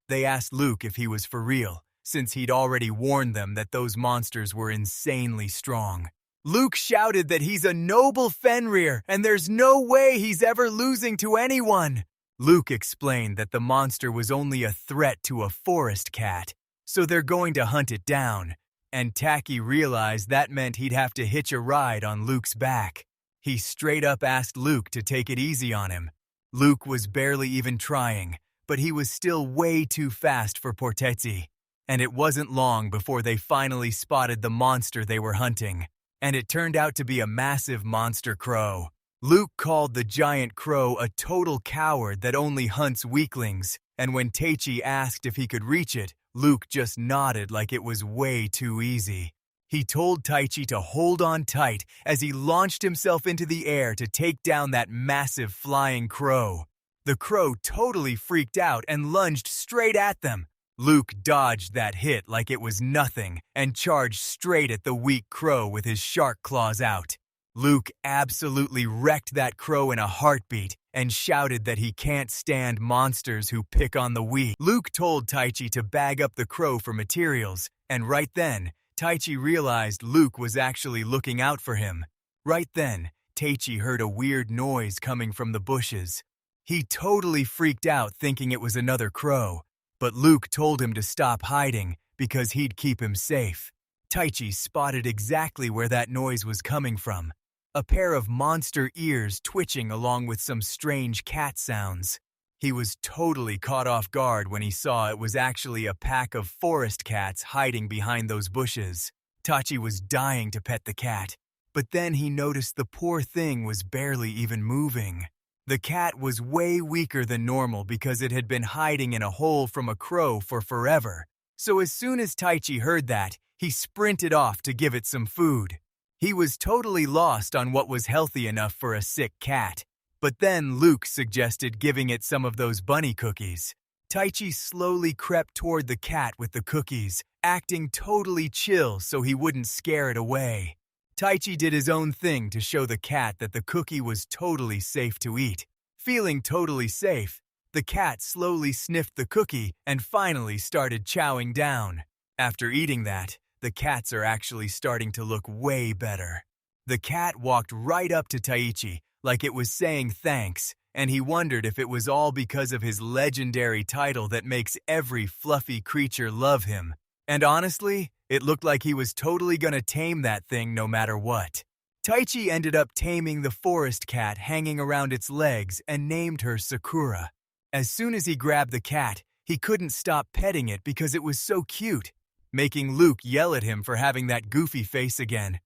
They asked Luke if he was for real, since he'd already warned them that those monsters were insanely strong. Luke shouted that he's a noble Fenrir and there's no way he's ever losing to anyone. Luke explained that the monster was only a threat to a forest cat, so they're going to hunt it down, and Taki realized that meant he'd have to hitch a ride on Luke's back. He straight up asked Luke to take it easy on him. Luke was barely even trying, but he was still way too fast for Portetzi. And it wasn't long before they finally spotted the monster they were hunting, and it turned out to be a massive monster crow. Luke called the giant crow a total coward that only hunts weaklings, and when Taichi asked if he could reach it, Luke just nodded like it was way too easy. He told Taichi to hold on tight as he launched himself into the air to take down that massive flying crow. The crow totally freaked out and lunged straight at them. Luke dodged that hit like it was nothing and charged straight at the weak crow with his shark claws out. Luke absolutely wrecked that crow in a heartbeat and shouted that he can't stand monsters who pick on the weak. Luke told Taichi to bag up the crow for materials, and right then, Taichi realized Luke was actually looking out for him. Right then, Taichi heard a weird noise coming from the bushes. He totally freaked out thinking it was another crow, but Luke told him to stop hiding because he'd keep him safe. Taichi spotted exactly where that noise was coming from. A pair of monster ears twitching along with some strange cat sounds. He was totally caught off guard when he saw it was actually a pack of forest cats hiding behind those bushes. Taichi was dying to pet the cat, but then he noticed the poor thing was barely even moving. The cat was way weaker than normal because it had been hiding in a hole from a crow for forever. So as soon as Taichi heard that, he sprinted off to give it some food. He was totally lost on what was healthy enough for a sick cat. But then Luke suggested giving it some of those bunny cookies. Taichi slowly crept toward the cat with the cookies, acting totally chill so he wouldn't scare it away. Taichi did his own thing to show the cat that the cookie was totally safe to eat. Feeling totally safe, the cat slowly sniffed the cookie and finally started chowing down. After eating that, the cats are actually starting to look way better. The cat walked right up to Taichi like it was saying thanks, and he wondered if it was all because of his legendary title that makes every fluffy creature love him. And honestly, it looked like he was totally gonna tame that thing no matter what. Taichi ended up taming the forest cat hanging around its legs and named her Sakura. As soon as he grabbed the cat, he couldn't stop petting it because it was so cute, making Luke yell at him for having that goofy face again.